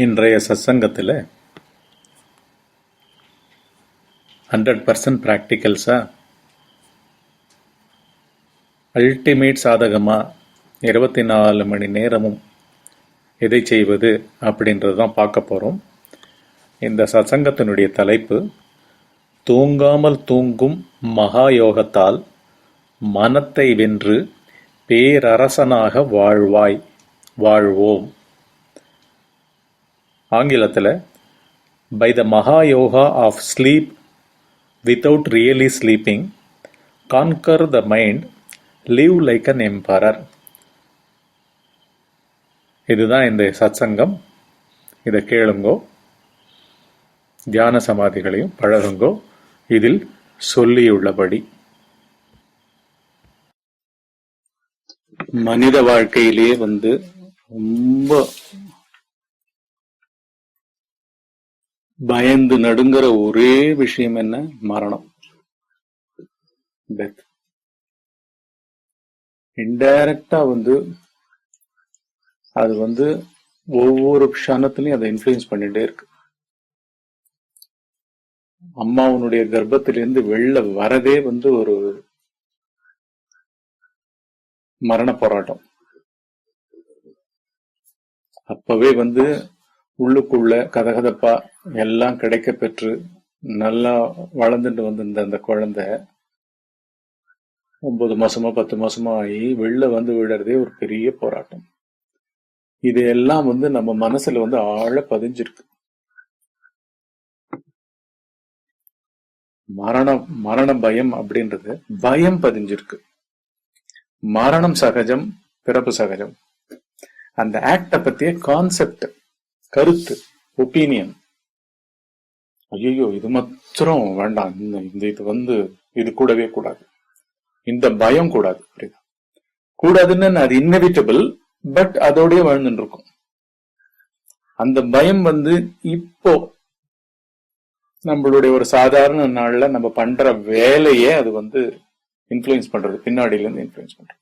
இன்றைய சத்சங்கத்தில் 100% ப்ராக்டிக்கல்ஸா அல்டிமேட் சாதகமாக 24 மணி நேரமும் எதை செய்வது அப்படின்றது தான் பார்க்க போகிறோம். இந்த சத்சங்கத்தினுடைய தலைப்பு தூங்காமல் தூங்கும் மகா யோகத்தால் மனத்தை வென்று பேரரசனாக வாழ்வோம். ஆங்கிலத்தில் by the Maha Yoga of sleep without really sleeping, conquer the mind, live like an emperor. இதுதான் இந்த சத்சங்கம். இதை கேளுங்கோ, தியான சமாதிகளையும் பழகுங்கோ இதில் சொல்லியுள்ளபடி. மனித வாழ்க்கையிலேயே ரொம்ப பயந்து நடுங்கிற ஒரே விஷயம் என்ன? மரணம், டெத். இன்டைரக்டா அது ஒவ்வொரு க்ஷணத்திலையும் அதை இன்ஃப்ளூயன்ஸ் பண்ணிட்டே இருக்கு. அம்மாவுடைய கர்ப்பத்திலிருந்து வெளில வரதே ஒரு மரண போராட்டம். அப்பவே உள்ளுக்குள்ள கதகதப்பா எல்லாம் கிடைக்க பெற்று நல்லா வளர்ந்துட்டு வந்திருந்த அந்த குழந்தை 9 மாசமா 10 மாசமா ஆகி வெளில விழுறதே ஒரு பெரிய போராட்டம். இது எல்லாம் நம்ம மனசுல ஆழ பதிஞ்சிருக்கு. மரண பயம் அப்படின்றது பயம் பதிஞ்சிருக்கு. மரணம் சகஜம், பிறப்பு சகஜம். அந்த ஆக்ட பத்திய கான்செப்ட், கருத்து, ஒப்பீனியன், ஐயோ இது மாத்திரம் வேண்டாம், இது இது கூடவே கூடாது, இந்த பயம் கூடாது, புரியுதா? கூடாதுன்னு அது இன்னெவிட்டபிள், பட் அதோடய வாழ்ந்துட்டு இருக்கும். அந்த பயம் இப்போ நம்மளுடைய ஒரு சாதாரண நாள்ல நம்ம பண்ற வேலையே அது இன்ஃப்ளூயன்ஸ் பண்றது, பின்னாடியில இருந்து இன்ஃப்ளூயன்ஸ் பண்றது.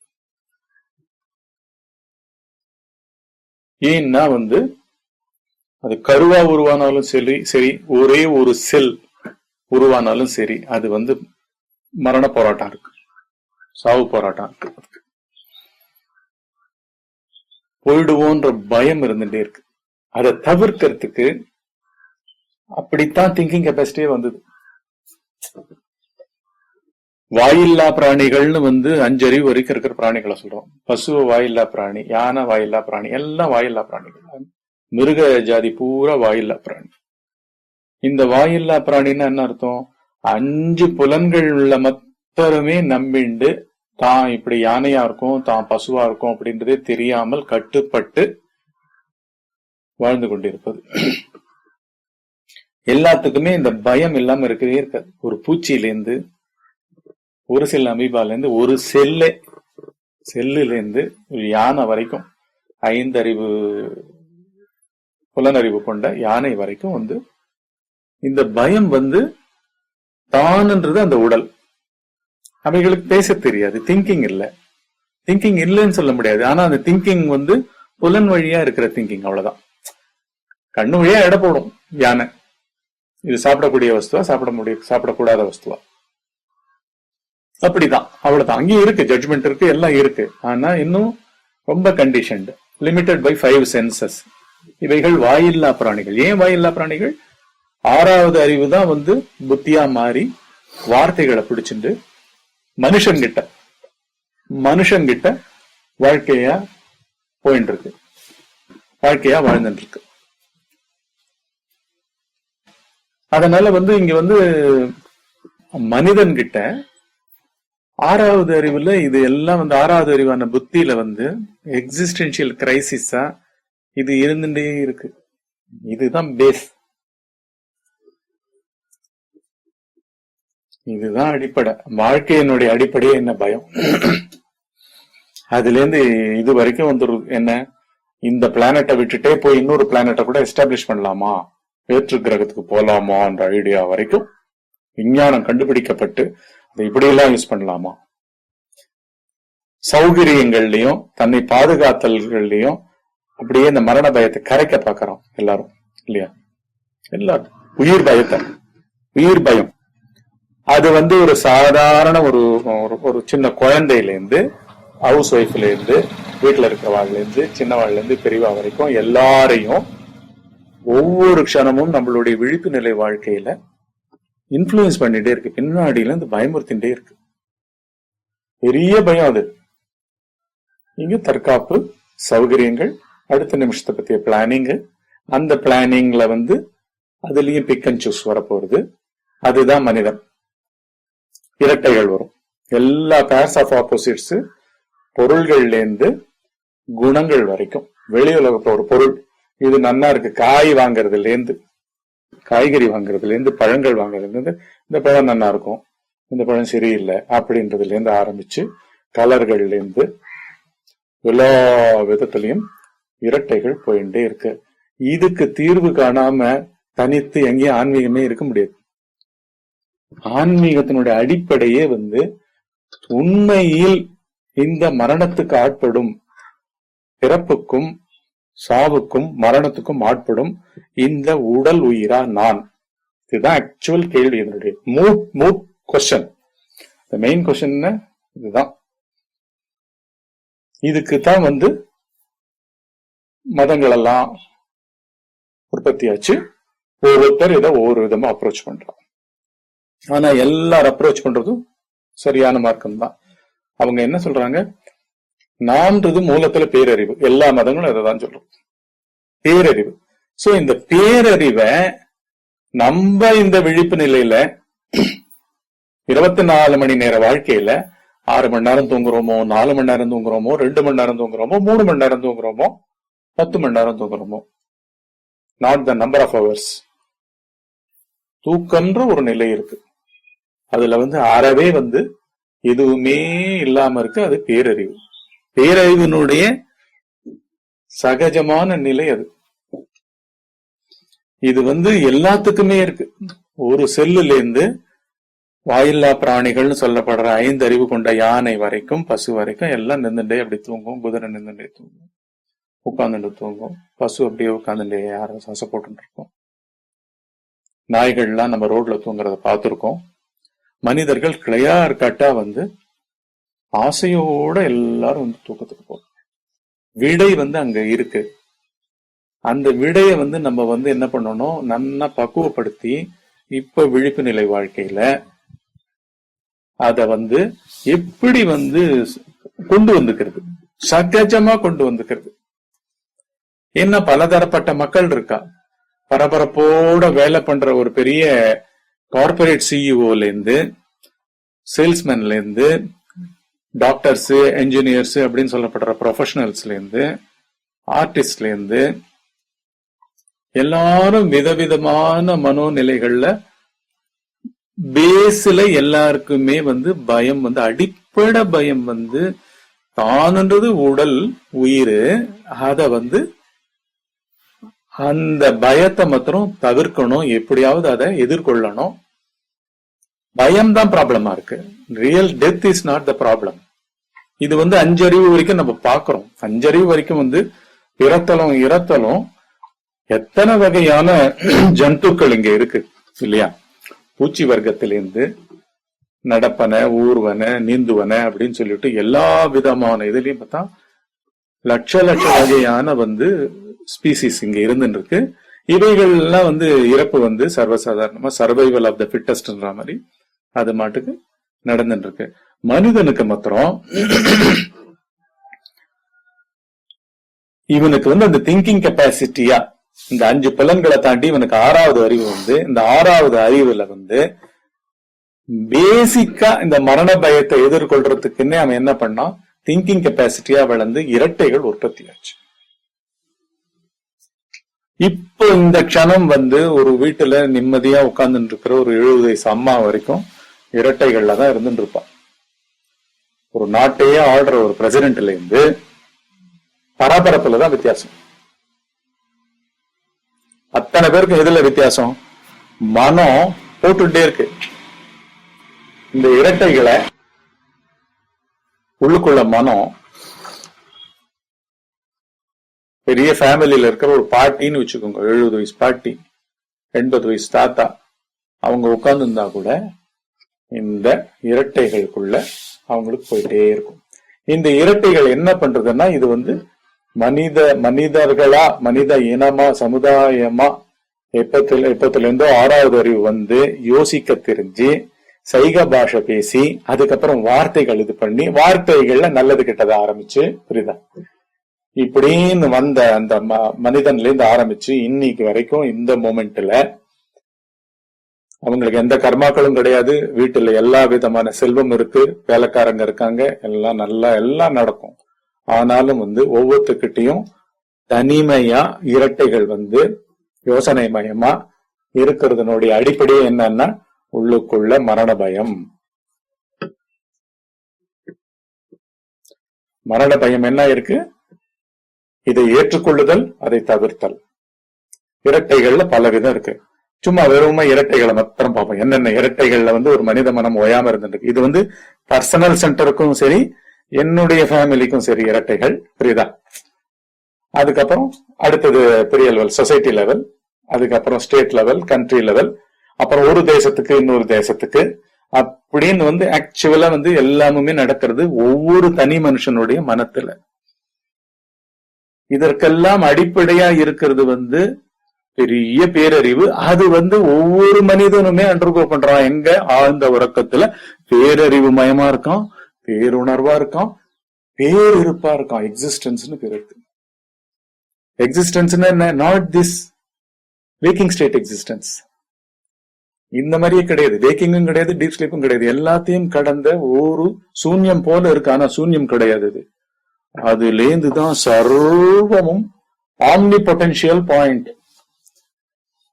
ஏன்னா அது கருவா உருவானாலும் சரி, ஒரே ஒரு செல் உருவானாலும் சரி, அது மரண போராட்டம் இருக்கு, சாவு போராட்டம் இருக்கு. போயிடுவோன்ற பயம் இருந்துட்டே இருக்கு. அதை தவிர்க்கிறதுக்கு அப்படித்தான் திங்கிங் கெப்பாசிட்டியே வந்தது. வாயில்லா பிராணிகள்னு 5 அறிவு வரைக்கும் இருக்கிற பிராணிகளை சொல்றோம். பசுவை வாயில்லா பிராணி, யானை வாயில்லா பிராணி, எல்லாம் வாயில்லா பிராணிகள். மிருக ஜாதி பூரா வாயில்லா பிராணி. இந்த வாயில்லா பிராணின்னா என்ன அர்த்தம்? 5 புலன்கள் உள்ள மத்தருமே நம்பிண்டு தான் இப்படி யானையா இருக்கும், தான் பசுவா இருக்கும் அப்படின்றதே தெரியாமல் கட்டுப்பட்டு வாழ்ந்து கொண்டிருப்பது. எல்லாத்துக்குமே இந்த பயம் இல்லாம இருக்கவே இருக்காது. ஒரு பூச்சியிலேருந்து, ஒரு செல் அமீபால இருந்து, ஒரு செல்லுல இருந்து யானை வரைக்கும், 5 அறிவு புலனறிவு கொண்ட யானை வரைக்கும் இந்த பயம் தான்ன்றது அந்த உடல். அவைகளுக்கு பேச தெரியாது, திங்கிங் இல்லைன்னு சொல்ல முடியாது. ஆனா அந்த திங்கிங் புலன் வழியா இருக்கிற திங்கிங், அவ்வளவுதான். கண்ணு வழியா எடை போடும் யானை, இது சாப்பிடக்கூடிய வஸ்துவா, சாப்பிடக்கூடாத வஸ்துவா, அப்படிதான், அவ்வளவுதான். அங்கேயும் இருக்கு, ஜட்ஜ்மெண்ட் இருக்கு, எல்லாம் இருக்கு. ஆனா இன்னும் ரொம்ப கண்டிஷன்டு, லிமிட்டட் பை 5 சென்சஸ். இவைகள் வாயில்லா பிராணிகள். ஏன் வாயில்லா பிராணிகள்? 6வது அறிவு தான் புத்தியா மாறி வார்த்தைகளை பிடிச்சிட்டு மனுஷங்கிட்ட வாழ்க்கையா போயிட்டு இருக்கு, வாழ்க்கையா வாழ்ந்துட்டு இருக்கு. அதனால இங்க மனிதன் கிட்ட 6வது அறிவுல இது எல்லாம் 6வது அறிவான புத்தியில எக்ஸிஸ்டென்ஷியல் கிரைசிஸா இது இருந்துட்டே இருக்கு. இதுதான் பேஸ், இதுதான் அடிப்படை. வாழ்க்கையினுடைய அடிப்படையே என்ன? பயம். அதுல இருந்து இது வரைக்கும் என்ன, இந்த பிளானட்டை விட்டுட்டே போய் இன்னொரு பிளானட்டை கூட எஸ்டாப்ளிஷ் பண்ணலாமா, வேற்று கிரகத்துக்கு போலாமா என்ற ஐடியா வரைக்கும் விஞ்ஞானம் கண்டுபிடிக்கப்பட்டு அதை இப்படியெல்லாம் யூஸ் பண்ணலாமா, சௌகரியங்கள்லயும் தன்னை பாதுகாத்தல்கள்லயும் அப்படியே இந்த மரண பயத்தை கரைக்க பாக்குறோம் எல்லாரும் இல்லையா? எல்லாரும் உயிர் பயம் அது ஒரு சாதாரண ஒரு சின்ன குழந்தையில இருந்து, ஹவுஸ் ஒய்ஃப்ல இருந்து, வீட்டுல இருக்கிறவாள்ல இருந்து, சின்னவாள்ல இருந்து பெரியவா வரைக்கும் எல்லாரையும் ஒவ்வொரு க்ஷணமும் நம்மளுடைய விழிப்பு நிலை வாழ்க்கையில இன்ஃபுளுன்ஸ் பண்ணிட்டே இருக்கு. பின்னாடியில இருந்து பயமுறுத்திட்டே இருக்கு. பெரிய பயம் அது. இங்க தற்காப்பு, சௌகரியங்கள், அடுத்த நிமிஷத்தை பத்திய பிளானிங், அந்த பிளானிங்ல அதுலயும் பிக் அண்ட் சூஸ் வரப்போறது. அதுதான் மனிதன். இரட்டைகள் வரும். எல்லா பேர்ஸ் ஆஃப் ஆப்போசிட்ஸ், பொருள்கள்ல இருந்து குணங்கள் வரைக்கும். வெளி உலகத்துல ஒரு பொருள் இது நன்னா இருக்கு, காய் வாங்குறதுல இருந்து, காய்கறி வாங்குறதுல இருந்து, பழங்கள் வாங்குறதுல இருந்து, இந்த பழம் நன்னா இருக்கும், இந்த பழம் சரியில்லை அப்படின்றதுல இருந்து ஆரம்பிச்சு கலர்கள்ல இருந்து எல்லா விதத்திலையும் இரட்டைகள் போயிட்டே இருக்கு. இதுக்கு தீர்வு காணாம தனித்து எங்கேயும் ஆன்மீகமே இருக்க முடியாது. ஆன்மீகத்தினுடைய அடிப்படையே உண்மையில் இந்த மரணத்துக்கு ஆட்படும், பிறப்புக்கும் சாவுக்கும் மரணத்துக்கும் ஆட்படும் இந்த உடல் உயிரா நான்? இதுதான் ஆக்சுவல் கேள்வி. இதனுடைய மூட் கொஸ்டின், மெயின் கொஸ்டின் இதுதான். இதுக்குத்தான் மதங்கள் எல்லாம் உற்பத்தியாச்சு. ஒவ்வொருத்தர் இதை ஒவ்வொரு விதமா அப்ரோச் பண்றாங்க. ஆனா எல்லாரும் அப்ரோச் பண்றதும் சரியான மார்க்கம் தான். அவங்க என்ன சொல்றாங்க? நான்றது மூலத்துல பேரறிவு. எல்லா மதங்களும் இதைதான் சொல்றோம், பேரறிவு. சோ இந்த பேரறிவை நம்ம இந்த விழிப்பு நிலையில 24 மணி நேர வாழ்க்கையில 6 மணி நேரம் தூங்குறோமோ, 4 மணி நேரம் தூங்குறோமோ, 2 மணி நேரம் தூங்குறோமோ, 3 மணி நேரம் தூங்குறோமோ, 10 மணி நேரம் தூங்குறோமோ, not the number of hours. தூக்கம்ன்ற ஒரு நிலை இருக்கு. அதுல அறவே எதுவுமே இல்லாம இருக்கு. அது பேரறிவு. பேரறிவினுடைய சகஜமான நிலை அது. இது எல்லாத்துக்குமே இருக்கு. ஒரு செல்லுல இருந்து வாயில்லா பிராணிகள்னு சொல்லப்படுற 5 அறிவு கொண்ட யானை வரைக்கும், பசு வரைக்கும் எல்லாம் நின்றுட்டே அப்படி தூங்கும். குதிரை நின்றுட்டே தூங்கும், உட்கார்ந்துட்டு தூங்கும். பசு அப்படியே உட்கார்ந்துட்டே யாரும் சசை போட்டு இருக்கும். நாய்கள்லாம் நம்ம ரோட்ல தூங்குறத பார்த்திருக்கோம். மனிதர்கள் கிளியர் கட்டா ஆசையோட எல்லாரும் தூக்கத்துக்கு போறோம். விடை அங்க இருக்கு. அந்த விடைய நம்ம என்ன பண்ணணும், நல்லா பக்குவப்படுத்தி இப்ப விழிப்பு நிலை வாழ்க்கையில அத எப்படி கொண்டு வந்துக்கிறது, சகஜமா கொண்டு வந்துக்கிறது. என்ன பலதரப்பட்ட மக்கள் இருக்கா. பரபரப்போட வேலை பண்ற ஒரு பெரிய கார்பரேட் சிஇஓல இருந்து, சேல்ஸ்மேன்ல இருந்து, டாக்டர்ஸ், என்ஜினியர்ஸ் அப்படின்னு சொல்லப்படுற ப்ரொஃபஷனல்ஸ்ல இருந்து, ஆர்டிஸ்ட்ல இருந்து, எல்லாரும் விதவிதமான மனோநிலைகள்ல பேஸ்ல எல்லாருக்குமே பயம், அடிப்படை பயம் தான்ன்றது உடல் உயிர். அத அந்த பயத்தை மாத்திரம் தவிர்க்கணும், எப்படியாவது அதை எதிர்கொள்ளணும். பயம்தான் ப்ராப்ளமா இருக்கு. Real death is not the problem. இது 5 அறிவு வரைக்கும் நம்ம பாக்குறோம். 5 அறிவு வரைக்கும் பிறத்தலும் இறத்தலும் எத்தனை வகையான ஜந்துக்கள் இங்க இருக்கு இல்லையா? பூச்சி வர்க்கத்திலிருந்து நடப்பன, ஊர்வன, நீந்துவன அப்படின்னு சொல்லிட்டு எல்லா விதமான இதுலயும் பார்த்தா லட்ச வகையான ஸ்பீசிஸ் இங்க இருந்துட்டு இருக்கு. இவைகள் எல்லாம் இறப்பு சர்வசாதாரணமா சர்வைவல் ஆஃப் த ஃபிட்டஸ்ட்ன்ற மாதிரி அது மாட்டுக்கு நடந்துட்டு இருக்கு. மனிதனுக்கு மாத்திரம் இவனுக்கு அந்த திங்கிங் கெப்பாசிட்டியா இந்த 5 புலன்களை தாண்டி இவனுக்கு 6வது அறிவு இந்த 6வது அறிவுல பேசிக்கா இந்த மரண பயத்தை எதிர்கொள்றதுக்குன்னே அவன் என்ன பண்ணான், திங்கிங் கெப்பாசிட்டியா வளர்ந்து இரட்டைகள் உற்பத்தி ஆச்சு. இப்போ இந்த க்ஷணம் ஒரு வீட்டுல நிம்மதியா உட்கார்ந்துட்டு இருக்கிற ஒரு 70 வயசு அம்மா வரைக்கும் இரட்டைகள்ல தான் இருந்துட்டு இருப்பான். ஒரு நாட்டையே ஆள்ற ஒரு பிரசிடென்ட்ல இருந்து பரபரப்புலதான் வித்தியாசம். அத்தனை பேருக்கு எதுல வித்தியாசம்? மனம் போட்டுட்டே இருக்கு. இந்த இரட்டைகளை உள்ளுக்குள்ள மனம் பெரிய ஃபேமிலியில இருக்கிற ஒரு பாட்டின்னு வச்சுக்கோங்க, 70 வயசு பாட்டி, 80 வயசு தாத்தா, அவங்க உட்கார்ந்து இருந்தா கூட இந்த இரட்டைகளுக்குள்ள அவங்களுக்கு போயிட்டே இருக்கும். இந்த இரட்டைகள் என்ன பண்றதுன்னா, இது வந்து மனிதர்களா, மனித இனமா, சமுதாயமா எப்பத்துல இருந்தோ 6வது அறிவு வந்து யோசிக்க தெரிஞ்சு சைக பாஷை பேசி அதுக்கப்புறம் வார்த்தைகள் இது பண்ணி வார்த்தைகள்ல நல்லது கெட்டதை ஆரம்பிச்சு, புரியுதா, இப்படின்னு வந்த அந்த மனிதன்ல இருந்து ஆரம்பிச்சு இன்னைக்கு வரைக்கும் இந்த மொமெண்ட்ல அவங்களுக்கு எந்த கர்மாக்களும் கிடையாது, வீட்டுல எல்லா விதமான செல்வம் இருக்கு, வேலைக்காரங்க இருக்காங்க, எல்லாம் நல்லா எல்லாம் நடக்கும். ஆனாலும் வந்து ஒவ்வொருத்துக்கிட்டையும் தனிமையா இரட்டைகள் வந்து யோசனை மயமா இருக்கிறதுனுடைய அடிப்படையே என்னன்னா உள்ளுக்குள்ள மரண பயம். மரண பயம் என்ன இருக்கு? இதை ஏற்றுக்கொள்ளுதல், அதை தவிர்த்தல். இரட்டைகள்ல பல விதம் இருக்கு. சும்மா வெறுமை இரட்டைகளை மாத்திரம் பார்ப்போம். என்னென்ன இரட்டைகள்ல வந்து ஒரு மனித மனம் ஓயாம இருந்துருக்கு. இது வந்து பர்சனல் சென்டருக்கும் சரி, என்னுடைய ஃபேமிலிக்கும் சரி இரட்டைகள், புரியுதா? அதுக்கப்புறம் அடுத்தது பெரிய லெவல், சொசைட்டி லெவல், அதுக்கப்புறம் ஸ்டேட் லெவல், கண்ட்ரி லெவல், அப்புறம் ஒரு தேசத்துக்கு இன்னொரு தேசத்துக்கு, அப்படின்னு வந்து ஆக்சுவலா வந்து எல்லாமே நடக்கிறது ஒவ்வொரு தனி மனுஷனுடைய மனத்துல. இதற்கெல்லாம் அடிப்படையா இருக்கிறது வந்து பெரிய பேரறிவு. அது வந்து ஒவ்வொரு மனிதனுமே அண்டர்கோ பண்றான். எங்க? ஆழ்ந்த உறக்கத்துல பேரறிவு மயமா இருக்கான், பேருணர்வா இருக்கான், பேரிருப்பா இருக்கான். எக்ஸிஸ்டன்ஸ்னு பேர் இருக்கு. எக்ஸிஸ்டன்ஸ்னா என்ன? Not this waking state existence. இந்த மாதிரியே கிடையாது. வேக்கிங்கும் கிடையாது, டீப் ஸ்லீப்பும் கிடையாது. எல்லாத்தையும் கடந்த ஒரு சூன்யம் போல இருக்கு. ஆனா சூன்யம் கிடையாது. அது அதுலேந்து தான் சர்வமும் omni potential point,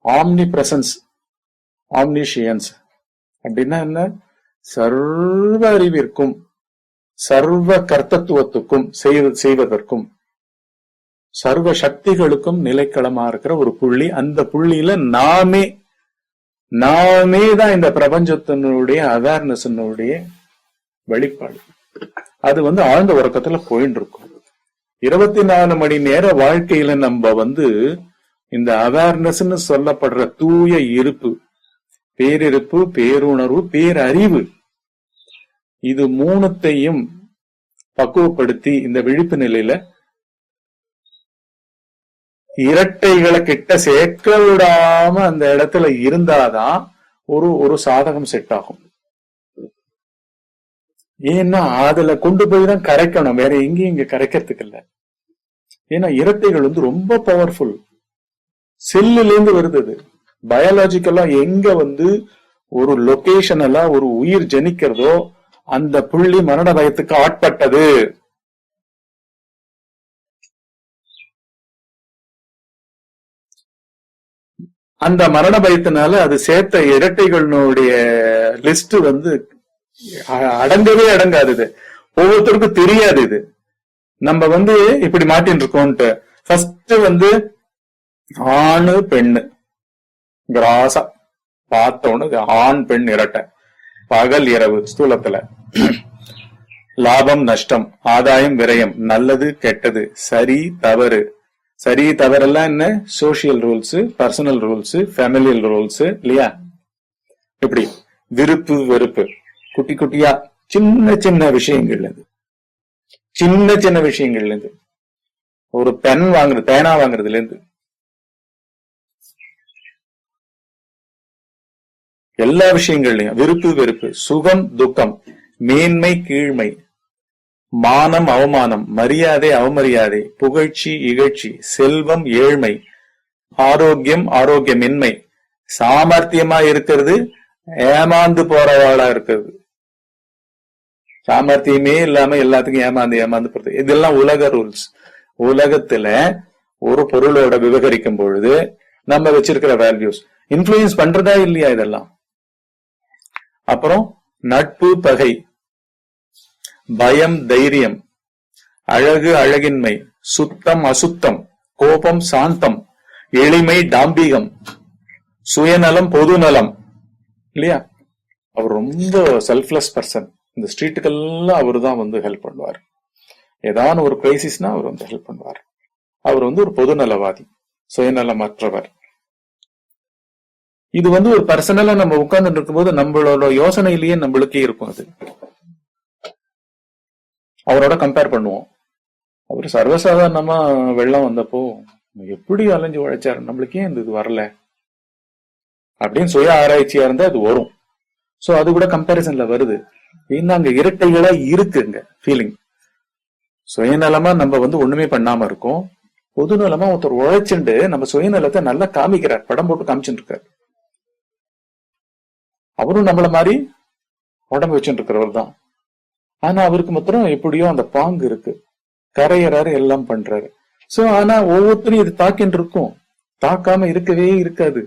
omni presence, omniscience. அப்படின்னா என்ன? சர்வ அறிவிற்கும் சர்வ கர்த்தத்துவத்துக்கும் செய்வதற்கும் சர்வ சக்திகளுக்கும் நிலைக்களமா இருக்கிற ஒரு புள்ளி. அந்த புள்ளியில நாமே தான் இந்த பிரபஞ்சத்தினுடைய அவேர்னஸினுடைய வெளிப்பாடு. அது வந்து ஆழ்ந்த உறக்கத்துல போயிட்டு இருக்கும். 24 மணி நேர வாழ்க்கையில நம்ம வந்து இந்த அவேர்னஸ்ன்னு சொல்லப்படுற தூய இருப்பு, பேரிருப்பு, பேருணர்வு, பேரறிவு, இது மூணுத்தையும் பக்குவப்படுத்தி இந்த விழிப்பு நிலையில இரட்டைகளை கிட்ட சேர்க்க விடாம அந்த இடத்துல இருந்தாதான் ஒரு சாதகம் செட் ஆகும். ஏன்னா அதுல கொண்டு போய் தான் கரைக்கணும், வேற எங்கேயும் இங்க கரைக்கிறதுக்கு இல்ல. ஏன்னா இரட்டைகள் வந்து ரொம்ப பவர்ஃபுல். செல்லுல இருந்து வருது. அது பயாலஜிக்கலா எங்க வந்து ஒரு லொகேஷன் எல்லாம் ஒரு உயிர் ஜனிக்கிறதோ அந்த புள்ளி மரண பயத்துக்கு ஆட்பட்டது. அந்த மரண பயத்தினால அது சேர்த்த இரட்டைகளுடைய லிஸ்ட் வந்து அடங்கவே அடங்காது. ஒவ்வொருத்தருக்கும் தெரியாது. இது நம்ம வந்து இப்படி மாட்டின்னு இருக்கோம்ட்டு. ஃபர்ஸ்ட் வந்து ஆணு பெண்ணு கிராசா பார்த்தோன்னு ஆண் பெண் இரட்டை, பகல் இரவு ஸ்தூலத்துல, லாபம் நஷ்டம், ஆதாயம் விரயம், நல்லது கெட்டது, சரி தவறு. சரி தவறெல்லாம் என்ன? Social rules, personal rules, familial rules இல்லையா? இப்படி விருப்பு வெறுப்பு, குட்டி குட்டியா சின்ன சின்ன விஷயங்கள்ல இருந்து, சின்ன சின்ன விஷயங்கள்ல இருந்து, ஒரு பென் வாங்குறது, பேனா வாங்குறதுல இருந்து எல்லா விஷயங்கள்லயும் விருப்பு வெறுப்பு, சுகம் துக்கம், மேன்மை கீழ்மை, மானம் அவமானம், மரியாதை அவமரியாதை, புகழ்ச்சி இகழ்ச்சி, செல்வம் ஏழ்மை, ஆரோக்கியம் ஆரோக்கியமின்மை, சாமர்த்தியமா இருக்கிறது, ஏமாந்து போறவாளா இருக்கிறது, சாமர்த்தியமே இல்லாம எல்லாத்துக்கும் ஏமாந்து போறது. இதெல்லாம் உலக ரூல்ஸ். உலகத்துல ஒரு பொருளோட விவகரிக்கும் பொழுது நம்ம வச்சிருக்கிற வேல்யூஸ் இன்ஃபுளுயன்ஸ் பண்றதா இல்லையா? இதெல்லாம். அப்புறம் நட்பு பகை, பயம் தைரியம், அழகு அழகின்மை, சுத்தம் அசுத்தம், கோபம் சாந்தம், எளிமை டாம்பிகம், சுயநலம் பொதுநலம் இல்லையா? அவர் ரொம்ப செல்ஃப்லெஸ் பர்சன். இந்த ஸ்ட்ரீட்டுக்கெல்லாம் அவரு தான் வந்து ஹெல்ப் பண்ணுவார். ஏதாவது ஒரு கிரைசிஸ்னா அவர் வந்து ஹெல்ப் பண்ணுவார். அவர் வந்து ஒரு பொதுநலவாதி, சுயநலமற்றவர். இது வந்து ஒரு பர்சனலா நம்ம உட்கார்ந்து இருக்கும்போது நம்மளோட யோசனையிலேயே நம்மளுக்கே இருக்கும். அது அவரோட கம்பேர் பண்ணுவோம். அவர் சர்வசாதாரணமா வெள்ளம் வந்தப்போ எப்படி அலைஞ்சு உழைச்சாரு, நம்மளுக்கே இந்த இது வரல அப்படின்னு சுய ஆராய்ச்சியா இருந்தா அது வரும். சோ அது கூட கம்பேரிசன்ல வருது. ஏன்னா அங்க இரட்டைகளா இருக்குங்க ஃபீலிங். சுயநலமா நம்ம வந்து ஒண்ணுமே பண்ணாம இருக்கோம், பொதுநலமா ஒருத்தர் உழைச்சுண்டு நம்ம சுயநலத்தை நல்லா காமிக்கிறார், படம் போட்டு காமிச்சுட்டு இருக்காரு. அவரும் நம்மள மாதிரி உடம்பு வச்சுட்டு இருக்கிறவர் தான். ஆனா அவருக்கு மாத்திரம் எப்படியோ அந்த பாங்கு இருக்கு, கரையறாரு, எல்லாம் பண்றாரு. சோ ஆனா ஒவ்வொருத்தரும் இது தாக்கின்னு இருக்கும், தாக்காம இருக்கவே இருக்காது.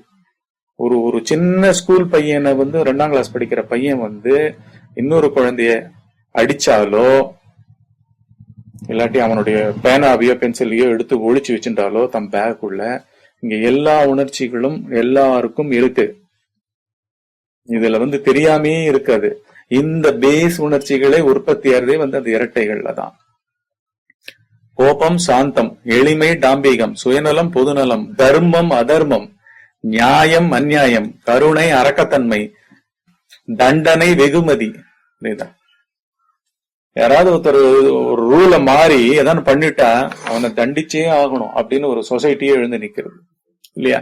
ஒரு சின்ன ஸ்கூல் பையனை வந்து 2ஆம் கிளாஸ் படிக்கிற பையன் வந்து இன்னொரு குழந்தைய அடிச்சாலோ இல்லாட்டி அவனுடைய பேனாவையோ பென்சிலையோ எடுத்து ஒழிச்சு வச்சுட்டாலோ தம் பேக்குள்ள, இங்க எல்லா உணர்ச்சிகளும் எல்லாருக்கும் இருக்கு. இதுல வந்து தெரியாமே இருக்காது. இந்த பேஸ் உணர்ச்சிகளை உற்பத்தியாறதே வந்து அந்த இரட்டைகள்ல தான். கோபம் சாந்தம், எளிமை டாம்பிகம், சுயநலம் பொதுநலம், தர்மம் அதர்மம், நியாயம் அந்நியாயம், கருணை அரக்கத்தன்மை, தண்டனை வெகுமதி. யாராவது ஒருத்தர் ஒரு ரூல மாறி ஏதாவது பண்ணிட்டா அவனை தண்டிச்சே ஆகணும் அப்படின்னு ஒரு சொசைட்டியே எழுந்து நிக்கிறது இல்லையா?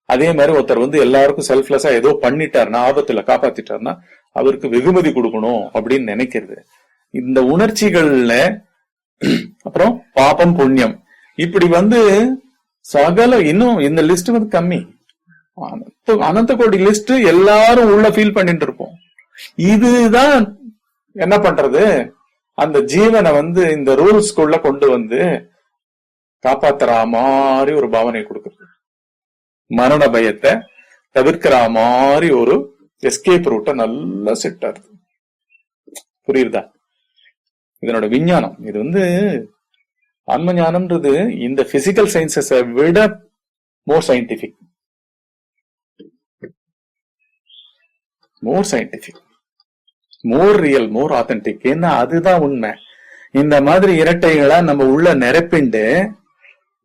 அதே மாதிரி ஒருத்தர் வந்து எல்லாருக்கும் செல்ஃப்லெஸ்ஸா ஏதோ பண்ணிட்டாருன்னா, ஆபத்துல காப்பாத்திட்டாருன்னா அவருக்கு வெகுமதி கொடுக்கணும் அப்படின்னு நினைக்கிறது. இந்த உணர்ச்சிகள்ல அப்புறம் பாபம் புண்ணியம், இப்படி வந்து சகல, இன்னும் இந்த லிஸ்ட் வந்து கம்மி, அனந்த கோடி லிஸ்ட் எல்லாரும் உள்ள ஃபீல் பண்ணிட்டு இருப்போம். இதுதான் என்ன பண்றது, அந்த ஜீவனை வந்து இந்த ரூல்ஸ்குள்ள கொண்டு வந்து காப்பாத்துற மாதிரி ஒரு பாவனை கொடுக்கறது, மரண பயத்தை தவிர்க்கிற மாதிரி ஒரு எஸ்கேப் ரூட்டை நல்லா செட் ஆகுது. புரியுதா? இதனோட விஞ்ஞானம் இது வந்து ஆன்ம ஞானம்ன்றது இந்த பிசிக்கல் சயின்சஸை விட மோர் சயின்டிபிக், மோர் ரியல், மோர் ஆத்தென்டிக். ஏன்னா அதுதான் உண்மை. இந்த மாதிரி இரட்டைகளா நம்ம உள்ள நிரப்பிண்டு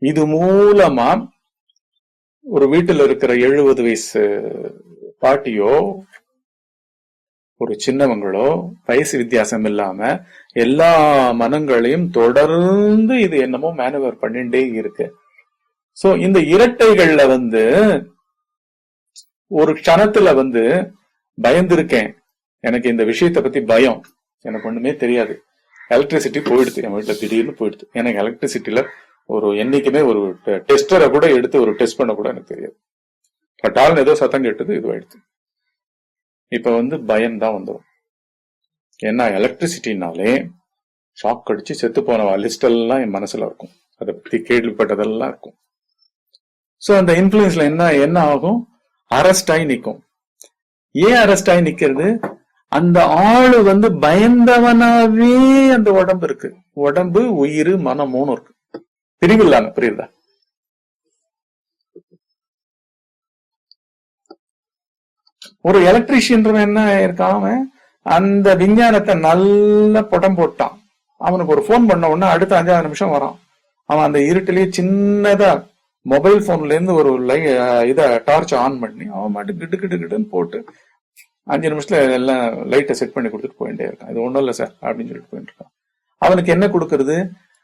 இது மூலமா ஒரு வீட்டுல இருக்கிற 70 வயசு பாட்டியோ ஒரு சின்னவங்களோ வயசு வித்தியாசம் இல்லாம எல்லா மனங்களையும் தொடர்ந்து இது என்னமோ மேனுவர் பண்ணிட்டே இருக்கு. சோ இந்த இரட்டைகள்ல வந்து ஒரு க்ஷணத்துல வந்து பயந்துருக்கேன், எனக்கு இந்த விஷயத்த பத்தி பயம், எனக்கு ஒண்ணுமே தெரியாது, எலக்ட்ரிசிட்டி போயிடுது என் வீட்டுல, திடீர்னு போயிடுது. எனக்கு எலக்ட்ரிசிட்டில ஒரு என்னைக்குமே ஒரு டெஸ்டரை கூட எடுத்து ஒரு டெஸ்ட் பண்ண கூட எனக்கு தெரியாது. பட்டாலும் ஏதோ சத்தம் கேட்டது, இது ஆயிடுது. இப்ப வந்து பயம்தான் வந்துடும். ஏன்னா எலக்ட்ரிசிட்டினாலே ஷாக் அடிச்சு செத்து போன லிஸ்ட் எல்லாம் என் மனசுல இருக்கும், அதை பத்தி கேள்விப்பட்டதெல்லாம் இருக்கும். சோ அந்த இன்ஃபுளுன்ஸ்ல என்ன ஆகும், அரெஸ்ட் ஆகி நிற்கும். ஏன் அரெஸ்ட் ஆகி நிக்கிறது, அந்த ஆளு வந்து பயந்தவனாவே அந்த உடம்பு இருக்கு, உடம்பு உயிர் மனம் மூணும் இருக்கு, பிரிவில்லாம. புரியுதா? ஒரு எலக்ட்ரீஷியன் என்ன இருக்கான், அந்த விஞ்ஞானத்தை நல்ல படம் போட்டான். அவனுக்கு ஒரு போன் பண்ண உடனே அடுத்த 5 நிமிஷம் வரான். அவன் அந்த இருட்டிலேயே சின்னதா மொபைல் போன்ல இருந்து ஒரு இத டார்ச் ஆன் பண்ணி அவன் மட்டும் கிட்டு கிட்டு கிட்டுன்னு போட்டு 5 நிமிஷத்துல எல்லாம் லைட்டை செட் பண்ணி கொடுத்துட்டு போயிட்டே இருக்கான். இது ஒண்ணும் இல்ல சார் அப்படின்னு சொல்லிட்டு போயிட்டு இருக்கான். அவனுக்கு என்ன கொடுக்கறது,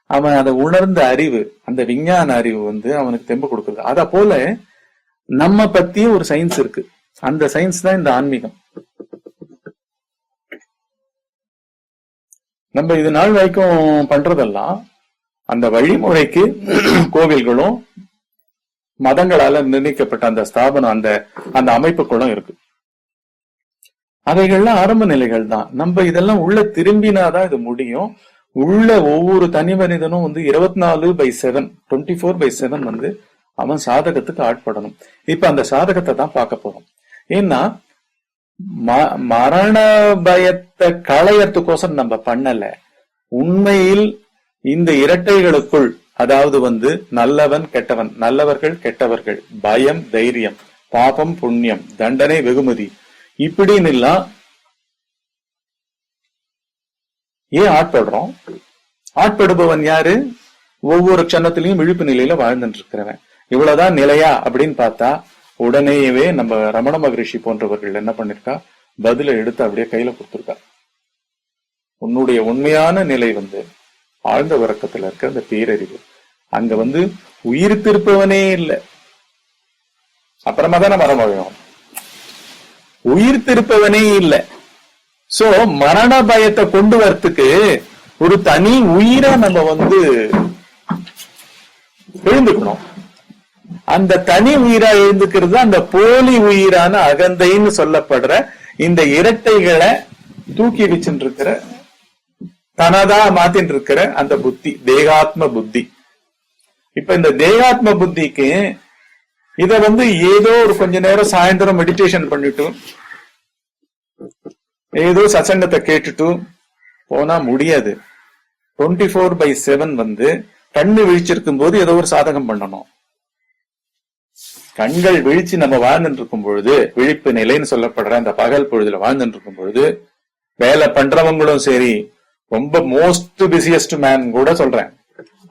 அவன் அதை உணர்ந்த அறிவு, அந்த விஞ்ஞான அறிவு வந்து அவனுக்கு தெம்பு கொடுக்கறது. அத போல நம்ம பத்தியே ஒரு சயின்ஸ் இருக்கு, அந்த சயின்ஸ் தான் இந்த ஆன்மீகம். நம்ம இது நாள் வரைக்கும் பண்றதெல்லாம் அந்த வழிமுறைக்கு கோவில்களும் மதங்களால நிர்ணயிக்கப்பட்ட அந்த ஸ்தாபனம், அந்த அமைப்புகளும் இருக்கு. அவைகள்லாம் ஆரம்ப நிலைகள் தான். நம்ம இதெல்லாம் உள்ள திரும்பினாதான் இது முடியும். உள்ள ஒவ்வொரு தனி மனிதனும் வந்து 24/7 24/7 வந்து அவன் சாதகத்துக்கு ஆட்படணும். இப்ப அந்த சாதகத்தை தான் பார்க்க போறோம். ஏன்னா மரண பயத்தை களையறதுக்கோசம் நம்ம பண்ணல. உண்மையில் இந்த இரட்டைகளுக்குள், அதாவது வந்து நல்லவன் கெட்டவன், நல்லவர்கள் கெட்டவர்கள், பயம் தைரியம், பாபம் புண்ணியம், தண்டனை வெகுமதி, இப்படின்னு எல்லாம் ஏன் ஆட்படுறோம்? ஆட்படுபவன் யாரு? ஒவ்வொரு க்ஷணத்திலையும் விழிப்பு நிலையில வாழ்ந்துட்டு இருக்கிறவன். இவ்வளவுதான் நிலையா அப்படின்னு பார்த்தா உடனேயே நம்ம ரமண மகரிஷி போன்றவர்கள் என்ன பண்ணிருக்கா, பதில எடுத்து அப்படியே கையில கொடுத்திருக்கா. உன்னுடைய உண்மையான நிலை ஆழ்ந்த உறக்கத்துல இருக்க அந்த பேரறிவு. அங்க உயிர் திருப்பவனே இல்லை. அப்புறமா தான் மரம் வழியும். உயிர் திருப்பவனே இல்லை. சோ மரண பயத்தை கொண்டு வரத்துக்கு ஒரு தனி உயிரை நம்ம எழுந்துக்கணும். அந்த தனி உயிரா எழுந்துக்கிறது அந்த போலி உயிரான அகந்தைன்னு சொல்லப்படுற இந்த இரட்டைகளை தூக்கி வச்சுட்டு இருக்கிற, தனதா மாத்தின்னு இருக்கிற அந்த புத்தி, தேகாத்ம புத்தி. இப்ப இந்த தேகாத்ம புத்திக்கு இத ஏதோ ஒரு கொஞ்ச நேரம் சாயந்தரம் மெடிடேஷன் பண்ணிட்டு ஏதோ சத்சங்கத்தை கேட்டுட்டு போனா முடியாது. 24/7 கண்ணு விழிச்சிருக்கும் போது ஏதோ ஒரு சாதகம் பண்ணணும். கண்கள் விழிச்சு நம்ம வாழ்ந்துட்டு இருக்கும் பொழுது, விழிப்பு நிலைன்னு சொல்லப்படுற அந்த பகல் பொழுதுல வாழ்ந்துட்டு இருக்கும் பொழுது, வேலை பண்றவங்களும் சரி, ரொம்ப மோஸ்ட் பிஸியஸ்ட் மேன் கூட சொல்றேன்,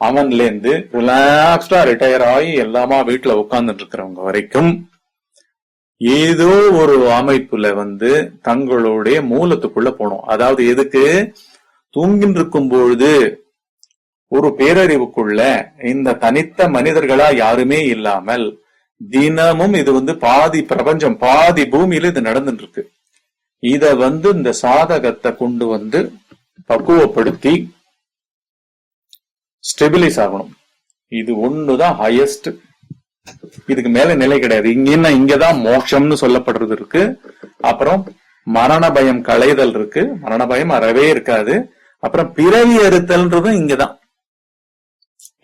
அவன்ல இருந்து ரிலாக்ஸ்டா ரிட்டையர் ஆகி எல்லாமா வீட்டுல உட்கார்ந்துட்டு இருக்கிறவங்க வரைக்கும் ஏதோ ஒரு அமைப்புல தங்களுடைய மூலத்துக்குள்ள போனோம். அதாவது எதுக்கு, தூங்கின்னு இருக்கும் பொழுது ஒரு பேரறிவுக்குள்ள இந்த தனித்த மனிதர்களா யாருமே இல்லாமல் தினமும் இது பாதி பிரபஞ்சம், பாதி பூமியில இது நடந்துட்டு இருக்கு. இத இந்த சாதகத்தை கொண்டு பக்குவப்படுத்தி ஸ்டெபிலைஸ் ஆகணும். இது ஒண்ணுதான் ஹையஸ்ட். இதுக்கு மேல நிலை கிடையாது. இங்கதான் மோட்சம்னு சொல்லப்படுறது இருக்கு. அப்புறம் மரண பயம் களைதல் இருக்கு. மரண பயம் அறவே இருக்காது. அப்புறம் பிறவி அறுத்தல்ன்றதும் இங்கதான்.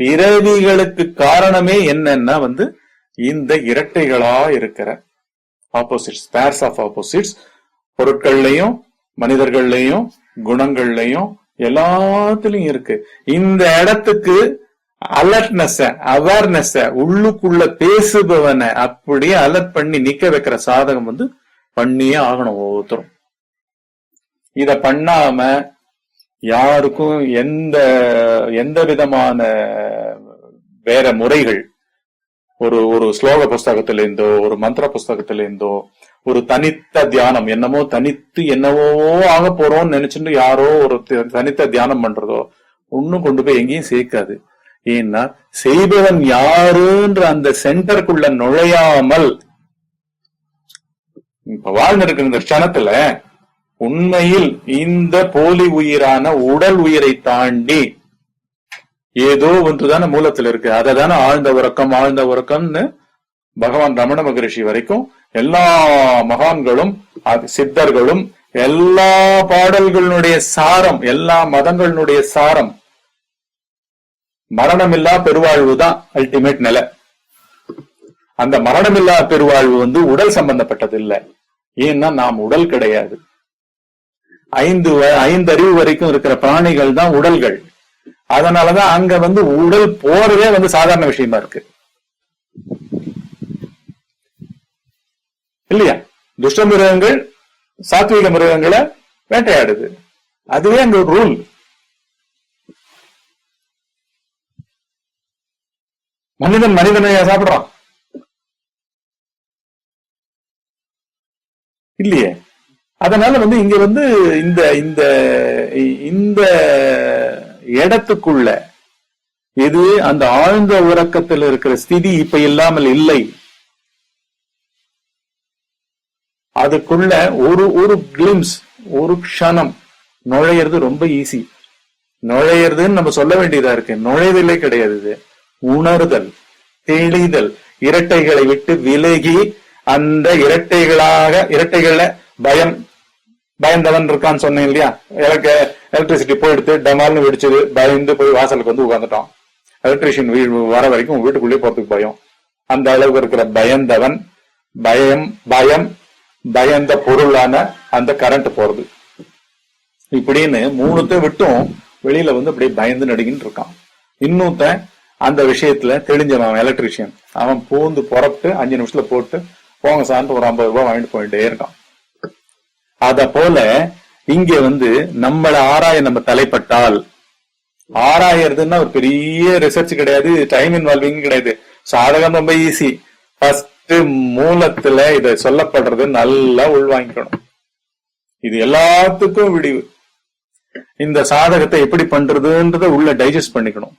பிறவிகளுக்கு காரணமே என்னன்னா இந்த இரட்டைகளா இருக்கிற ஆப்போசிட்ஸ், பேர்ஸ் ஆஃப் ஆப்போசிட்ஸ், பொருட்கள்லயும் மனிதர்கள்லயும் குணங்கள்லயும் எல்லாத்துலயும் இருக்கு. இந்த இடத்துக்கு அலர்ட்னஸ், அவேர்னஸ், உள்ளுக்குள்ள பேசுபவனை அப்படியே அலர்ட் பண்ணி நிக்க வைக்கிற சாதகம் பண்ணியே ஆகணும் ஒவ்வொருத்தரும். இத பண்ணாம யாருக்கும் எந்த விதமான வேற முறைகள், ஒரு ஸ்லோக புஸ்தகத்துல இருந்தோ ஒரு மந்திர புஸ்தகத்துல இருந்தோ ஒரு தனித்த தியானம், தனித்து என்னவோ ஆக போறோம்னு நினைச்சுட்டு யாரோ ஒரு தனித்த தியானம் பண்றதோ ஒன்னும் கொண்டு போய் எங்கேயும் சேர்க்காது. ஏன்னா செய்பவன் யாருன்ற அந்த சென்டருக்குள்ள நுழையாமல் இப்ப வாழ்ந்திருக்கிற இந்த க்ஷணத்துல உண்மையில் இந்த போலி உயிரான உடல் உயிரை தாண்டி ஏதோ ஒன்றுதான மூலத்துல இருக்கு. அததான ஆழ்ந்த உறக்கம்னு பகவான் ரமண மகரிஷி வரைக்கும் எல்லா மகான்களும் சித்தர்களும் எல்லா பாடல்களுடைய சாரம், எல்லா மதங்களுடைய சாரம் மரணமில்லா பெருவாழ்வு தான் அல்டிமேட் நிலை. அந்த மரணமில்லா பெருவாழ்வு உடல் சம்பந்தப்பட்டது இல்லை. ஏன்னா நாம் உடல் கிடையாது. 5 அறிவு வரைக்கும் இருக்கிற பிராணிகள் தான் உடல்கள். அதனாலதான் அங்க உடல் போறதே சாதாரண விஷயமா இருக்கு இல்லையா? துஷ்ட மிருகங்கள் சாத்வீக மிருகங்களை வேட்டையாடுது. அதுவே அங்க ஒரு ரூல். மனிதனை சாப்பிடுறான் இல்லையே? அதனால இங்க இந்த இந்த இந்த இடத்துக்குள்ள எது அந்த ஆழ்ந்த உறக்கத்தில் இருக்கிற ஸ்திதி இப்ப இல்லாமல் இல்லை. அதுக்குள்ள ஒரு கிளிம்ஸ், ஒரு க்ஷணம் நுழையிறது ரொம்ப ஈஸி. நுழையிறதுன்னு நம்ம சொல்ல வேண்டியதா இருக்கு. நுழைவதில்லை கிடையாது. இது உணர்தல், தெளிதல், இரட்டைகளை விட்டு விலகி அந்த இரட்டைகள்ல பயந்தவன் இருக்கான்னு சொன்னேன் இல்லையா? எலக்ட்ரிசிட்டி போயிடுத்து, டமால்னு வெடிச்சது, பயந்து போய் வாசலுக்கு உட்காந்துட்டோம். எலக்ட்ரிஷியன் வர வரைக்கும் வீட்டுக்குள்ளேயே போறதுக்கு பயம். அந்த அளவுக்கு இருக்கிற பயந்தவன், பயந்த பொருளான அந்த கரண்ட் போறது, இப்படின்னு 3 விட்டும் வெளியில அப்படியே பயந்து நடுங்கின்னு இருக்கான். இன்னொருத்த அந்த விஷயத்துல தெரிஞ்சவன் எலக்ட்ரிஷியன், அவன் பூந்து புறப்பட்டு 5 நிமிஷத்துல போட்டு போங்க சார்ந்து ஒரு 50 ரூபாய் வாங்கிட்டு போயிட்டே இருக்கான். அத போல இங்க நம்மளை ஆராய நம்ம தலைப்பட்டால் ஆராயறதுன்னா ஒரு பெரிய ரிசர்ச் கிடையாது, டைம் இன்வால்விங் கிடையாது, சாதகம் ரொம்ப ஈஸி. ஃபர்ஸ்ட் மூலத்துல இத சொல்லப்படுறது நல்லா உள்வாங்கிக்கணும். இது எல்லாத்துக்கும் விடிவு. இந்த சாதகத்தை எப்படி பண்றதுன்றத உள்ள டைஜஸ்ட் பண்ணிக்கணும்.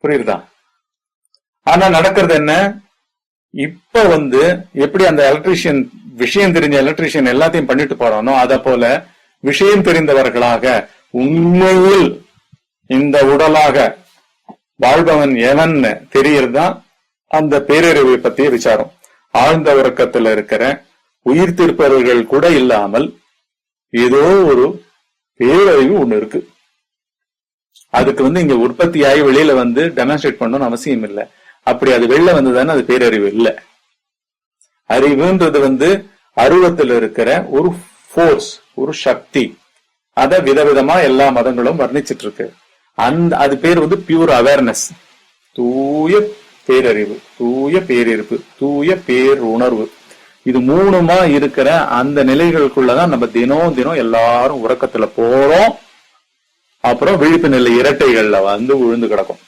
புரியுதா? ஆனா நடக்கிறது என்ன, இப்ப எப்படி அந்த எலக்ட்ரீஷியன் விஷயம் தெரிஞ்ச எலக்ட்ரீஷியன் எல்லாத்தையும் பண்ணிட்டு போறானோ அத போல விஷயம் தெரிந்தவர்களாக உண்மையில் இந்த உடலாக வாழ்பவன் எவன் தெரியறதுதான் அந்த பேரறிவை பத்திய விசாரம். ஆழ்ந்த உறக்கத்துல இருக்கிற உயிர் திருப்பவர்கள் கூட இல்லாமல் ஏதோ ஒரு பேரறிவு ஒண்ணு இருக்கு. அதுக்கு இங்க உற்பத்தியாகி வெளியில டெமான்ஸ்ட்ரேட் பண்ணணும்னு அவசியம் இல்லை. அப்படி அது வெளில வந்ததுதானே அது பேரறிவு இல்ல. அறிவுன்றது அருவத்தில் இருக்கிற ஒரு ஃபோர்ஸ், ஒரு சக்தி. அத விதவிதமா எல்லா மதங்களும் வர்ணிச்சிட்டு இருக்கு. அது பேர் பியூர் அவேர்னஸ், தூய பேரறிவு, தூய பேரிருப்பு, தூய பேருணர்வு. இது மூணுமா இருக்கிற அந்த நிலைகளுக்குள்ளதான் நம்ம தினம் தினம் எல்லாரும் உறக்கத்துல போறோம். அப்புறம் விழிப்பு நிலை இரட்டைகள்ல விழுந்து கிடக்கும்.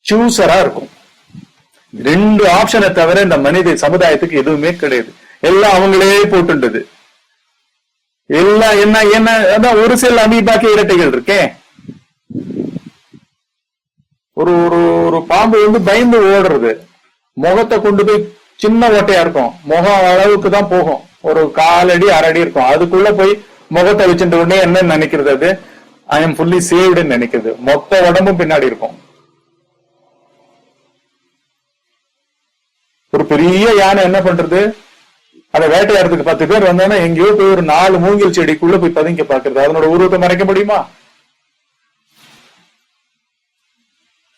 சூசரா இருக்கும். 2 ஆப்ஷனை தவிர இந்த மனித சமுதாயத்துக்கு எதுவுமே கிடையாது. எல்லாம் அவங்களே போட்டுண்டது. எல்லாம் என்ன அதான் ஒரு சில அமீபாக்கி இரட்டைகள் இருக்கே. ஒரு ஒரு பாம்பு பயந்து ஓடுறது, முகத்தை கொண்டு போய் சின்ன ஓட்டையா இருக்கும், முகம் அளவுக்கு தான் போகும், ஒரு 1/4 அடி 1/2 அடி இருக்கும். அதுக்குள்ள போய் முகத்தை வச்சுட்டு உடனே என்ன நினைக்கிறது, அது ஐ எம் ஃபுல்லி சேவ்டுன்னு நினைக்கிறது. மொத்த உடம்பும் பின்னாடி இருக்கும். ஒரு பெரிய யானை என்ன பண்றது, அதை வேட்டையாடுறதுக்கு 10 பேர் வந்தாங்கன்னா எங்கேயோ போய் ஒரு 4 மூங்கில் செடிக்குள்ள போய் பதுங்க பாக்குறது. அதனோட உருவத்தை மறைக்க முடியுமா?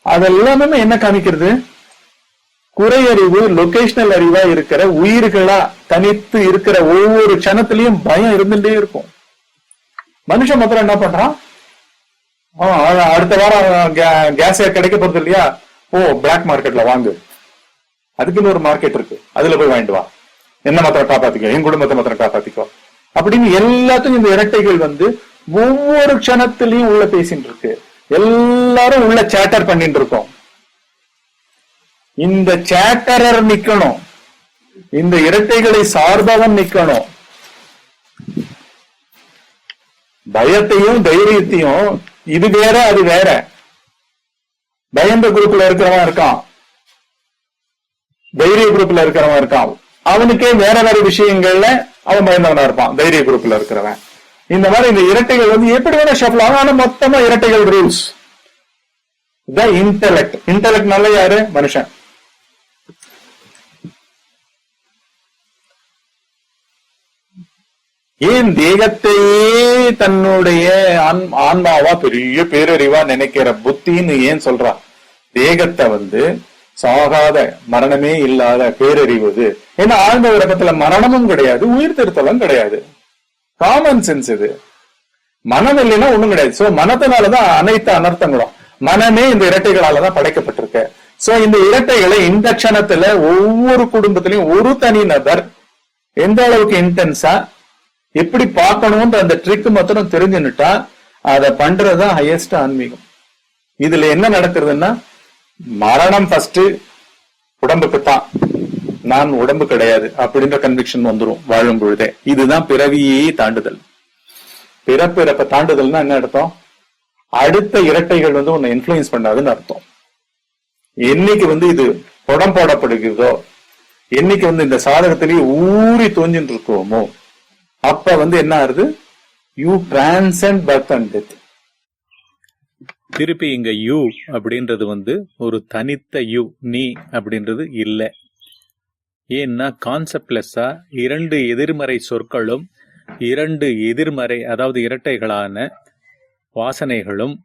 அதெல்லாமே என்ன காமிக்கிறது, குறையறிவு, லொகேஷனல் அறிவா இருக்கிற உயிர்களா தனித்து இருக்கிற ஒவ்வொரு க்ஷணத்திலையும் பயம் இருந்துட்டே இருக்கும். மனுஷன் மாத்திரம் என்ன பண்றான், அடுத்த வாரம் கேஸ் கிடைக்க போறது இல்லையா, பிளாக் மார்க்கெட்ல வாங்கு, அதுக்குன்னு ஒரு மார்க்கெட் இருக்கு, அதுல போய் வாங்கிட்டு வா, என்ன மாத்திரம் காப்பாத்திக்கோ, என் குடும்பத்தை மாத்திரம் காப்பாத்திக்கோ அப்படின்னு எல்லாத்துக்கும் இந்த இரட்டைகள் ஒவ்வொரு க்ஷணத்திலையும் உள்ள பேசிட்டு இருக்கு. எல்லாரும் உள்ள சேட்டர் பண்ணிட்டு இருக்கோம். இந்த சேட்டரர் நிக்கணும், இந்த இரட்டைகளை சார்பவன் நிக்கணும். பயத்தையும் தைரியத்தையும், இது வேற அது வேற. பயந்த குரூப்ல இருக்கிறவன் இருக்கான், தைரிய குரூப்ல இருக்கிறவன் இருக்கான். அவனுக்கே வேற வேற விஷயங்கள்ல அவன் பயந்தவனா இருப்பான், தைரிய குரூப்ல இருக்கிறவன். இந்த மாதிரி இந்த இரட்டைகள் எப்படி வேணா ஷஃபிள் ஆகும். ஆனா மொத்தமா இரட்டைகள் ரூல்ஸ். இன்டெலெக்ட். இன்டெலெக்ட்னால யாரு? மனுஷன். ஏன் தேகத்தையே தன்னுடைய ஆன்மாவா பெரிய பேரறிவா நினைக்கிற புத்தின்னு ஏன் சொல்றா? தேகத்தை சாகாத, மரணமே இல்லாத பேரறிவு. ஏன்னா ஆழ்ந்த உறக்கத்துல மரணமும் கிடையாது, உயிர் திருத்தலும் கிடையாது. காமன் சென்ஸ் இது. மனம் இல்லைன்னா ஒண்ணும் கிடையாது. சோ மனத்தினாலதான் அனைத்து அனர்த்தங்களும். மனமே இந்த இரட்டைகளாலதான் படைக்கப்பட்டிருக்கு. சோ இந்த இரட்டைகளை இந்த க்ஷணத்துல ஒவ்வொரு குடும்பத்திலையும் ஒரு தனி நபர் எந்த அளவுக்கு இன்டென்ஸா எப்படி பார்க்கணும்ன்ற அந்த ட்ரிக் மாத்திரம் தெரிஞ்சுன்னுட்டா அதை பண்றதுதான் ஹையஸ்ட் ஆன்மீகம். இதுல என்ன நடக்குதுன்னா, மரணம் ஃபர்ஸ்ட் உடம்புக்கு தான், நான் உடம்பு கிடையாது அப்படின்ற கன்விக்ஷன் வந்துரும் வாழும் பொழுதே. இதுதான் பிறவியே தாண்டுதல். பிறப்பிறப்ப தாண்டுதல்னா என்ன அர்த்தம்? அடுத்த இரட்டைகள் உன்னை இன்ஃபுளுயன்ஸ் பண்ணாதுன்னு அர்த்தம். என்னைக்கு இது புடம் போடப்படுகிறதோ, என்னைக்கு இந்த சாதகத்திலேயே ஊறி தோஞ்சின்னு இருக்கோமோ, அப்ப என்ன ஆகுது, you transcend birth and death. திருப்பி இங்க யூ அப்படின்றது ஒரு தனித்த யூ, நீ அப்படின்றது இல்லை. ஏன்னா கான்செப்ட்லெஸ்ஸா 2 எதிர்மறை சொற்களும் 2 எதிர்மறை, அதாவது இரட்டைகளான வாசனைகளும்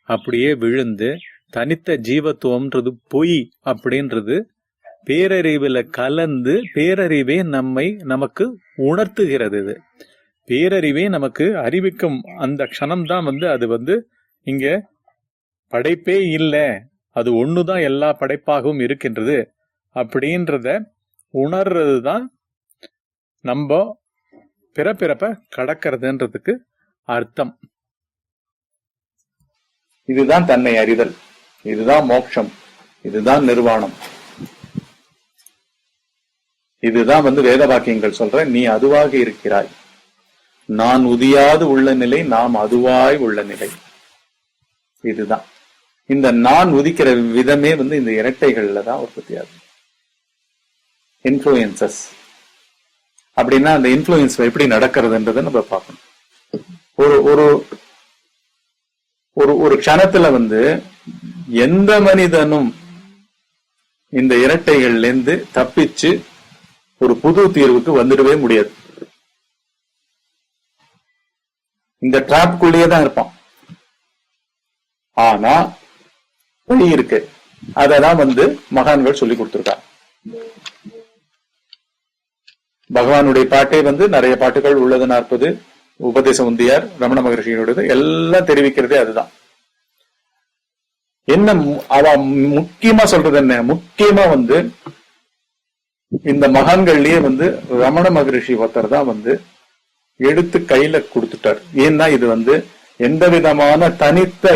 அப்படியே விழுந்து தனித்த ஜீவத்துவம்ன்றது பொய் அப்படின்றது பேரறிவுல கலந்து பேரறிவே நமக்கு உணர்த்துகிறது. இது பேரறிவே நமக்கு அறிவிக்கும் அந்த க்ஷணம்தான் அது இங்க படைப்பே இல்லை, அது ஒண்ணுதான் எல்லா படைப்பாகவும் இருக்கின்றது அப்படின்றத உணர்றது தான் நம்ம பிறப்பிறப்ப கடக்கிறதுன்றதுக்கு அர்த்தம். இதுதான் தன்னை அறிதல், இதுதான் மோட்சம், இதுதான் நிர்வாணம். இதுதான் வேத வாக்கியங்கள் சொல்ற, நீ அதுவாக இருக்கிறாய், நான் உதியாது உள்ள நிலை, நாம் அதுவாய் உள்ள நிலை. இதுதான் இந்த நான் உதிக்கிற விதமே இந்த இரட்டைகள்ல தான் உற்பத்தி ஆகுது. இன்ஃபுளுயன்சஸ் அப்படின்னா அந்த இன்ஃபுளுயன்ஸ் எப்படி நடக்கிறதுன்றதை நம்ம பார்க்கணும். ஒரு ஒரு ஒரு ஒரு க்ஷணத்துல எந்த மனிதனும் இந்த இரட்டைகள்ல இருந்து தப்பிச்சு ஒரு புது தீர்வுக்கு வந்துடவே முடியாது. இந்த டிராப்குள்ளேயே தான் இருப்பான். ஆனா வழி இருக்கு, அததான் மகான்கள் சொல்லி கொடுத்திருக்காங்க. பகவானுடைய பாட்டே நிறைய பாட்டுகள் உள்ளது, 40 உபதேச உந்தியார், ரமண மகரிஷியோடது எல்லாம் தெரிவிக்கிறதே அதுதான். என்ன அவ முக்கியமா சொல்றது என்ன, முக்கியமா இந்த மகான்கள்லயே ரமண மகரிஷி ஒருத்தர் தான் எடுத்து கையில கொடுத்துட்டார். ஏன்னா இது எந்த விதமான தனித்த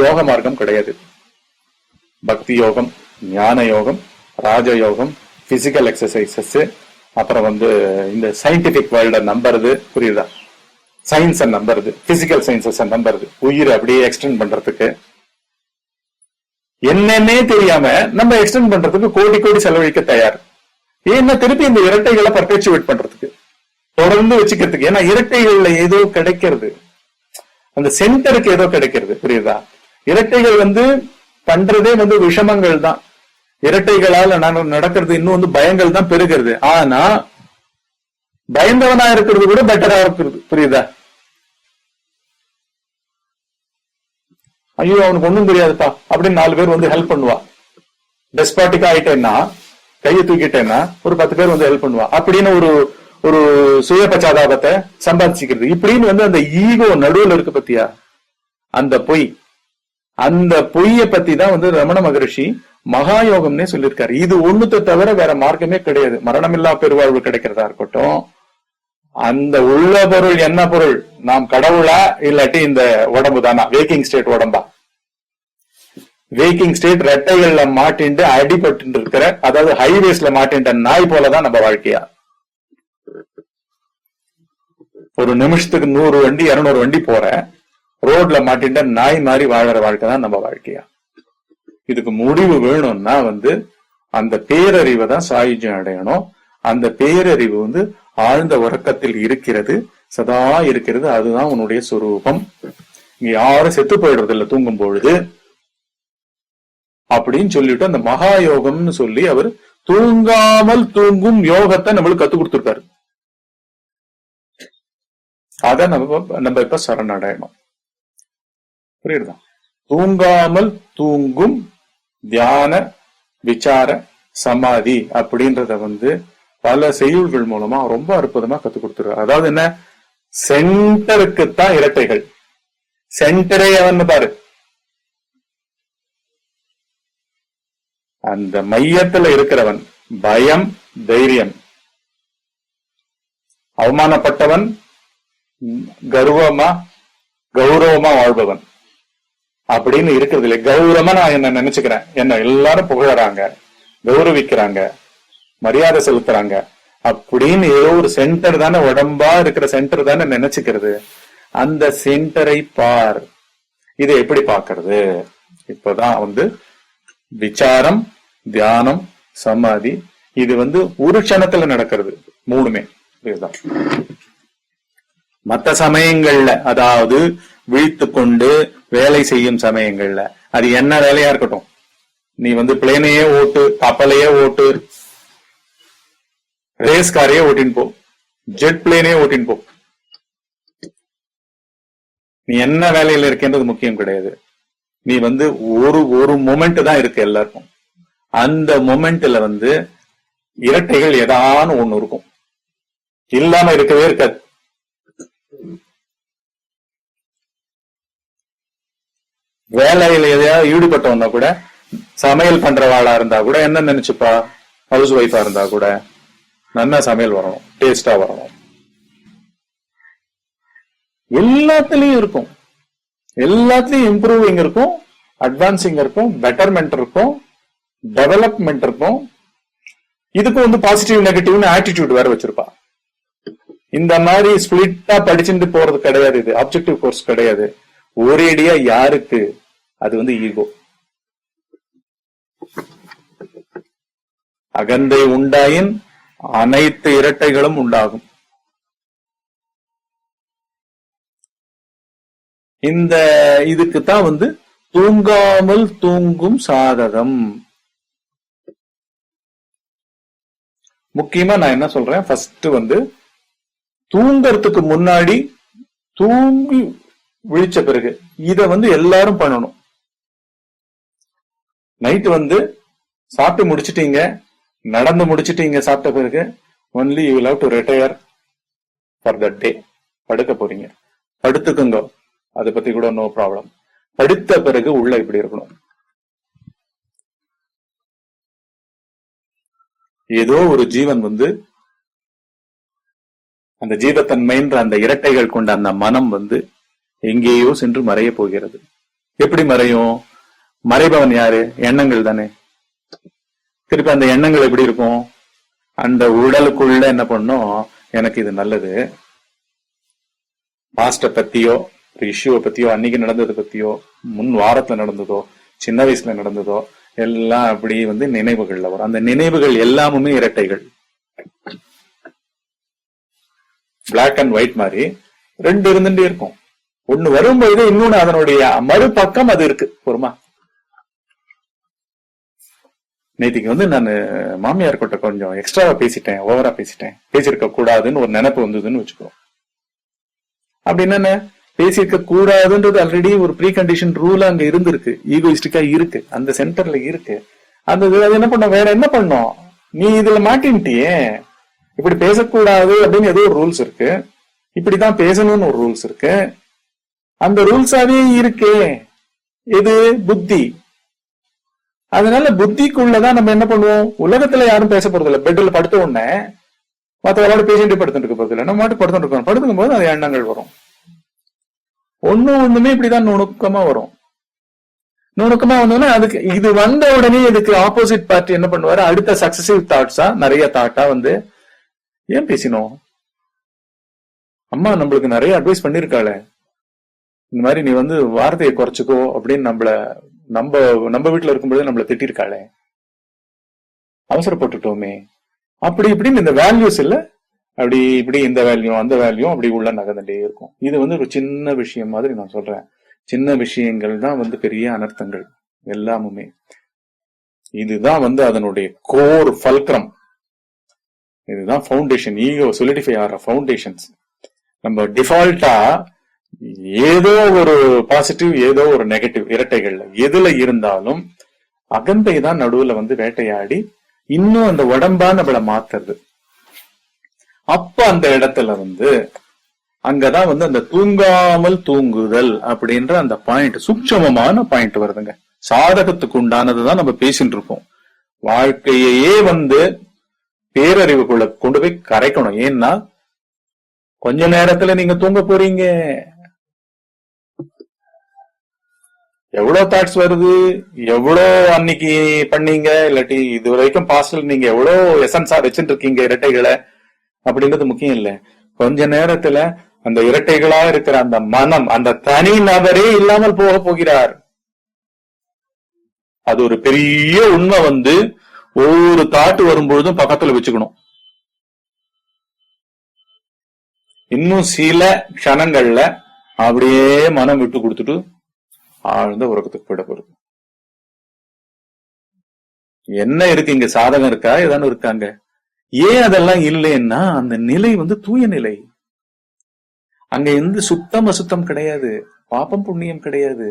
யோக மார்க்கம் கிடையாது. பக்தி யோகம், ஞான யோகம், ராஜயோகம், பிசிக்கல் எக்ஸசைசஸ், அப்புறம் இந்த சயின்டிபிக் வேர்ல்ட நம்புறது, புரியுதா, சயின்ஸ நம்புறது, பிசிக்கல் சயின்சஸ் நம்புறது, உயிர் அப்படியே எக்ஸ்டெண்ட் பண்றதுக்கு என்னன்னே தெரியாம நம்ம எக்ஸ்டெண்ட் பண்றதுக்கு கோடி கோடி செலவழிக்க தயார். ஏன்னா திருப்பி இந்த இரட்டைகளை பர்பெச்சுவேட் பண்றதுக்கு, தொடர்ந்து வச்சுக்கிறதுக்கு. ஏன்னா இரட்டைகள்ல ஏதோ கிடைக்கிறது, அந்த சென்டருக்கு ஏதோ கிடைக்கிறது, புரியுதா. இரட்டைகள் பண்றதே விஷமங்கள் தான். இரட்டைகளால் நடக்கிறது இன்னும் பயங்கள் தான் பெருகிறது. ஆனா பயந்தவனா இருக்கிறது கூட பெட்டரா இருக்கிறது, புரியுதா. ஐயோ அவனுக்கு ஒண்ணும் தெரியாதுப்பா அப்படின்னு 4 பேர் ஹெல்ப் பண்ணுவா. டெஸ்பாட்டிக்கா ஆயிட்டேன்னா, கையை தூக்கிட்டேன்னா ஒரு 10 பேர் ஹெல்ப் பண்ணுவா. அப்படின்னு ஒரு ஒரு சுய பச்சாதாபத்தை சம்பாதிச்சுக்கிறது. இப்படின்னு அந்த ஈகோ நடுவுல இருக்கு பத்தியா, அந்த பொய், அந்த பொய்ய பத்தி தான் ரமண மகரிஷி மகாயோகம்னே சொல்லியிருக்காரு. இது ஒண்ணுத்தை தவிர வேற மார்க்கமே கிடையாது. மரணமில்லா பெருவாழ்வு கிடைக்கிறதா இருக்கட்டும், அந்த உள்ள பொருள் என்ன பொருள், நாம் கடவுளா இல்லாட்டி இந்த உடம்பு தானா, வேக்கிங் ஸ்டேட் உடம்பா. வேக்கிங் ஸ்டேட் ரெட்டைகள்ல மாட்டின்ட்டு அடிபட்டு இருக்கிற, அதாவது ஹைவேஸ்ல மாட்டின்ற நாய் போலதான் நம்ம வாழ்க்கையா. ஒரு நிமிஷத்துக்கு 100 வண்டி 200 வண்டி போற ரோட்ல மாட்டின்ற நாய் மாதிரி வாழற வாழ்க்கை தான் நம்ம வாழ்க்கையா. இதுக்கு முடிவு வேணும்னா அந்த பேரறிவை தான் சாயுஜ்யம் அடையணும். அந்த பேரறிவு ஆழ்ந்த உறக்கத்தில் இருக்கிறது, சதா இருக்கிறது, அதுதான் உன்னுடைய சொரூபம். இங்க யாரும் செத்து போயிடுறது இல்ல தூங்கும் பொழுது அப்படின்னு சொல்லிட்டு அந்த மகா யோகம்னு சொல்லி அவர் தூங்காமல் தூங்கும் யோகத்தை நம்மளுக்கு கத்து கொடுத்திருக்காரு. அத நம்ம இப்ப சரணடையணும், புரியுதா. தூங்காமல் தூங்கும் தியான விசார சமாதி அப்படின்றத பல செய்யுள்கள் மூலமா ரொம்ப அற்புதமா கத்து கொடுத்துருக்காரு. அதாவது என்ன, சென்டருக்குத்தான் இரட்டைகள், சென்டரே அவன் பாரு, அந்த மையத்துல இருக்கிறவன் பயம் தைரியம், அவமானப்பட்டவன் கௌரவமா வாழ்பவன் அப்படின்னு இருக்கிறது இல்லை. கௌரவமா நான் என்ன நினைச்சுக்கிறேன், என்ன எல்லாரும் புகழறாங்க, கௌரவிக்கிறாங்க, மரியாதை செலுத்துறாங்க அப்படின்னு ஏதோ ஒரு சென்டர் தானே, உடம்பா இருக்கிற சென்டர் தானே நினைச்சுக்கிறது. அந்த சென்டரை பார். இதை எப்படி பாக்குறது, இப்பதான் விசாரம், தியானம், சமாதி, இது ஒரு க்ஷணத்துல நடக்கிறது. 3மே இதுதான். மற்ற சமயங்கள்ல, அதாவது விழித்து கொண்டு வேலை செய்யும் சமயங்கள்ல, அது என்ன வேலையா இருக்கட்டும், நீ பிளேனையே ஓட்டு, கப்பலையே ஓட்டு, ரேஸ் காரையே ஓட்டின்னு போ, ஜெட் பிளேனே ஓட்டின்னு போ, நீ என்ன வேலையில இருக்கேன்றது முக்கியம் கிடையாது. நீ ஒரு மொமெண்ட் தான் இருக்கு எல்லாருக்கும். அந்த மொமெண்ட்ல இரட்டைகள் ஏதான ஒண்ணு இருக்கும், இல்லாம இருக்கவே இருக்காது. வேலையில எதையாவது ஈடுபட்டவனா கூட, சமையல் பண்றவாளா இருந்தா கூட என்ன நினைச்சுப்பா, ஹவுஸ் ஒய்ஃபா இருந்தா கூட நல்லா சமையல் வரணும், டேஸ்டா வரணும். எல்லாத்துலயும் இருக்கும். எல்லாத்துலயும் இம்ப்ரூவிங் இருக்கும், அட்வான்சிங் இருக்கும், பெட்டர்மெண்ட் இருக்கும், டெவலப்மெண்ட் இருக்கும். இதுக்கு பாசிட்டிவ் நெகட்டிவ்னு ஆட்டிடியூட் வேற வச்சிருப்பா. இந்த மாதிரி ஸ்பிளிட்டா படிச்சுட்டு போறது கிடையாது. இது ஆப்ஜெக்டிவ் கோர்ஸ் கிடையாது. ஒரேடியா யாருக்கு? அது ஈகோ. அகந்தை உண்டாயின் அனைத்து இரட்டைகளும் உண்டாகும். இந்த இதுக்குத்தான் தூங்காமல் தூங்கும் சாதகம். முக்கியமா நான் என்ன சொல்றேன், ஃபர்ஸ்ட் தூங்கறதுக்கு முன்னாடி, தூங்கி விழிச்ச பிறகு இத எல்லாரும் பண்ணணும். நைட்டு சாப்பிட்டு முடிச்சிட்டீங்க, நடந்து முடிச்சிட்டீங்க, சாப்பிட்ட பிறகு only you love to retire for that day. படுக்க போறீங்க, படுத்துக்குங்க, அதை பத்தி கூட நோ ப்ராப்ளம். படுத்த பிறகு உள்ள இப்படி இருக்கணும். ஏதோ ஒரு ஜீவன் அந்த ஜீவத்தன்மைன்ற அந்த இரட்டைகள் கொண்ட அந்த மனம் எங்கேயோ சென்று மறைய போகிறது. எப்படி மறையும்? மறைபவன் யாரு? எண்ணங்கள் தானே. திருப்பி அந்த எண்ணங்கள் எப்படி இருக்கும்? அந்த உடலுக்குள்ள என்ன பண்ணும், எனக்கு இது நல்லது, பாஸ்ட பத்தியோ, ஒரு இஷ்யூவை பத்தியோ, அன்னைக்கு நடந்ததை பத்தியோ, முன் வாரத்துல நடந்ததோ, சின்ன வயசுல நடந்ததோ எல்லாம் அப்படி நினைவுகள்ல வரும். அந்த நினைவுகள் எல்லாமுமே இரட்டைகள். பிளாக் அண்ட் ஒயிட் மாதிரி ரெண்டு இருந்துட்டே இருக்கும். ஒண்ணு வரும்போது இன்னொன்னு அதனுடைய மறுபக்கம் அது இருக்கு. பொறுமா, நேற்றுக்கு நான் மாமியார் கிட்ட கொஞ்சம் எக்ஸ்ட்ராவா பேசிட்டேன், ஓவரா பேசிட்டேன், பேசியிருக்க கூடாதுன்னு ஒரு நினைப்பு வந்ததுன்னு வச்சுக்கோ. அப்படி என்னன்னு, பேசியிருக்க கூடாதுன்றது ஆல்ரெடி ஒரு ப்ரீ கண்டிஷன் ரூல் அங்க இருந்திருக்கு, ஈகோயிஸ்டிக்கா இருக்கு, அந்த சென்டர்ல இருக்கு. அந்த அது என்ன பண்ண, வேற என்ன பண்ணும், நீ இதுல மாட்டின்ட்டியே, இப்படி பேசக்கூடாது அப்படின்னு ஏதோ ஒரு ரூல்ஸ் இருக்கு, இப்படிதான் பேசணும்னு ஒரு ரூல்ஸ் இருக்கு. அந்த ரூல்ஸாவே இருக்கே இது புத்தி. அதனால புத்திக்குள்ளதான் நம்ம என்ன பண்ணுவோம், உலகத்துல யாரும் பேச போறது இல்லை. பெட்ல படுத்த உடனே மற்றவரோட பேசிட்டு படுத்துட்டு இருக்க போறது இல்லை, நம்ம மட்டும் படுத்துட்டு இருக்கோம். படுத்துக்கும் போது அது எண்ணங்கள் வரும். ஒண்ணுமே இப்படிதான் நுணுக்கமா வரும். நுணுக்கமா வந்தோடனே அதுக்கு இது வந்த உடனே இதுக்கு ஆப்போசிட் பார்ட்டி என்ன பண்ணுவாரு, அடுத்த சக்சசிவ் தாட்ஸா, நிறைய தாட்டா ஏன் பேசினோம், அம்மா நம்மளுக்கு நிறைய அட்வைஸ் பண்ணிருக்காளே, இந்த மாதிரி நீ வார்த்தையை குறைச்சுக்கோ அப்படின்னு நம்ம வீட்டுல இருக்கும்போது நம்மள திட்டிருக்காளே, அவசரப்பட்டுட்டோமே, அப்படி இப்படின்னு இந்த வேல்யூஸ் இல்ல, அப்படி இப்படி இந்த வேல்யூ அந்த வேல்யூ அப்படி உள்ள நகர்ந்துட்டே இருக்கும். இது ஒரு சின்ன விஷயம் மாதிரி நான் சொல்றேன். சின்ன விஷயங்கள் தான் பெரிய அனர்த்தங்கள் எல்லாமுமே. இதுதான் அதனுடைய கோர் ஃபல்க்ரம். இதுதான் ஃபவுண்டேஷன். ஈகோ சொலிடிஃபை ஆகிற ஃபவுண்டேஷன்ஸ். நம்ம டிஃபால்ட்டா ஏதோ ஒரு பாசிட்டிவ் ஏதோ ஒரு நெகட்டிவ் இரட்டைகள்ல எதுல இருந்தாலும் அகந்தை தான் நடுவுல வேட்டையாடி இன்னும் அந்த உடம்பா நம்மள மாத்துறது. அப்ப அந்த இடத்துல அங்கதான் அந்த தூங்காமல் தூங்குதல் அப்படின்ற அந்த பாயிண்ட், சூட்சமமான பாயிண்ட் வருதுங்க. சாதகத்துக்கு உண்டானதுதான் நம்ம பேசிட்டு இருக்கோம். வாழ்க்கையே பேரறிவுக்குள்ள கொண்டு போய் கரைக்கணும். ஏன்னா கொஞ்ச நேரத்துல நீங்க தூங்க போறீங்க. எவ்வளவு தாட்ஸ் வருது, எவ்வளோ அன்னைக்கு பண்ணீங்க, இல்லாட்டி இது வரைக்கும் பாஸ்ட்ல நீங்க எவ்வளவு எசன்ஸா வச்சுட்டு இருக்கீங்க இரட்டைகளை அப்படின்றது முக்கியம் இல்ல. கொஞ்ச நேரத்துல அந்த இரட்டைகளா இருக்கிற அந்த மனம், அந்த தனி நபரே இல்லாமல் போக போகிறார். அது ஒரு பெரிய உண்மை. ஒவ்வொரு தாட்டு வரும்பொழுதும் பக்கத்துல வச்சுக்கணும். இன்னும் சில க்ஷணங்கள்ல அப்படியே மனம் விட்டு கொடுத்துட்டு ஆழ்ந்த உறக்கத்துக்கு போயிட போறது. என்ன இருக்கு இங்க, சாதகம் இருக்கா, ஏதானு இருக்காங்க. ஏன் அதெல்லாம் இல்லைன்னா அந்த நிலை தூய நிலை. அங்க எந்த சுத்தம் அசுத்தம் கிடையாது, பாப்பம் புண்ணியம் கிடையாது,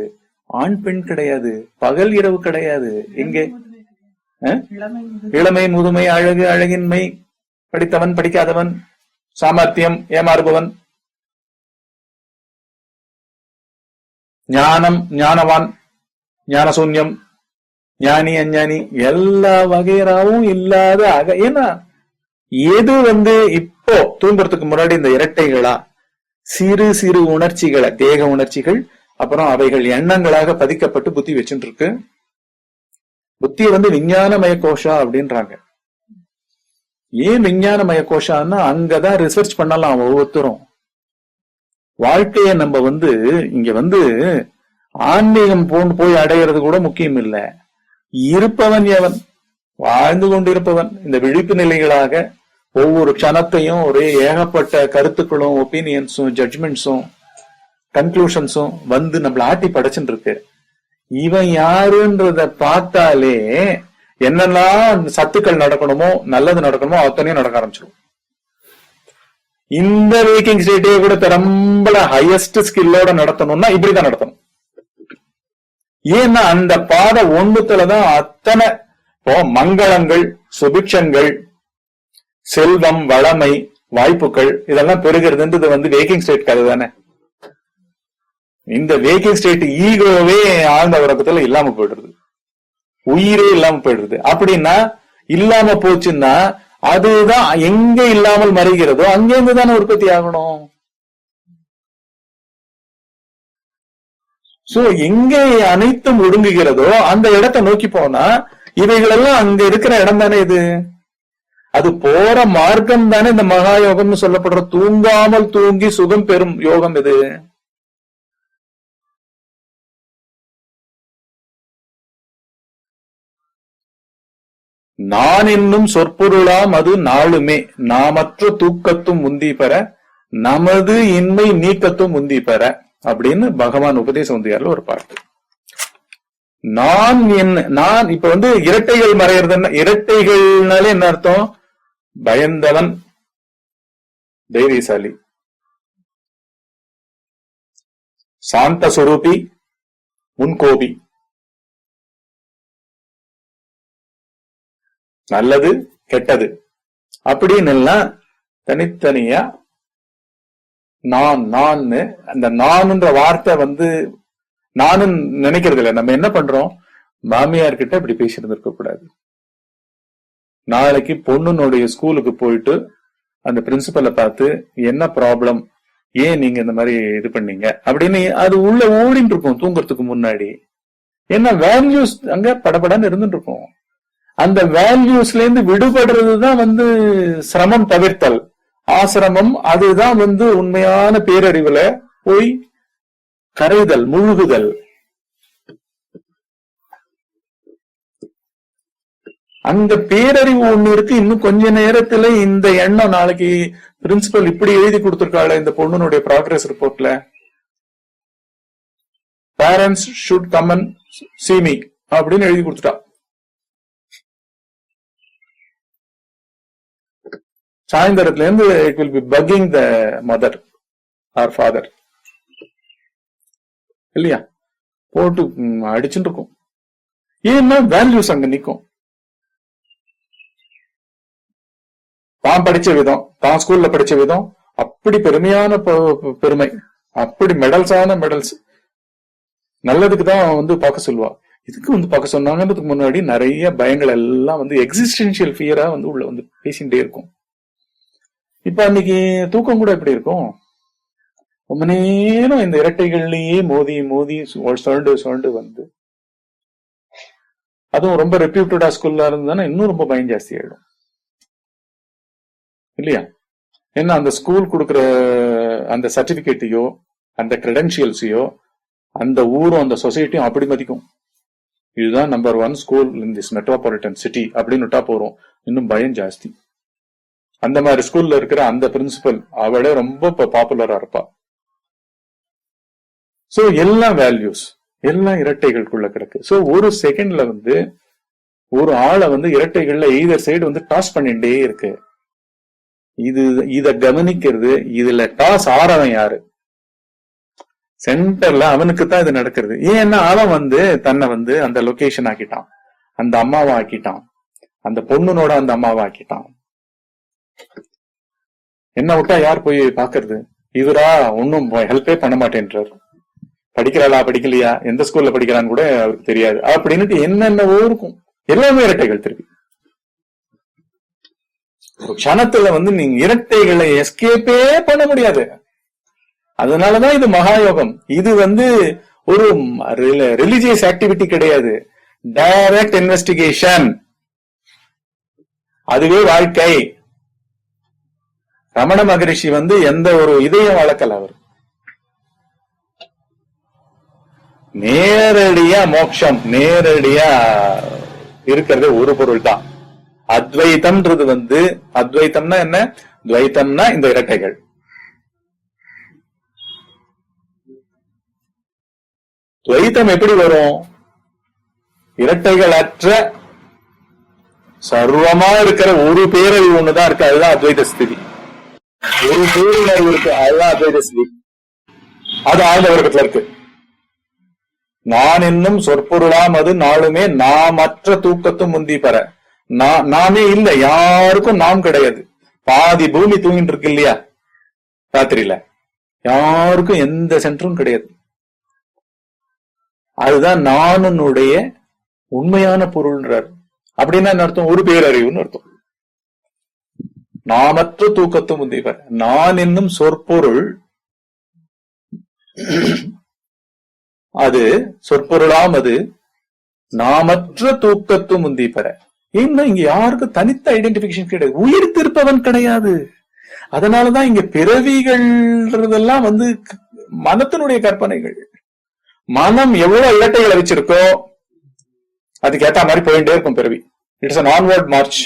ஆண் பெண் கிடையாது, பகல் இரவு கிடையாது. எங்கே இளமை முதுமை அழகு அழகின்மை, படித்தவன் படிக்காதவன், சாமர்த்தியம் ஏமாறுபவன், ஞானம் ஞானவான், ஞானசூன்யம், ஞானி அஞ்ஞானி, எல்லா வகைராவும் இல்லாத ஏன்னா எது இப்போ தூங்குறதுக்கு முன்னாடி இந்த இரட்டைகளா சிறு சிறு உணர்ச்சிகளை, தேக உணர்ச்சிகள், அப்புறம் அவைகள் எண்ணங்களாக பதிக்கப்பட்டு புத்தி வச்சுட்டு இருக்கு. புத்திய விஞ்ஞானமய கோஷா அப்படின்றாங்க. ஏன் விஞ்ஞானமய கோஷான்னா அங்கதான் ரிசர்ச் பண்ணலாம் ஒவ்வொருத்தரும். வாழ்க்கைய நம்ம இங்க ஆன்மீகம் போய் அடையிறது கூட முக்கியம் இல்ல. இருப்பவன் எவன், வாழ்ந்து கொண்டிருப்பவன் இந்த விழிப்பு நிலைகளாக ஒவ்வொரு க்ஷணத்தையும் ஒரே ஏகப்பட்ட கருத்துக்களும், ஒப்பீனியன்ஸும், ஜட்ஜ்மெண்ட்ஸும், கன்க்ளூஷன்ஸும் நம்மள ஆட்டி படைச்சுட்டு இருக்கு. இவன் யாருன்றத பார்த்தாலே என்னெல்லாம் சத்துக்கள் நடக்கணுமோ, நல்லது நடக்கணுமோ அத்தனையும் நடக்க ஆரம்பிச்சிடும். இந்த வேக்கிங் ஸ்டேட்டே கூட ரொம்ப ஹையஸ்ட் ஸ்கில்லோட நடத்தணும்னா இப்படிதான் நடத்தணும். ஏன்னா அந்த பாதை ஒண்ணுத்துலதான் அத்தனை மங்களங்கள், சுபிட்சங்கள், செல்வம், வளமை, வாய்ப்புகள் இதெல்லாம் பெறுகிறதுன்றது வேக்கிங் ஸ்டேட் கதை தானே. இந்த வேக்கிங் ஸ்டேட் ஈகோவே ஆழ்ந்த உறக்கத்துல இல்லாம போயிடுறது, உயிரே இல்லாம போயிடுறது. அப்படின்னா இல்லாம போச்சுன்னா அதுதான் எங்க இல்லாமல் மறைகிறதோ அங்கிருந்து தானே உற்பத்தி ஆகணும். சோ எங்கே அனைத்தும் ஒடுங்குகிறதோ அந்த இடத்தை நோக்கி போனா இவைகளெல்லாம் அங்க இருக்கிற இடம் தானே இது. அது போற மார்க்கம் தானே இந்த மகா யோகம்னு சொல்லப்படுற தூங்காமல் தூங்கி சுகம் பெறும் யோகம் இது. நான் என்னும் சொற்பொருளாம் அது நாளுமே நாமற்ற தூக்கத்தும் முந்தி பெற நமது இன்மை நீக்கத்தும் முந்தி பெற அப்படின்னு பகவான் உபதேச உந்தியார்ல ஒரு பாட்டு. நான் இப்ப இரட்டைகள் மறையறது. இரட்டைகள்னாலே என்ன அர்த்தம்? பயந்தவன் தைரியசாலி, சாந்த சுரூபி முன்கோபி, நல்லது கெட்டது அப்படின்னு எல்லாம் தனித்தனியா நான் அந்த நான்ன்ற வார்த்தை நானு நினைக்கிறது இல்ல. நம்ம என்ன பண்றோம், மாமியார் கிட்ட இப்படி பேசியிருந்திருக்க கூடாது. நாளைக்கு பொண்ணுனுடைய ஸ்கூலுக்கு போயிட்டு அந்த பிரின்சிபலை பார்த்து என்ன ப்ராப்ளம், ஏன் நீங்க இந்த மாதிரி இது பண்ணீங்க அப்படின்னு அது உள்ள ஓடிட்டு இருக்கும் தூங்குறதுக்கு முன்னாடி. ஏன்னா வேல்யூஸ் அங்க படபடன்னு இருந்துட்டு இருக்கும். அந்த வேல்யூஸ்ல இருந்து விடுபடுறதுதான் சிரமம் தவிர்த்தல், ஆசிரமம். அதுதான் உண்மையான பேரறிவுல போய் கரைதல், முழுகுதல். அந்த பேரறிவு ஒண்ணு இருக்கு. இன்னும் கொஞ்ச நேரத்துல இந்த எண்ணம், நாளைக்கு பிரின்சிபல் இப்படி எழுதி கொடுத்திருக்காள் இந்த பொண்ணுனுடைய ப்ராக்ரஸ் ரிப்போர்ட்ல, parents should come and see me அப்படின்னு எழுதி கொடுத்துட்டா. சாயந்தரத்துல இருந்து it will be bugging the mother or father இல்லையா, போட்டு அடிச்சுட்டு இருக்கும். ஏன்னா வேல்யூஸ் அங்க நிக்கும். தான் படிச்ச விதம், தான் ஸ்கூல்ல படிச்ச விதம் அப்படி பெருமையான பெருமை, அப்படி மெடல்ஸான மெடல்ஸ், நல்லதுக்கு தான் பார்க்க சொல்லுவா. இதுக்கு பார்க்க சொன்னாங்கன்றதுக்கு முன்னாடி நிறைய பயங்கள் எல்லாம் எக்ஸிஸ்டென்ஷியல் ஃபியரா உள்ள பேசிட்டே இருக்கும். இப்ப அன்னைக்கு தூக்கம் கூட எப்படி இருக்கும், ரொம்ப நேரம் இந்த இரட்டைகள்லயே மோதி மோதி சுழண்டு அதுவும் ரொம்ப ரெப்யூட்டடா ஸ்கூல்ல இருந்தா இன்னும் ரொம்ப பயம் ஜாஸ்தி ஆயிடும் இல்லையா. ஏன்னா அந்த ஸ்கூல் கொடுக்கற அந்த சர்டிபிகேட்டையோ அந்த கிரெடென்ஷியல்ஸையோ அந்த ஊரும் அந்த சொசைட்டியும் அப்படி மதிக்கும். இதுதான் number 1 school in this metropolitan city அப்படின்னு விட்டா போறோம், இன்னும் பயம் ஜாஸ்தி. அந்த மாதிரி ஸ்கூல்ல இருக்கிற அந்த பிரின்சிபல் அவளே ரொம்ப பாப்புலரா இருப்பா. சோ எல்லாம் வேல்யூஸ் எல்லாம் இரட்டைகளுக்குள்ள கிடக்கு. சோ ஒரு செகண்ட்ல ஒரு ஆளை இரட்டைகள்ல எய்தர் சைடு டாஸ் பண்ணிட்டே இருக்கு. இத கவனிக்கிறது, இதுல டாஸ் ஆறவன் யாரு, சென்டர்ல அவனுக்கு தான் இது நடக்கிறது. ஏன்னா அவன் தன்னை அந்த லொகேஷன் ஆக்கிட்டான், அந்த அம்மாவை ஆக்கிட்டான், அந்த பொண்ணுனோட அந்த அம்மாவை ஆக்கிட்டான். என்ன விட்டா யார் போய் பாக்குறது, இவரா ஒன்னும் ஹெல்ப்பே பண்ண மாட்டேன்றார், படிக்கிறாளா படிக்கலையா, எந்த ஸ்கூல்ல படிக்கிறான்னு கூட அவருக்கு தெரியாது அப்படின்னுட்டு என்னென்னவோ இருக்கும். எல்லாமே இரட்டைகள். திருப்பி ஒரு க்ஷணத்துல நீங்க இரட்டைகளை எஸ்கேப்பே பண்ண முடியாது. அதனாலதான் இது மகாயோகம். இது ஒரு ரிலிஜியஸ் ஆக்டிவிட்டி கிடையாது, டைரக்ட் இன்வெஸ்டிகேஷன். அதுவே வாழ்க்கை. ரமண மகரிஷி எந்த ஒரு இதையும் வளர்க்கல. அவர் நேரடியா மோட்சம், நேரடியா இருக்கிறது ஒரு பொருள் தான். அத்வைத்தம்ன்றது அத்வைத்தம்னா என்ன? துவைத்தம்னா இந்த இரட்டைகள். துவைத்தம் எப்படி வரும்? இரட்டைகள் அற்ற சர்வமா இருக்கிற ஒரு பேரறிவு ஒண்ணுதான் இருக்கு, அதுதான் அத்வைத ஸ்திதி. ஒரு பேருணர்வு இருக்கு, அதுதான் அத்வைத ஸ்திதி. அது ஆழ்ந்த வர்க்கத்துல இருக்கு. நான் என்னும் சொற்பொருளாம் அது நாளுமே நாமற்ற தூக்கத்தும் முந்தி பெற. நாமே இல்ல, யாருக்கும் நாம் கிடையாது. பாதி பூமி தூங்கிட்டு இருக்கு இல்லையா ராத்திரியில, யாருக்கும் எந்த சென்டரும் கிடையாது. அதுதான் நானுடைய உண்மையான பொருள்ன்றார். அப்படின்னா என்ன அர்த்தம்? ஒரு பேரறிவுன்னு அர்த்தம். நாமற்ற தூக்கத்தும் முந்தி பெற. நான் என்னும் சொற்பொருள், அது சொற்பொருளாம் அது நாமற்ற தூக்கத்தும் முந்தி பெற. ஏன்னா இங்க யாருக்கும் தனித்த ஐடென்டிபிகேஷன் கிடையாது, உயிர் திருப்பவன் கிடையாது. அதனாலதான் இங்க பிறவிகள்ன்றதெல்லாம் மனத்தினுடைய கற்பனைகள். மனம் எவ்வளவு இரட்டைகளை வச்சிருக்கோ அதுக்கு ஏத்த மாதிரி போயிட்டே இருக்கும் பிறவி. It's an onward march.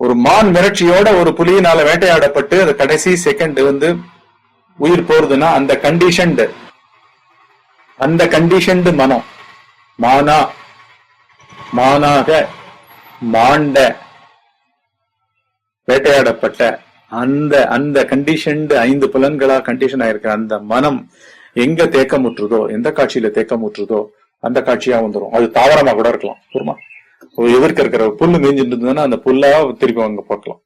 ஒரு மான் மிரட்சியோட ஒரு புலியினால வேட்டையாடப்பட்டு அது கடைசி செகண்ட் உயிர் போறதுன்னா அந்த கண்டிஷன்டு மனம், மானாக மாண்ட வேட்டையாடப்பட்ட அந்த கண்டிஷன்டு 5 புலன்களா கண்டிஷன் ஆயிருக்க அந்த மனம் எங்க தேக்கமுற்றுதோ, எந்த காட்சியில தேக்கமுற்றுதோ அந்த காட்சியா வந்துடும். அது தாவரமா கூட இருக்கலாம். புரியுமா? எதிர்க்க இருக்கிற புல்லு மேய்ஞ்சிட்டு இருந்ததுன்னா அந்த புல்லா திருப்பி அங்க பார்க்கலாம்.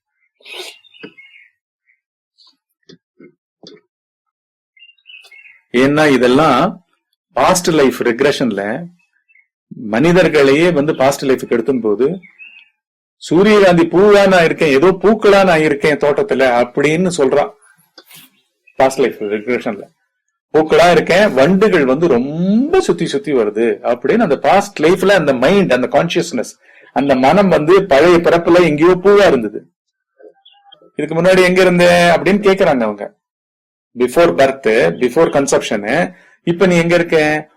ஏன்னா இதெல்லாம் பாஸ்ட் லைஃப் ரெக்ரெஷன்ல மனிதர்களையே பாஸ்ட் லைஃபுக்கு எடுத்தும் போது, சூரியகாந்தி பூவா நான் இருக்கேன், ஏதோ பூக்களா நான் இருக்கேன் தோட்டத்துல அப்படின்னு சொல்றான். பாஸ்ட் லைஃப் ரெக்ரெஷன்ல பூக்களா இருக்கேன், வண்டுகள் ரொம்ப சுத்தி வருது அப்படின்னு அந்த பாஸ்ட் லைஃப்ல அந்த மைண்ட், அந்த கான்சியஸ்னஸ், அந்த மனம் பழைய பிறப்புல எங்கேயோ பூவா இருந்தது. இதுக்கு முன்னாடி எங்க இருந்தேன் அப்படின்னு கேக்குறாங்க அவங்க. Before birth, before conception. இப்ப நீ எங்க இருக்க?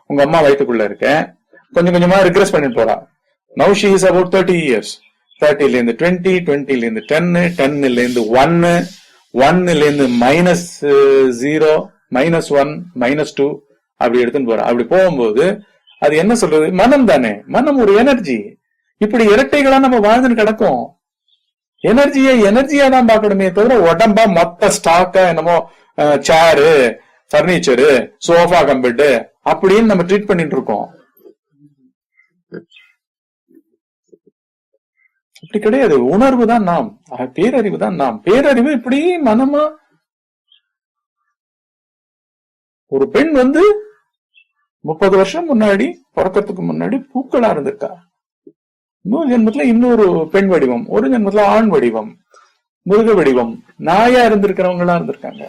உங்க அம்மா வயிற்றுக்குள்ள இருக்க. கொஞ்சம் கொஞ்சமா ரிக்ரெஸ் பண்ணிட்டு போறா. Now she is about 30 years. 30ல இருந்து 20, 20ல இருந்து 10, 10ல இருந்து 1, 1ல இருந்து -0, -1, -2 அப்படி எடுத்துன்னு போறா. அப்படி போகும்போது அது என்ன சொல்றது? மனம் தானே. மனம் ஒரு எனர்ஜி. இப்படி இரட்டைகளா நம்ம வாழ்ந்துன்னு கிடக்கும். எனர்ஜியா தான் பாக்கணுமே தவிர உடம்பா மொத்த ஸ்டாக்கா என்னமோ சேரு, பர்னிச்சரு, சோஃபா, கம்பெட்டு அப்படின்னு நம்ம ட்ரீட் பண்ணிட்டு இருக்கோம். அப்படி கிடையாது. உணர்வு தான் நாம், பேரறிவு தான் நாம். பேரறிவு இப்படி மனமா. ஒரு பெண் 30 வருஷம் முன்னாடி பிறக்கிறதுக்கு முன்னாடி பூக்களா இருந்திருக்கா. இன்னொரு ஜென்மத்துல இன்னொரு பெண் வடிவம், ஒரு ஜென்மத்துல ஆண் வடிவம், மிருக வடிவம், நாயா இருந்திருக்கிறவங்களா இருந்திருக்காங்க.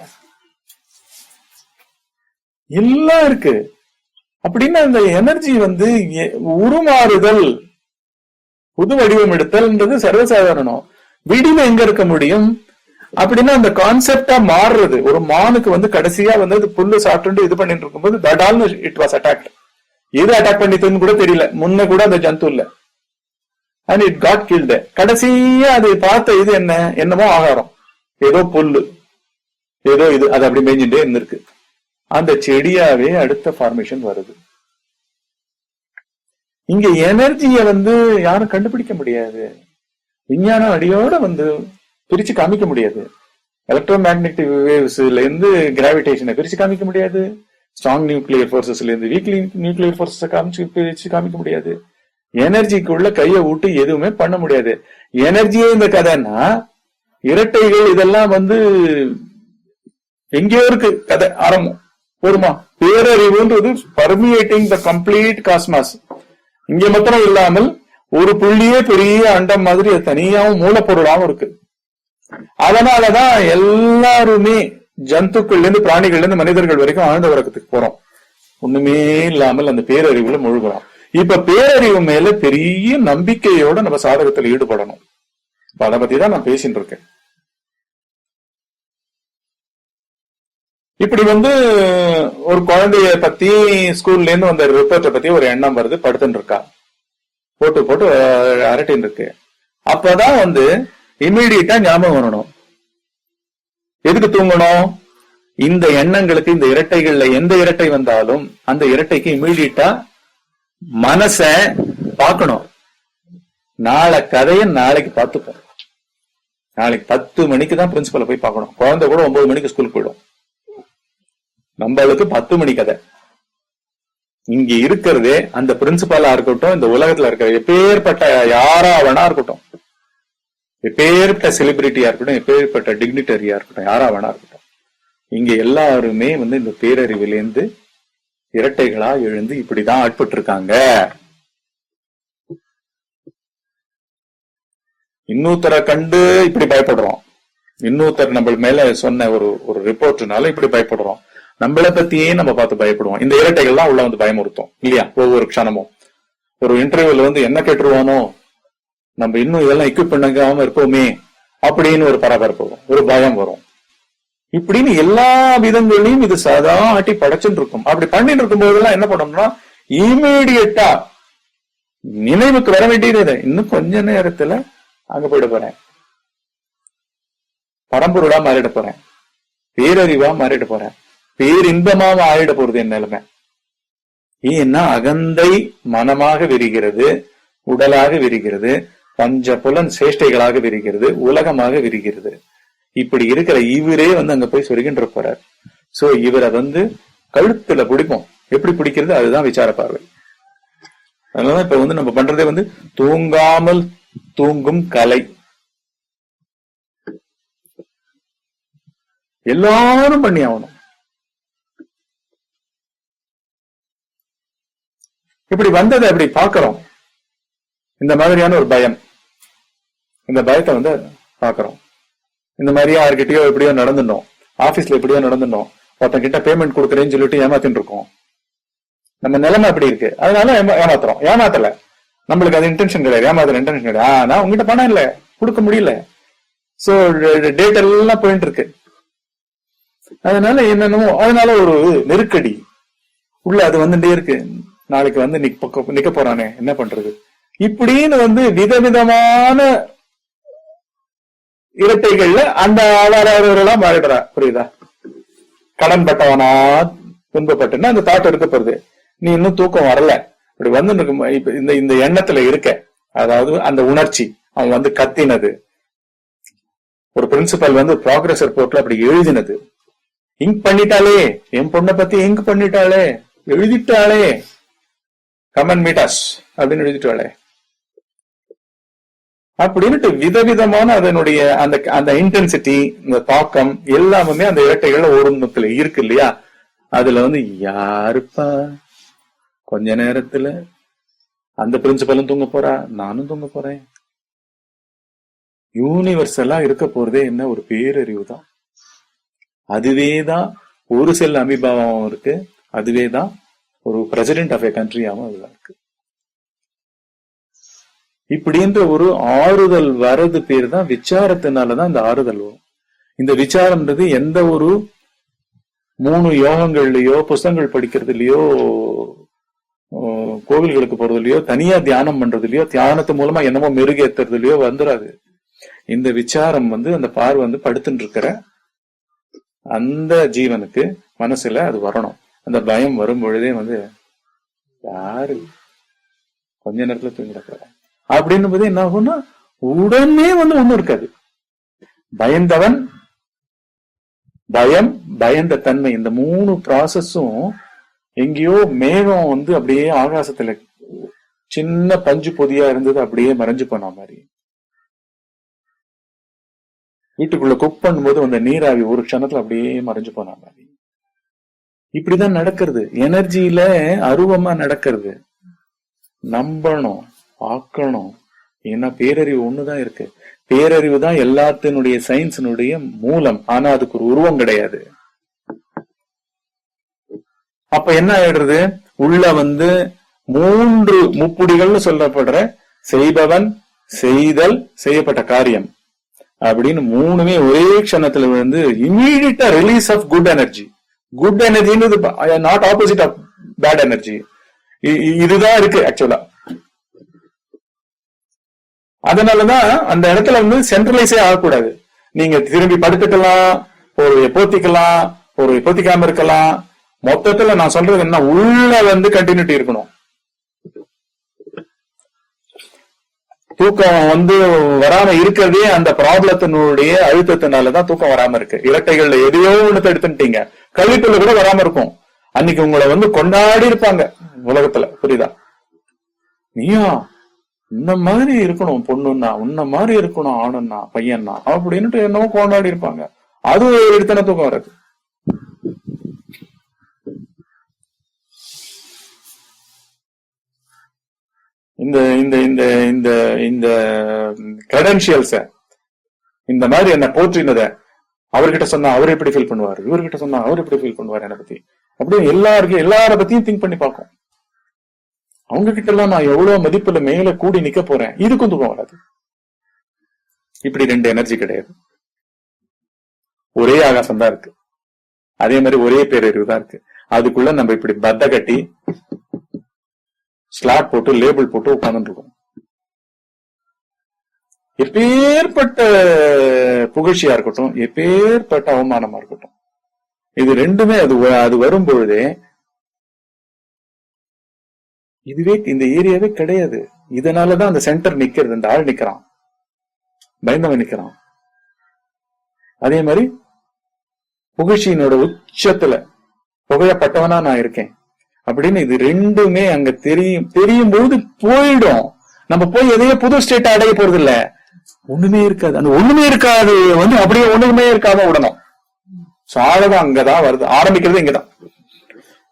எல்லாம் இருக்கு. அப்படின்னா அந்த எனர்ஜி உருமாறுதல், புது வடிவம் எடுத்தல்ன்றது சர்வசாதாரணம். விடிவு எங்க இருக்க முடியும்? அப்படின்னா அந்த கான்செப்டா மாறுறது. ஒரு மானுக்கு கடைசியா புல்லு சாப்பிட்டு இது பண்ணிட்டு இருக்கும்போது தடால்னு இட் வாஸ் அட்டாக்ட். எது அட்டாக் பண்ணிட்டுன்னு கூட தெரியல. முன்ன கூட அந்த ஜந்து இல்ல. And it got killed. கடைசியா அது பார்த்த இது என்னமோ ஆகாரம், ஏதோ புல்லு, ஏதோ இது, அது அப்படி மேய்ஞ்சுட்டே இருந்திருக்கு. அந்த செடியாவே அடுத்த ஃபார்மேஷன் வருது. இங்க எனர்ஜிய யாரும் கண்டுபிடிக்க முடியாது. விஞ்ஞான அடியோட பிரிச்சு காமிக்க முடியாது. எலக்ட்ரோ மேக்னெட்டிக் வேவ்ஸ்ல இருந்து கிராவிடேஷனை பிரிச்சு காமிக்க முடியாது. ஸ்ட்ராங் நியூக்ளியர் போர்சஸ்ல இருந்து வீக் நியூக்ளியர் போர்சஸை பிரிச்சு காமிக்க முடியாது. எனர்ஜிக்குள்ள கைய விட்டு எதுவுமே பண்ண முடியாது. எனர்ஜியே இந்த கதைன்னா இரட்டைகள் இதெல்லாம் எங்கேயோ இருக்கு கதை ஆரம்பம். போருமா? பேரறிவுன்றது பர்மியேட்டிங் த கம்ப்ளீட் காஸ்மாஸ். இங்க மாத்திரம் இல்லாமல் ஒரு புள்ளியே பெரிய அண்டம் மாதிரி அது தனியாவும் மூலப்பொருளாவும் இருக்கு. அதனாலதான் எல்லாருமே ஜந்துக்கள்ல இருந்து பிராணிகள்ல இருந்து மனிதர்கள் வரைக்கும் ஆழ்ந்த உறக்கத்துக்கு போறோம். ஒண்ணுமே இல்லாமல் அந்த பேரறிவுல முழுகிறோம். இப்ப பேரறிவு மேல பெரிய நம்பிக்கையோட நம்ம சாதகத்துல ஈடுபடணும். அதை பத்தி தான் நான் பேசிட்டு இருக்கேன். இப்படி ஒரு குழந்தைய பத்தி ஸ்கூல்ல இருந்து வந்த ரிப்போர்ட்டை பத்தி ஒரு எண்ணம் வருது, படுத்துட்டு இருக்கா, போட்டு போட்டு அரட்டின்னு இருக்கு. அப்பதான் இமீடியட்டா ஞாபகம் வரணும், எதுக்கு தூங்கணும்? இந்த எண்ணங்களுக்கு, இந்த இரட்டைகள்ல எந்த இரட்டை வந்தாலும் அந்த இரட்டைக்கு இமீடியட்டா மனச பார்க்கணும். நாளை கதைய நாளைக்கு பார்த்துப்போம். நாளைக்கு 10 மணிக்கு தான் பிரின்சிபலை போய் பார்க்கணும். குழந்தை கூட 9 மணிக்கு ஸ்கூலுக்கு போயிடும். நம்மளுக்கு 10 மணி கதை. இங்க இருக்கிறதே அந்த பிரின்சிபலா இருக்கட்டும், இந்த உலகத்துல இருக்கிற எப்பேற்பட்ட யாரா வேணா இருக்கட்டும், எப்பேற்பட்ட செலிபிரிட்டியா இருக்கட்டும், எப்பேற்பட்ட டிக்னிட்டரியா இருக்கட்டும், யாரா வேணா இருக்கட்டும், இங்க எல்லாருமே இந்த பேரறிவிலேருந்து இரட்டைகளா எழுந்து இப்படிதான் ஆட்பட்டு இருக்காங்க. இன்னொருத்தரை கண்டு இப்படி பயப்படுறோம். இன்னொருத்தர் நம்ம மேல சொன்ன ஒரு ரிப்போர்ட்னால இப்படி பயப்படுறோம். நம்மளை பத்தியே நம்ம பார்த்து பயப்படுவோம். இந்த இரட்டைகள் தான் உள்ள பயமுறுத்தும் இல்லையா? ஒவ்வொரு க்ஷணமும் ஒரு இன்டர்வியூல என்ன கேட்டுருவானோ, நம்ம இன்னும் இதெல்லாம் எக்யூப் பண்ணாம இருப்போமே அப்படின்னு ஒரு பரபரப்பு வரும், ஒரு பயம் வரும். இப்படின்னு எல்லா விதங்களையும் இது சதா ஆட்டி படைச்சுட்டு இருக்கும். அப்படி பண்ணிட்டு இருக்கும் போதெல்லாம் என்ன பண்ணோம்னா, இமீடியட்டா நினைவுக்கு வர வேண்டியது, இன்னும் கொஞ்ச நேரத்துல அங்க போயிட போறேன், பரம்பொருளா மாறிட போறேன், பேரறிவா மாறிட போறேன், பேரின்பமாக ஆயிட போறது என் நிலைமை. ஏன்னா அகந்தை மனமாக விரிகிறது, உடலாக விரிகிறது, பஞ்ச புலன் சேஷ்டைகளாக விரிகிறது, உலகமாக விரிகிறது. இப்படி இருக்கிற இவரே அங்க போய் சொருகின்ற போறார். சோ இவரை கழுத்துல பிடிப்போம். எப்படி பிடிக்கிறது? அதுதான் விசார பார்வை. அதனால இப்ப நம்ம பண்றதே தூங்காமல் தூங்கும் கலை. எல்லாரும் பண்ணி ஆகணும். இப்படி வந்ததை அப்படி பாக்கிறோம். இந்த மாதிரியான ஒரு பயம், இந்த பயத்தை பாக்கிறோம். இந்த மாதிரி யாருக்கிட்டயோ எப்படியோ நடந்துட்டோம், ஆபீஸ்ல எப்படியோ நடந்துட்டோம், ஒருத்தன் கிட்ட பேமெண்ட் கொடுக்குறேன்னு சொல்லிட்டு ஏமாத்தின்னு இருக்கோம். நம்ம நிலைமை அப்படி இருக்கு, அதனால ஏமாத்துறோம். ஏமாத்தல, நம்மளுக்கு அது இன்டென்ஷன் கிடையாது, ஏமாத்துற இன்டென்ஷன் கிடையாது. ஆனா உங்ககிட்ட பணம் இல்ல, கொடுக்க முடியல, சோ டேட் எல்லாம் போயிட்டு இருக்கு. அதனால என்னென்னமோ, அதனால ஒரு நெருக்கடி உள்ள அது வந்துட்டே இருக்கு. நாளைக்கு நிக்க போறானே, என்ன பண்றது? இப்படின்னு விதவிதமான இரட்டைகள்ல அந்த ஆளாளர்களா மாறிடுறா. புரியுதா? கடன் பட்டவனா துன்பப்பட்டுன்னா அந்த தாட் எடுக்க போறது. நீ இன்னும் தூக்கம் வரல, இப்படி இப்ப இந்த எண்ணத்துல இருக்க, அதாவது அந்த உணர்ச்சி அவன் கத்தினது, ஒரு பிரின்சிபல் ப்ராக்ரஸ் ரிப்போர்ட்ல அப்படி எழுதினது, இங்க் பண்ணிட்டாளே, என் பொண்ணை பத்தி இங்க் பண்ணிட்டாளே, எழுதிட்டாளே, கமன் மீட்டாஸ் அப்படின்னு எழுதிட்டாளே அப்படின்னுட்டு விதவிதமான அதனுடைய அந்த இன்டென்சிட்டி, இந்த தாக்கம் எல்லாமே அந்த இரட்டைகள்ல ஓடுனத்துல இருக்கு இல்லையா? அதுல யாருப்பா கொஞ்ச நேரத்துல அந்த பிரின்சிபலும் தூங்க போறா, நானும் தூங்க போறேன். யூனிவர்சலா இருக்க போறதே என்ன? ஒரு பேரறிவு தான். அதுவேதான் ஒரு செல் அமீபாவும் இருக்கு, அதுவேதான் ஒரு பிரசிடென்ட் ஆஃப் ஏ கண்ட்ரியாவும் அதுதான் இருக்கு. இப்படின்ற ஒரு ஆறுதல் வரது பேர் தான் விசாரத்தினாலதான் இந்த ஆறுதல் வரும். இந்த விசாரம்ன்றது எந்த ஒரு 3 யோகங்கள்லயோ, புஸ்தகங்கள் படிக்கிறதுலயோ, கோவில்களுக்கு போறதுலயோ, தனியா தியானம் பண்றதுலயோ, தியானத்து மூலமா என்னமோ மெருகேத்துறதுலயோ வந்துடாது. இந்த விசாரம் அந்த பார்வை படுத்துட்டு இருக்கிற அந்த ஜீவனுக்கு மனசுல அது வரணும். அந்த பயம் வரும் பொழுதே யாரு கொஞ்ச நேரத்துல தூங்கிட அப்படின்னு போது என்ன ஆகும்னா, உடனே ஒண்ணும் இருக்காது. பயந்தவன், பயம், பயந்த தன்மை, இந்த 3 ப்ராசஸும் எங்கேயோ மேகம் அப்படியே ஆகாசத்துல சின்ன பஞ்சு பொதியா இருந்தது, அப்படியே மறைஞ்சு போன மாதிரி. வீட்டுக்குள்ள குக் பண்ணும்போது அந்த நீராவி ஒரு க்ஷணத்துல அப்படியே மறைஞ்சு போன மாதிரி. இப்படிதான் நடக்கிறது. எனர்ஜியில அருவமா நடக்கிறது. நம்பணும், பார்க்கணும், ஏன்னா பேரறிவு ஒண்ணுதான் இருக்கு. பேரறிவு தான் எல்லாத்தினுடைய சயின்ஸினுடைய மூலம். ஆனா அதுக்கு ஒரு உருவம் கிடையாது. அப்ப என்ன ஆயிடுறது, உள்ள வந்து 3 முப்புடிகள்னு சொல்லப்படுற செய்பவன், செய்தல், செய்யப்பட்ட காரியம் அப்படின்னு 3மே ஒரே க்ஷணத்துல வந்து immediately release of good energy. Good எனர்ஜின்றது not opposite of bad energy. இதுதான் இருக்கு ஆக்சுவலா. அதனாலதான் அந்த இடத்துல வந்து சென்ட்ரலைஸே ஆகக்கூடாது. நீங்க திரும்பி படுத்துக்கலாம், ஒரு போத்திக்கலாம், ஒரு போத்திக்காம இருக்கலாம். மொத்தத்துல நான் சொல்றது என்ன, உள்ள வந்து கண்டினியூட்டி இருக்கணும். தூக்கம் வந்து வராம இருக்கிறதே அந்த ப்ராப்ளத்தினுடைய அழுத்தத்தினாலதான் தூக்கம் வராம இருக்கு. இரட்டைகள்ல எதையோ ஒண்ணு எடுத்துட்டீங்க, கழிப்புல கூட வராம இருக்கும். அன்னைக்கு உங்களை வந்து கொண்டாடி இருப்பாங்க உலகத்துல, புரியுதா? நீயா இந்த மாதிரி இருக்கணும் பொண்ணுன்னா, உன்ன மாதிரி இருக்கணும் ஆணுன்னா, பையன்னா அப்படின்னுட்டு என்னவோ கொண்டாடி இருப்பாங்க. அது எடுத்தன தூக்கம் வராது. இந்த இந்த இந்த இந்த இந்த கிரெடென்ஷியல்ஸ, இந்த மாதிரி என்ன போற்றினத அவர்கிட்ட சொன்னா அவர் எப்படி ஃபீல் பண்ணுவாரு, இவர்கிட்ட சொன்னா அவர் எப்படி ஃபீல் பண்ணுவாரு என்னை பத்தி, அப்படின்னு எல்லார பத்தியும் திங்க் பண்ணி பார்க்கும். அவங்க கிட்ட எல்லாம் நான் எவ்வளவு மதிப்புல மேல கூடி நிக்க போறேன், இதுக்கும் தூக்கம் வராது. இப்படி 2 எனர்ஜி கிடையாது. ஒரே ஆகாசம் தான் இருக்கு. அதே மாதிரி ஒரே பேரறிவு தான் இருக்கு. அதுக்குள்ள நம்ம இப்படி பத்த கட்டி ஸ்லாட் போட்டு லேபிள் போட்டு உட்கார்ந்து இருக்கோம். எப்பேற்பட்ட புகழ்ச்சியா இருக்கட்டும், எப்பேற்பட்ட அவமானமா இருக்கட்டும், இது 2மே அது வரும் பொழுதே இதுவே இந்த ஏரியாவே கிடையாது. இதனாலதான் அந்த சென்டர் நிக்கிறது. அந்த ஆள் நிக்கிறான், பயந்தவன் நிக்கிறான். அதே மாதிரி புகழ்ச்சியினோட உச்சத்துல புகழப்பட்டவனா நான் இருக்கேன் அப்படின்னு இது 2மே அங்க தெரியும் போது போயிடும். நம்ம போய் எதையோ புது ஸ்டேட் அடைய போறது இல்ல. ஒண்ணுமே இருக்காது. அந்த ஒண்ணுமே இருக்காது வந்து அப்படியே ஒண்ணுமே இருக்காம விடணும். சாதகம் அங்கதான் வருது, ஆரம்பிக்கிறது இங்கதான்.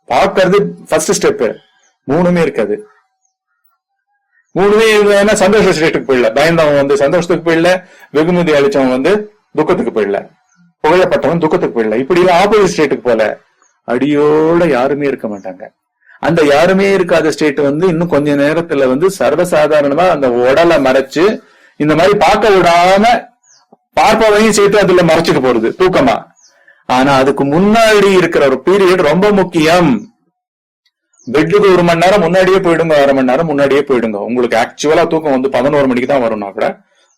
பாக்குறது ஃபர்ஸ்ட் ஸ்டெப். 3மே இருக்காது. 3மே இல்லைன்னா சந்தோஷ ஸ்டேட்டுக்கு போயிடல. பயந்தவன் வந்து சந்தோஷத்துக்கு போயிடல, வெகுமதி அளிச்சவன் வந்து துக்கத்துக்கு போயிடல, புகழப்பட்டவன் துக்கத்துக்கு போயிடல. இப்படி ஆப்போசிட் ஸ்டேட்டுக்கு போல அடியோட யாருமே இருக்க மாட்டாங்க. அந்த யாருமே இருக்காத ஸ்டேட் வந்து இன்னும் கொஞ்ச நேரத்துல வந்து சர்வசாதாரணமா அந்த உடலை மறைச்சு இந்த மாதிரி பார்க்க விடாம பார்ப்பதையும் சேர்த்து அதுல மறைச்சுக்க போறது தூக்கமா. ஆனா அதுக்கு முன்னாடி இருக்கிற ஒரு பீரியட் ரொம்ப முக்கியம். பெட்டுக்கு 1 மணி நேரம் முன்னாடியே போயிடுங்க, 1/2 மணி நேரம் முன்னாடியே போயிடுங்க. உங்களுக்கு ஆக்சுவலா தூக்கம் வந்து 11 மணிக்கு தான் வரும்னா கூட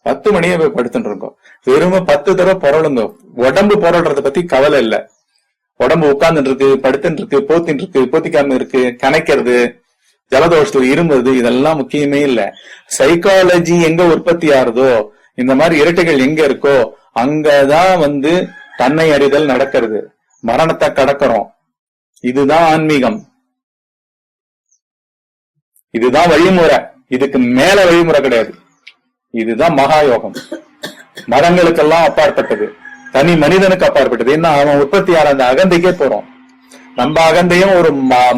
10 மணியே போய் படுத்துட்டு இருக்கோம். வெறும் 10 தடவை புரளுங்க. உடம்பு புரள்றத பத்தி கவலை இல்ல. உடம்பு உட்கார்ந்துட்டு இருக்கு, படுத்துட்டு இருக்கு, போத்திட்டு இருக்கு, போத்திக்காம இருக்கு, கணைக்கிறது, ஜலதோஷத்துல இருமுறது, இதெல்லாம் முக்கியமே இல்ல. சைக்காலஜி எங்க உற்பத்தி ஆறுதோ, இந்த மாதிரி இரட்டைகள் எங்க இருக்கோ அங்கதான் வந்து தன்னை அறிதல் நடக்கிறது. மரணத்தை கடக்கிறோம். இதுதான் ஆன்மீகம், இதுதான் வழிமுறை. இதுக்கு மேல வழிமுறை கிடையாது. இதுதான் மகாயோகம். மரங்களுக்கெல்லாம் அப்பாற்பட்டது, தனி மனிதனுக்கு அப்பாற்பட்டது. என்ன, அவன் உற்பத்தி ஆற அந்த அகந்தைக்கே போறோம். நம்ம அகந்தையும் ஒரு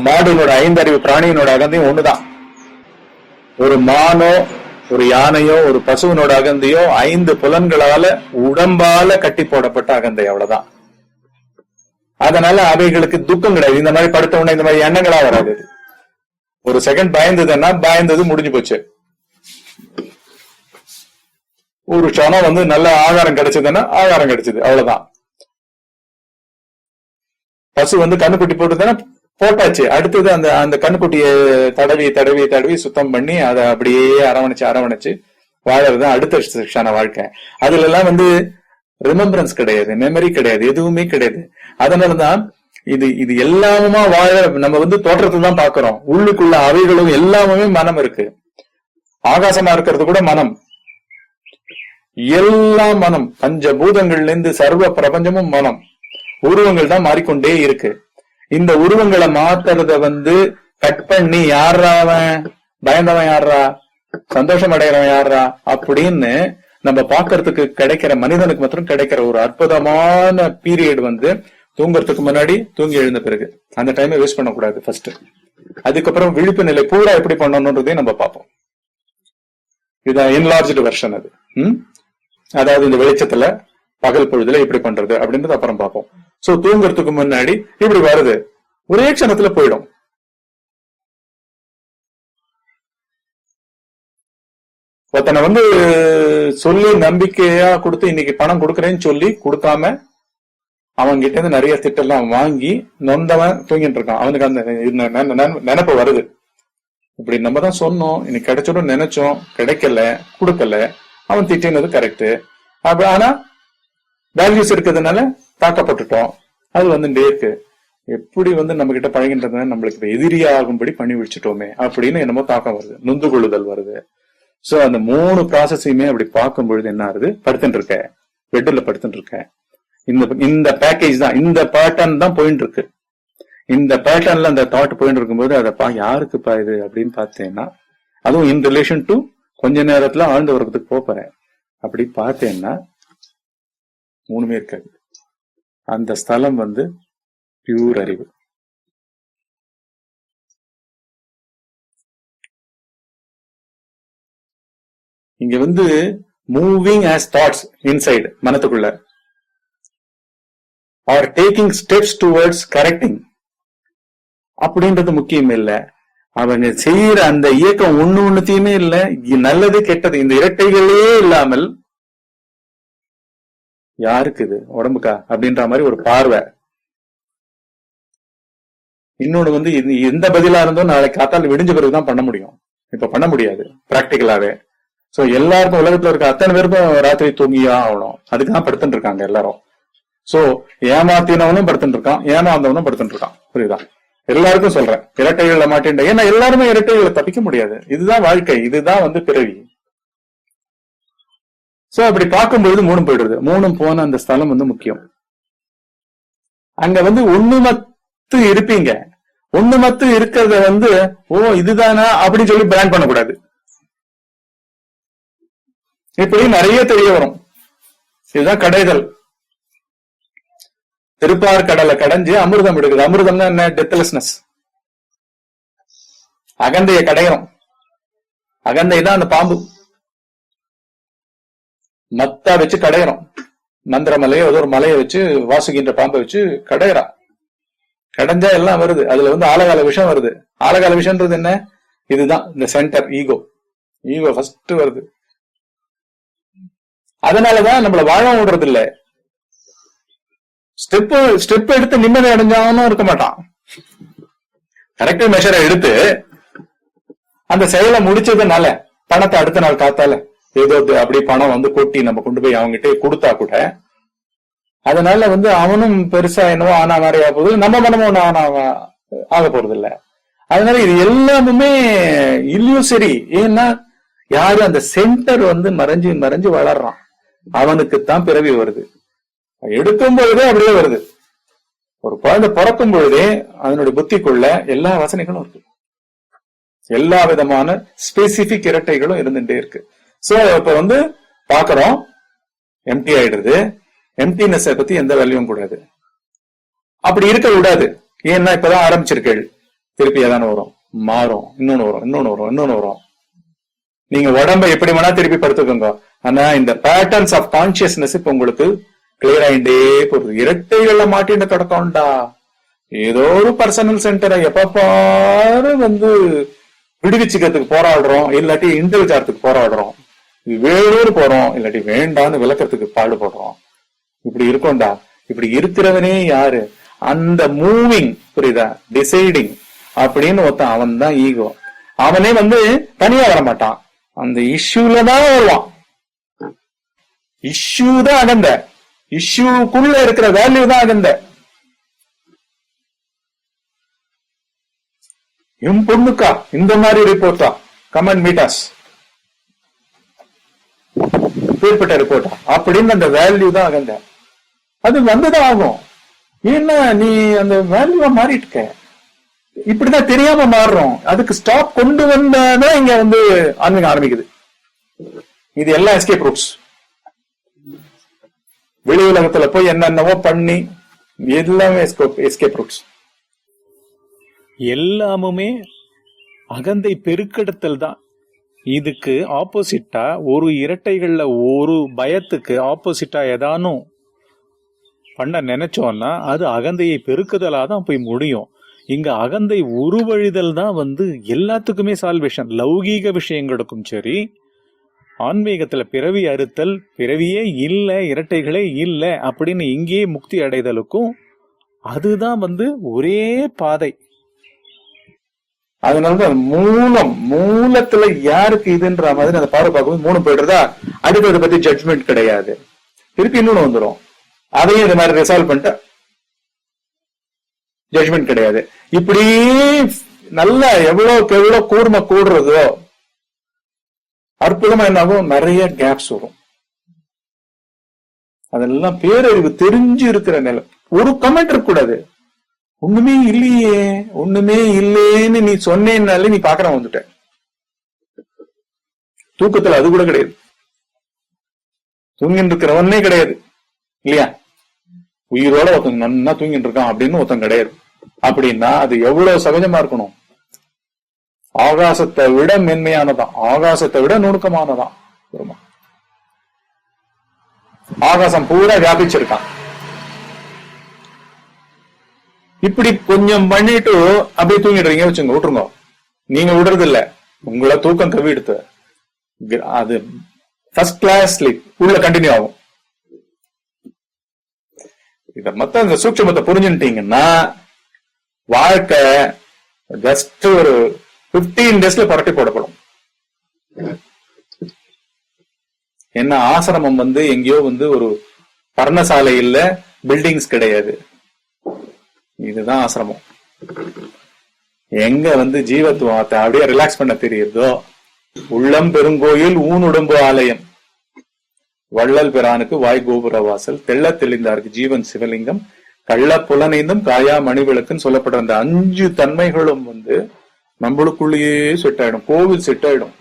மாடுனோட 5 அறிவு பிராணியினோட அகந்தையும் ஒண்ணுதான். ஒரு மானோ ஒரு யானையோ ஒரு பசுவினோட அகந்தையோ 5 புலன்களால உடம்பால கட்டி போடப்பட்ட அகந்தை, அவ்வளவுதான். அதனால அவைகளுக்கு துக்கம் கிடையாது. இந்த மாதிரி படுத்த உடனே இந்த மாதிரி எண்ணங்களா வராது. ஒரு செகண்ட் பயந்ததுன்னா பயந்தது முடிஞ்சு போச்சு. ஒரு க்ஷணம் வந்து நல்ல ஆகாரம் கிடைச்சதுன்னா ஆகாரம் கிடைச்சது, அவ்வளவுதான். பசு வந்து கண்ணுக்குட்டி போட்டுதுன்னா போட்டாச்சு. அடுத்தது அந்த அந்த கண்ணுக்குட்டியை தடவி தடவி தடவி சுத்தம் பண்ணி அதை அப்படியே அரவணைச்சு வாழறது அடுத்த செக்ஷான வாழ்க்கை. அதுல எல்லாம் வந்து ரிமெம்பரன்ஸ் கிடையாது, மெமரி கிடையாது, எதுவுமே கிடையாது. அதனாலதான் இது எல்லாமுமா வாழ நம்ம வந்து தோற்றத்தை தான் பாக்குறோம். உள்ளுக்குள்ள அவைகளும் எல்லாமே மனம் இருக்கு. ஆகாசமா இருக்கிறது கூட மனம், எல்லாம் மனம். பஞ்சபூதங்கள்ல இருந்து சர்வ பிரபஞ்சமும் மனம். உருவங்கள் தான் மாறிக்கொண்டே இருக்கு. இந்த உருவங்களை மாத்துறத வந்து கட் பண்ணி யாரா அவன், பயந்தவன் யாரா, சந்தோஷம் அடைகிறவன் யாரா அப்படின்னு நம்ம பாக்குறதுக்கு கிடைக்கிற, மனிதனுக்கு மாத்திரம் கிடைக்கிற ஒரு அற்புதமான பீரியட் வந்து தூங்குறதுக்கு முன்னாடி, தூங்கி எழுந்த பிறகு. அந்த டைமை வேஸ்ட் பண்ணக்கூடாது ஃபர்ஸ்ட். அதுக்கப்புறம் விழிப்பு நிலை பூரா எப்படி பண்ணணும்ன்றதையும் நம்ம பார்ப்போம். இதுதான் என்லார்ஜ்டு வெர்ஷன் அது. அதாவது இந்த வெளிச்சத்துல பகல் பொழுதுல இப்படி பண்றது அப்படின்றது அப்புறம் பார்ப்போம். சோ தூங்குறதுக்கு முன்னாடி இப்படி வருது, ஒரே க்ஷணத்துல போயிடும். ஒருத்தனை வந்து சொல்லி நம்பிக்கையா கொடுத்து இன்னைக்கு பணம் கொடுக்கறேன்னு சொல்லி கொடுக்காம அவங்க கிட்ட இருந்து நிறைய திட்டெல்லாம் வாங்கி நொந்தவன் தூங்கிட்டு இருக்கான். அவனுக்கு அந்த நினைப்பு வருது, இப்படி நம்ம தான் சொன்னோம், இன்னைக்கு கிடைச்சோன்னு நினைச்சோம், கிடைக்கல, கொடுக்கல, அவன் திட்டினது கரெக்ட். ஆனா வேல்யூஸ் இருக்கிறதுனால தாக்கப்பட்டுட்டோம், அது வந்துட்டே இருக்கு. எப்படி வந்து நம்ம கிட்ட பழகின்றதுனால நம்மளுக்கு எதிரியாகும்படி பண்ணி வச்சுட்டோமே அப்படின்னு என்னமோ தாக்கம் வருது, நொந்து கொள்ளுதல் வருது. சோ அந்த 3 ப்ராசஸையுமே அப்படி பார்க்கும் பொழுது என்ன ஆகுது, படுத்துட்டு இருக்க, பெட்ல படுத்துட்டு இருக்க, இந்த பேக்கேஜ் தான், இந்த பேட்டர்ன் தான் போயிட்டு இருக்கு. இந்த பேட்டர்ன்ல அந்த தாட் போயிட்டு இருக்கும்போது அதை யாருக்குப்பா இது அப்படின்னு பார்த்தேன்னா, அதுவும் இன் ரிலேஷன் டு கொஞ்ச நேரத்துல ஆழ்ந்த உறக்கத்துக்கு போறேன் அப்படி பார்த்தேன்னா மூணுமே இருக்காது. அந்த ஸ்தலம் வந்து பியூர் அறிவு. இங்க வந்து மூவிங் ஆஸ் தாட்ஸ் இன்சைடு மனத்துக்குள்ள are taking steps towards correcting அப்படின்றது முக்கியம் இல்ல. அவங்க செய்யற அந்த இயக்கம் ஒண்ணுத்தையுமே இல்ல, நல்லது கெட்டது இந்த இரட்டைகளே இல்லாமல் யாருக்கு இது உடம்புக்கா அப்படின்ற மாதிரி ஒரு பார்வை. இன்னொன்னு வந்து எந்த பதிலா இருந்தோம் நாளைக்கு காத்தால விடிஞ்ச பிறகுதான் பண்ண முடியும், இப்ப பண்ண முடியாது பிராக்டிகலாவே. சோ எல்லாருக்கும் உலகத்துல இருக்க அத்தனை பேருக்கும் ராத்திரி தூங்கியா ஆகணும், அதுக்குதான் படுத்துட்டு இருக்காங்க எல்லாரும். சோ ஏமாத்தினவனும் படுத்துட்டு இருக்கான், ஏமாந்தவனும் படுத்துட்டு இருக்கான். புரியுதா? எல்லாருக்கும் சொல்றேன், இரட்டைகளை மாட்டேன். ஏன்னா எல்லாருமே இரட்டைகளை தப்பிக்க முடியாது, இதுதான் வாழ்க்கை, இதுதான் வந்து பிறவி. சோ அப்படி பார்க்கும்பொழுது 3 போயிடுறது. 3 போன அந்த ஸ்தலம் வந்து முக்கியம். அங்க வந்து ஒண்ணுமத்து இருப்பீங்க, ஒண்ணுமத்து இருக்கிறத வந்து ஓ இதுதானா அப்படின்னு சொல்லி பிராண்ட் பண்ணக்கூடாது. இப்படி நிறைய தெரிய வரும். இதுதான் கடைதல். திருப்பார் கடலை கடைஞ்சு அமிர்தம் எடுக்குது. அமிர்தம்னா என்ன? டெத்லெஸ்னஸ். அகந்தைய கடையும். அகந்தை தான் அந்த பாம்பு. மத்தா வச்சு கடையறோம். மந்திரமலையோ ஏதோ ஒரு மலையை வச்சு வாசுகின்ற பாம்பை வச்சு கடையறா. கடைஞ்சா எல்லாம் வருது. அதுல வந்து ஆலகால விஷம் வருது. ஆலகால விஷம்ன்றது என்ன? இதுதான் இந்த சென்டர் ஈகோ. ஈகோ ஃபர்ஸ்ட் வருது. அதனாலதான் நம்மள வாழ விடுறது இல்ல. ஸ்டெப் எடுத்து நிம்மதி அடைஞ்சாலும் இருக்க மாட்டான். கரெக்ட் மெஷரை எடுத்து அந்த செயலை முடிச்சதுனால பணத்தை அடுத்த நாள் காத்தால ஏதோ அப்படி பணம் வந்து கொட்டி நம்ம கொண்டு போய் அவங்ககிட்ட கொடுத்தா கூட அதனால வந்து அவனும் பெருசா என்னவோ ஆனா மாதிரி ஆக போகுது, நம்ம மனமும் ஆக போறது இல்ல. அதனால இது எல்லாமே இல்லூசரி. ஏன்னா யாரு அந்த சென்டர் வந்து மறைஞ்சு மறைஞ்சு வளர்றான், அவனுக்குத்தான் பிறவி வருது. எடுக்கும் பொழுதே அப்படியே வருது. ஒரு குழந்தை பிறக்கும் பொழுதே அதனுடைய புத்திக்குள்ள எல்லா வசனைகளும் இருக்கு, எல்லா விதமான ஸ்பெசிபிக் இரட்டைகளும் இருந்துட்டே இருக்கு. சோ இப்ப வந்து பாக்குறோம் எம்டி ஆயிடுறது. எம்டினஸ் பத்தி எந்த வேல்யூவும் கூடாது, அப்படி இருக்க விடாது. ஏன்னா இப்பதான் ஆரம்பிச்சிருக்கேள், திருப்பி ஏதானு வரும், மாறும், இன்னொன்னு வரும், இன்னொன்னு வரும், இன்னொன்னு வரும். நீங்க உடம்ப எப்படி வேணா திருப்பி படுத்துக்கோங்க, ஆனா இந்த பேட்டர்ன்ஸ் ஆஃப் கான்சியஸ்னஸ் இப்ப உங்களுக்கு கிளியர் ஆயிட்டே போகுது. இரட்டைகள்ல மாட்டிட்டு கிடக்கோண்டா. ஏதோ ஒரு பர்சனல் சென்டரை எப்ப பாரு வந்து விடுவிச்சுக்கிறதுக்கு போராடுறோம், இல்லாட்டி இண்டிவிஜுவலுக்கு போராடுறோம், வேலூர் போறோம், இல்லாட்டி வேண்டான்னு விளக்கத்துக்கு பாடுபடுறோம். இப்படி இருக்கோண்டா. இப்படி இருக்கிறவனே யாரு? அந்த மூவிங், புரியுதா, டிசைடிங் அப்படின்னு ஒருத்தன், அவன் தான் ஈகோ. அவனே வந்து தனியா வர மாட்டான், அந்த இஷ்யூல தான் வருவான். இஷ்யூ தான் அகந்த, இஷ்யூக்குள்ள இருக்கிற வேல்யூ தான் அகந்த. என் பொண்ணுக்கா இந்த மாதிரி ரிப்போர்ட்டா, கமெண்ட் மீட்டாஸ் பேர்பட்ட ரிப்போர்ட்டா அப்படின்னு அந்த வேல்யூ தான் அகந்த. அது வந்துதான் ஆகும். ஏன்னா நீ அந்த வேல்யூவா மாறிட்டு இப்படிதான் தெரியாம மாறுறோம். அதுக்கு ஸ்டாப் கொண்டு வந்தாதான் இங்க வந்து ஆன்மீகம் ஆரம்பிக்குது. இது எல்லாம் எஸ்கேப் ரூட்ஸ். வெளி உலகத்துல போய் என்னென்னவோ பண்ணி எல்லாமே எஸ்கேப் ரூட்ஸ். எல்லாமுமே அகந்தை பெருக்கெடுத்தல் தான். இதுக்கு ஆப்போசிட்டா ஒரு இரட்டைகள்ல ஒரு பயத்துக்கு ஆப்போசிட்டா ஏதானும் பண்ண நினைச்சோம்னா அது அகந்தையை பெருக்குதலா தான் போய் முடியும். இங்க அகந்தை உருவழிதல் தான் எல்லாத்துக்குமே சால்வேஷன். லௌகீக விஷயங்களுக்கும் சரி, ஆன்மீகத்துல பிறவி அறுத்தல், பிறவியே இல்ல, இரட்டைகளே இல்ல அப்படின்னு இங்கேயே முக்தி அடைதலுக்கும் அதுதான் ஒரே பாதை. அதனாலதான் மூலத்துல யாருக்கு இதுன்ற மாதிரி அந்த பார்வை பார்க்கும்போது 3 போயிடுறதா, அடுத்ததை பத்தி ஜட்ஜ்மெண்ட் கிடையாது. திருப்பி இன்னொன்னு வந்துடும், அதையும் இது மாதிரி ரிசால்வ் பண்ணிட்டு ஜட்ஜ்மெண்ட் கிடையாது. இப்படி நல்லா எவ்வளவு கூர்மை கூடுறதோ அற்புதமா என்னாகும், நிறைய கேப்ஸ் வரும். அதெல்லாம் பேரறிவு தெரிஞ்சு இருக்கிற நிலை. ஒரு கமெண்ட் இருக்க கூடாது, ஒண்ணுமே இல்லையே ஒண்ணுமே இல்லேன்னு நீ சொன்னேன்னாலே நீ பாக்குற வந்துட்ட. தூக்கத்துல அது கூட கிடையாது, தூங்கிட்டு இருக்கிறவனே கிடையாது இல்லையா? உயிரோட ஒருத்தன் நன்னா தூங்கிட்டு இருக்கான் அப்படின்னு ஒருத்தன் கிடையாது. அப்படின்னா அது எவ்வளவு சகஜமா இருக்கணும். ஆகாசத்தை விட மென்மையானதான், ஆகாசத்தை விட நுணுக்கமானதான். ஆகாசம் பூரா வியாபிச்சிருக்கான். இப்படி கொஞ்சம் பண்ணிட்டு அப்படியே தூங்கிடுறீங்க வச்சுங்க, விட்டுருங்க. நீங்க விடுறது இல்ல, உங்களை தூக்கம் கவி எடுத்து அது ஃபர்ஸ்ட் கிளாஸ் ஸ்லீப் உள்ள கண்டினியூ ஆகும். இத மொத்தம் இந்த சூட்சமத்தை புரிஞ்சுட்டீங்கன்னா வாழ்க்கை ஜஸ்ட் ஒரு 15 டேஸ்ல புரட்டி போடப்படும். என்ன ஆசிரமம் எங்கேயோ ஒரு பர்ணசாலை இல்ல, பில்டிங்ஸ் கிடையாது. இதுதான் ஆசிரமம். எங்க ஜீவத்துவத்தை அப்படியே ரிலாக்ஸ் பண்ண தெரியுதோ, உள்ளம் பெருங்கோயில் ஊனுடம்பு ஆலயம், வள்ளல் பிரானுக்கு வாய் கோபுர வாசல், தெள்ள தெளிந்தாருக்கு ஜீவன் சிவலிங்கம், கள்ள புலனைந்தும் காயா மணிவிளக்குன்னு சொல்லப்படுற அந்த 5 தன்மைகளும் நம்மளுக்குள்ளேயே செட் ஆயிடும், கோவில் செட் ஆயிடும்.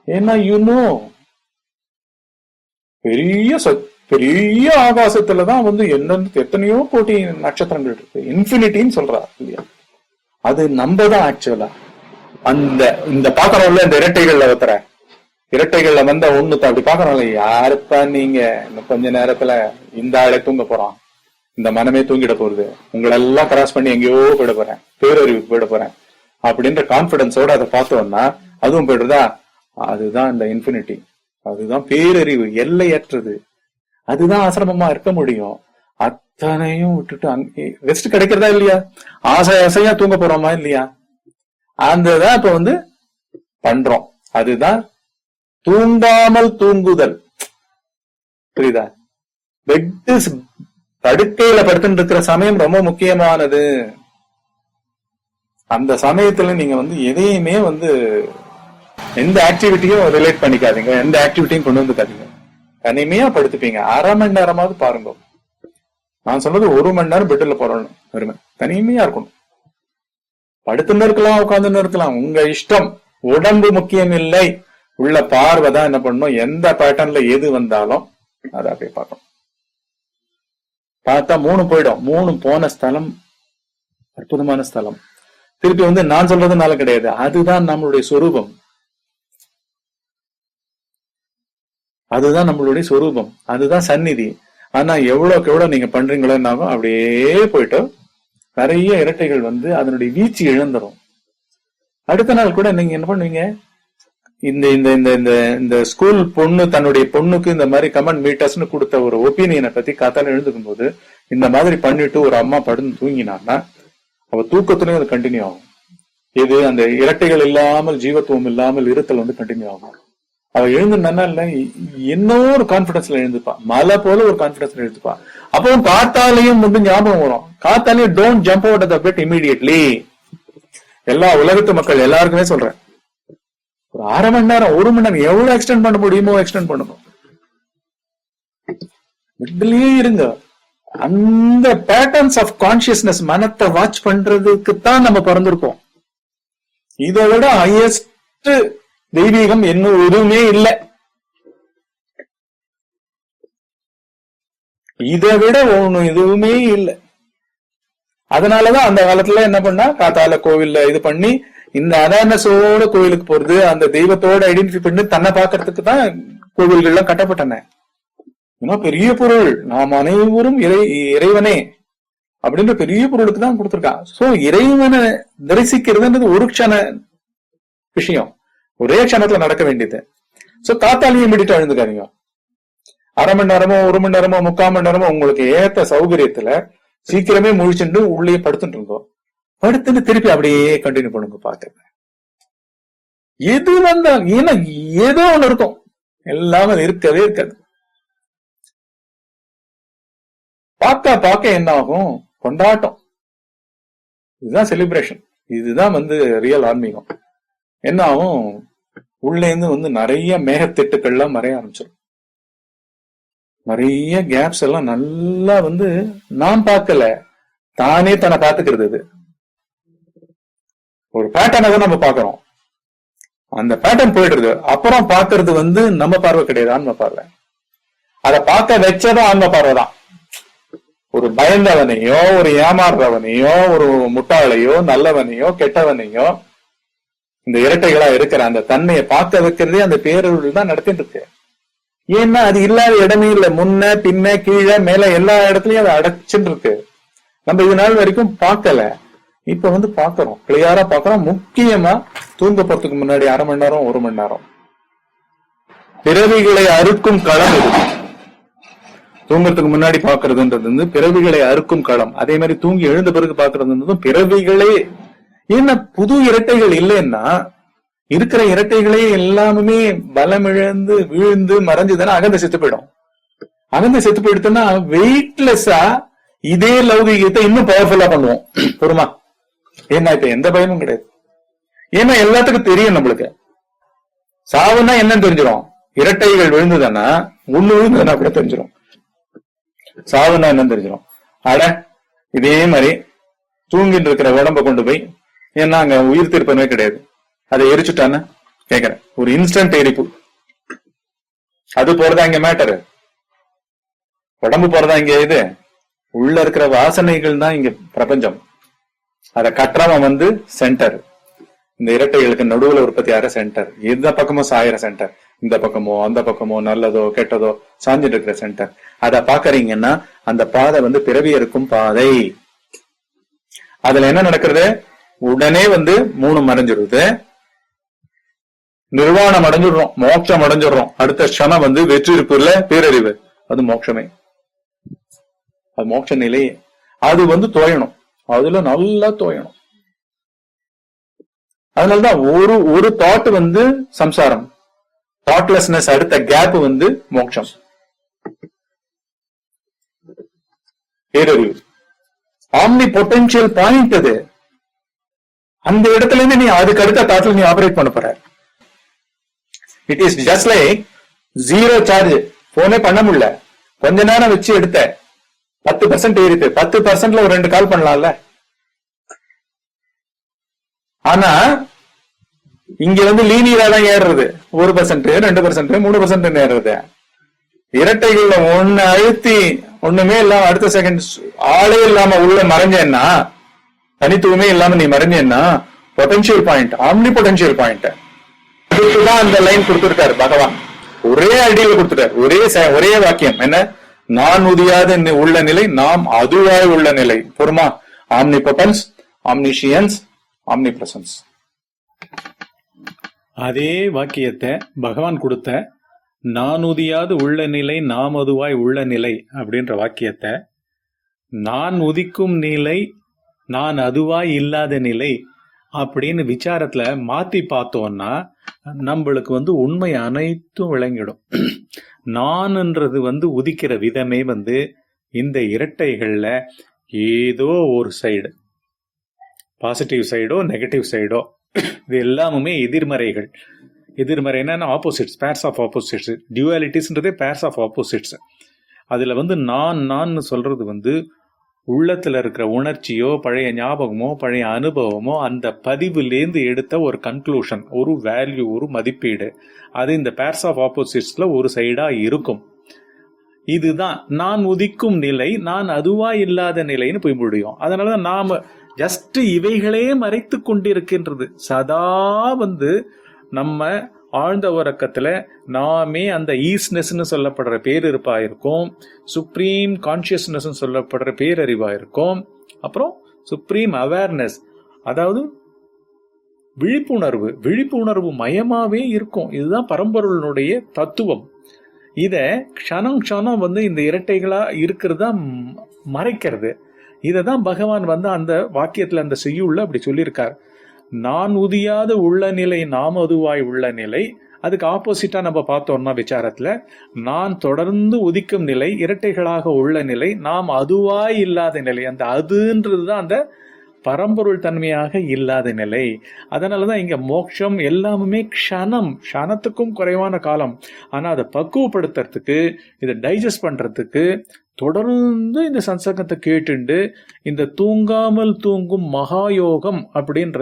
ஏன்னா பெரிய ஆகாசத்துலதான் எத்தனையோ கோடி நட்சத்திரங்கள் இருக்கு, இன்ஃபினிட்டின்னு சொல்றா இல்லையா? அது நம்ம தான் ஆக்சுவலா இந்த பாக்குறோம்ல, இந்த இரட்டைகள்ல ஒண்ணு அப்படி பாக்குறோம்ல, யாருப்பா நீங்க, இன்னும் கொஞ்ச நேரத்துல இந்த ஆளே தூங்க போறான், இந்த மனமே தூங்கிட போறது, உங்களெல்லாம் கிராஸ் பண்ணி எங்கேயோ போயிட போறேன், பேரறிவுக்கு போயிட போறேன் அப்படின்ற கான்பிடன்ஸோட அதை பார்த்தோம்னா அதுவும் போயிடுறதா. அதுதான் இந்த இன்ஃபினிட்டி, அதுதான் பேரறிவு, எல்லையற்றது. அதுதான் ஆசிரமமா இருக்க முடியும். அத்தனையும் விட்டுட்டு ரெஸ்ட் கிடைக்கிறதா இல்லையா? ஆசையா தூங்க போறோமா இல்லையா? அந்ததான் இப்ப பண்றோம். அதுதான் தூங்காமல் தூங்குதல். புரியுதா? பெட்டு படுக்கையில படுத்துட்டு இருக்கிற சமயம் ரொம்ப முக்கியமானது. அந்த சமயத்துல நீங்க எதையுமே எந்த ஆக்டிவிட்டியும் ரிலேட் பண்ணிக்காதீங்க, எந்த ஆக்டிவிட்டியும் கொண்டு வந்துக்காதீங்க. தனிமையா படுத்துப்பீங்க, 1/2 மணி நேரமாவது பாருங்க. நான் சொன்னது 1 மணி நேரம் பெட்ல போறணும், வெறுமை தனிமையா இருக்கணும். படுத்துன்னு இருக்கலாம், உட்காந்துன்னு இருக்கலாம், உங்க இஷ்டம். உடம்பு முக்கியம் இல்லை, உள்ள பார்வை தான் என்ன பண்ணணும். எந்த பேட்டர்ன்ல எது வந்தாலும் அதை அப்படியே பார்க்கணும். பார்த்தா 3 போயிடும். 3 போன ஸ்தலம் அற்புதமான ஸ்தலம். திருப்பி நான் சொல்றதுனால கிடையாது, அதுதான் நம்மளுடைய சொரூபம், அதுதான் நம்மளுடைய சொரூபம், அதுதான் சந்நிதி. ஆனா எவ்வளவுக்கு எவ்வளவு நீங்க பண்றீங்களோன்னாலும் அப்படியே போயிட்டு நிறைய இரட்டைகள் அதனுடைய வீச்சு இழந்துரும். அடுத்த நாள் கூட நீங்க என்ன பண்ணுவீங்க, இந்த இந்த இந்த இந்த இந்த ஸ்கூல் பொண்ணு தன்னுடைய பொண்ணுக்கு இந்த மாதிரி கமெண்ட் மீட்டர்ஸ்னு கொடுத்த ஒரு ஒப்பீனியனை பத்தி காத்தால எழுந்துக்கும் போது இந்த மாதிரி பண்ணிட்டு ஒரு அம்மா படுத்து தூங்கினான்னா அவ தூக்கத்துலயும் அது கண்டினியூ ஆகும். இது அந்த இரட்டைகள் இல்லாமல், ஜீவத்துவம் இல்லாமல் இருத்தல் கண்டினியூ ஆகும். அவ எழுந்துனா இல்ல, இன்னொரு கான்பிடன்ஸ்ல எழுந்துப்பா, மலை போல ஒரு கான்பிடன்ஸ்ல எழுந்துப்பா. அப்போ காத்தாலையும் ஞாபகம் வரும். காத்தாலையும் don't jump out of the bed immediately. எல்லா உலகத்து மக்கள் எல்லாருக்குமே சொல்றேன், ஒரு 1/2 மணி நேரம் 1 மணி நேரம் எவ்வளவு எக்ஸ்டெண்ட் பண்ண முடியுமோ எக்ஸ்டெண்ட் பண்ணணும். பெட்லயே இருங்க. அந்த பேட்டர்ன்ஸ் ஆஃப் கான்சியஸ்னஸ், மனத்தை வாட்ச் பண்றதுக்கு தான் நம்ம பிறந்திருக்கோம். இதை விட ஹையஸ்ட் தெய்வீகம் இன்னும் எதுவுமே இல்லை. இதை விட ஒண்ணு எதுவுமே இல்லை. அதனாலதான் அந்த காலத்துல என்ன பண்ணா, காத்தால கோவில்ல இது பண்ணி இந்த அவேர்னஸோட கோயிலுக்கு போறது, அந்த தெய்வத்தோட ஐடென்டிஃபை பண்ணி தன்னை பாக்குறதுக்கு தான் கோவில்கள்லாம் கட்டப்பட்டன. ஏன்னா பெரிய பொருள், நாம் அனைவரும் இறைவனே அப்படின்ற பெரிய பொருளுக்கு தான் கொடுத்திருக்கான். சோ இறைவனை தரிசிக்கிறதுன்றது ஒரு க்ஷண விஷயம், ஒரே க்ஷணத்துல நடக்க வேண்டியது. சோ காத்தாலேயே இமிடியா எழுந்துக்காதீங்க. அரை மணி நேரமோ 1 மணி நேரமோ 3/4 மணி நேரமோ உங்களுக்கு ஏத்த சௌகரியத்துல சீக்கிரமே முழிச்சுட்டு உள்ளே படுத்துட்டு இருந்தோம். படுத்துட்டு திருப்பி அப்படியே கண்டினியூ பண்ணுங்க பாக்குறது. எது வந்தா ஏன்னா ஏதோ ஒண்ணு இருக்கும், எல்லாமே இருக்கவே இருக்காது. பார்க்க என்ன ஆகும், கொண்டாட்டம். இதுதான் செலிப்ரேஷன், இதுதான் ரியல் ஆன்மீகம். என்ன ஆகும், உள்ளே இருந்து நிறைய மேகத்திட்டுக்கள்லாம் மறைய ஆரம்பிச்சிடும். நிறைய கேப்ஸ் எல்லாம் நல்லா நான் பார்க்கல, தானே தன்னை பார்த்துக்கிறது. இது ஒரு பேட்டர்னை தான் நம்ம பாக்குறோம், அந்த பேட்டர்ன் போயிடுறது. அப்புறம் பாக்குறது நம்ம பார்வை கிடையாது, ஆன்ம பார்வை. அதை பார்க்க வச்சதும் ஆன்ம பார்வை தான். ஒரு பயந்தவனையோ, ஒரு ஏமாறுறவனையோ, ஒரு முட்டாளையோ, நல்லவனையோ, கெட்டவனையோ, இந்த இரட்டைகளா இருக்கிற அந்த தன்மையை பார்க்க வைக்கிறதே அந்த பேரருள் தான் நடத்திட்டு இருக்கு. ஏன்னா அது இல்லாத இடமே இல்லை. முன்ன பின்ன கீழே மேல எல்லா இடத்துலயும் அதை அடைச்சுட்டு இருக்கு. நம்ம இது நாள் வரைக்கும் பார்க்கல, இப்ப பாக்குறோம், கிளியரா பாக்குறோம். முக்கியமா தூங்க போறதுக்கு முன்னாடி 1/2 மணி நேரம் 1 மணி நேரம் பிறவிகளை அறுக்கும் களம் இது. தூங்கறதுக்கு முன்னாடி பாக்குறதுன்றது பிறவிகளை அறுக்கும் களம். அதே மாதிரி தூங்கி எழுந்த பிறகு பாக்குறதுன்றதும் பிறவிகளே. ஏன்னா புது இரட்டைகள் இல்லைன்னா இருக்கிற இரட்டைகளே எல்லாமே பலமிழந்து விழுந்து மறைஞ்சுதானே அகந்த செத்து போயிடும். அகந்த செத்து போயிடுதுன்னா வெயிட்லெஸ்ஸா இதே லௌகிகத்தை இன்னும் பவர்ஃபுல்லா பண்ணுவோம். பொறுமா, ஏன்னா இப்ப எந்த பயமும் கிடையாது. ஏன்னா எல்லாத்துக்கும் தெரியும், நம்மளுக்கு சாவுன்னா என்னன்னு தெரிஞ்சிடும். இரட்டைகள் விழுந்துதானா, ஒண்ணு விழுந்ததுன்னா கூட தெரிஞ்சிடும். சாவுன்னா என்னன்னு தெரிஞ்சிடும். அட இதே மாதிரி தூங்கிட்டு இருக்கிற உடம்ப கொண்டு போய், ஏன்னா அங்க உயிர் திருப்பமே கிடையாது, அதை எரிச்சுட்டான்னு கேக்குறேன். ஒரு இன்ஸ்டன்ட் எரிப்பு, அது போறதா இங்க மேட்டரு, உடம்பு போறதா இங்க இது. உள்ள இருக்கிற வாசனைகள் தான் இங்க பிரபஞ்சம். அதை கட்டுறவன் சென்டர். இந்த இரட்டைகளுக்கு நடுவுல உற்பத்தி ஆகிற சென்டர், எந்த பக்கமும் சாயிற சென்டர், இந்த பக்கமோ அந்த பக்கமோ நல்லதோ கெட்டதோ சாஞ்சிட்டு இருக்கிற சென்டர். அத பாக்குறீங்கன்னா அந்த பாதை பிறவி இருக்கும் பாதை. அதுல என்ன நடக்கிறது, உடனே 3 மறைஞ்சிடுது, நிர்வாணம் அடைஞ்சிடுறோம், மோட்சம் அடைஞ்சிடுறோம். அடுத்த க்ஷணம் வெற்றி இருக்குல்ல, பேரறிவு, அது மோட்சமே, அது மோட்ச நிலையே. அது தோயணும், அதுல நல்லா தோயணும். அதனாலதான் ஒரு தாட் சம்சாரம், தாட்லெஸ்னஸ். அடுத்த கேப் மோட்சம், பேரறிவு, ஆம்னி பொட்டன்ஷியல் பாயிண்ட். அது அந்த இடத்துல இருந்து நீ அதுக்கு அடுத்த தாட்ல நீ ஆபரேட் பண்ண போற. It is just like zero charge. போனே பண்ண முடியல, கொஞ்ச நேரம் வச்சு எடுத்த 10% ஏறிட்டு 10%ல ஒரு 2 கால் பண்ணலாம்ல. ஆனா இங்க லீனியரா தான் ஏறுறது, 1%, 2%, 3% ஏறுறது. இரட்டைகள்ல ஒண்ணு அழுத்தி ஒண்ணுமே இல்லாம அடுத்த செகண்ட் ஆளே இல்லாம உள்ள மறைஞ்சேன்னா, தனித்துவமே இல்லாம நீ மறைஞ்சேன்னா potential point, omni potential point. இதுக்குதான் அந்த லைன் கொடுத்திருக்காரு பகவான். ஒரே அடியில கொடுத்துட்டார், ஒரே வாக்கியம். என்ன, நான் உதியாத உள்ள நிலை, நாம் அதுவாய் உள்ள நிலை. பொறுமா, omnipotence, omniscience, omnipresence. அதே வாக்கியத்தை பகவான் கொடுத்த நான் உதியாது உள்ள நிலை, நாம் அதுவாய் உள்ள நிலை அப்படின்ற வாக்கியத்தை நான் உதிக்கும் நிலை, நான் அதுவாய் இல்லாத நிலை அப்படின்னு விசாரத்துல மாத்தி பார்த்தோம்னா நம்மளுக்கு உண்மை அனைத்தும் விளங்கிடும். நான்ன்றது உதிக்கிற விதமே இந்த இரட்டைகள்ல ஏதோ ஒரு சைடு, பாசிட்டிவ் சைடோ நெகட்டிவ் சைடோ, இது எல்லாமுமே எதிர்மறைகள். எதிர்மறைன்னா ஆப்போசிட்ஸ், பேர்ஸ் ஆஃப் ஆப்போசிட்ஸ். டியூவாலிட்டிஸ்ன்றதே பேர்ஸ் ஆஃப் ஆப்போசிட்ஸ். அதுல நான் சொல்றது உள்ளத்துல இருக்கிற உணர்ச்சியோ பழைய ஞாபகமோ பழைய அனுபவமோ அந்த பதிவுலேருந்து எடுத்த ஒரு கன்க்ளூஷன், ஒரு வேல்யூ, ஒரு மதிப்பீடு. அது இந்த பேர்ஸ் ஆஃப் ஆப்போசிட்ஸ்ல ஒரு சைடா இருக்கும். இதுதான் நான் உதிக்கும் நிலை, நான் அதுவா இல்லாத நிலைன்னு போய் முடியும். அதனாலதான் நாம ஜஸ்ட் இவைகளே மறைத்து கொண்டிருக்கின்றது. சதா நம்ம ஆழ்ந்த உறக்கத்துல நாமே அந்த ஈஸ்னஸ்ன்னு சொல்லப்படுற பேரிருப்பா இருக்கும், சுப்ரீம் கான்சியஸ்னஸ் சொல்லப்படுற பேரறிவா இருக்கும், அப்புறம் சுப்ரீம் அவேர்னஸ், அதாவது விழிப்புணர்வு மயமாவே இருக்கும். இதுதான் பரம்பொருளுடைய தத்துவம். இத க்ஷணம் இந்த இரட்டைகளா இருக்கிறதா மறைக்கிறது. இததான் பகவான் அந்த வாக்கியத்துல அந்த செய்யுள்ள அப்படி சொல்லியிருக்கார். நான் உதியாத உள்ள நிலை நாம் அதுவாய் உள்ள நிலை. அதுக்கு ஆப்போசிட்டா நம்ம பார்த்தோம்னா விசாரத்துல நான் தொடர்ந்து உதிக்கும் நிலை, இரட்டைகளாக உள்ள நிலை, நாம் அதுவாய் இல்லாத நிலை. அந்த அதுன்றதுதான் அந்த பரம்பொருள் தன்மையாக இல்லாத நிலை. அதனாலதான் இங்க மோட்சம் எல்லாமே க்ஷணத்துக்கும் குறைவான காலம். ஆனா அதை பக்குவப்படுத்துறதுக்கு, இதை டைஜஸ்ட் பண்றதுக்கு தொடர்ந்து இந்த சத்சங்கத்தை கேட்டுண்டு இந்த தூங்காமல் தூங்கும் மகாயோகம் அப்படின்ற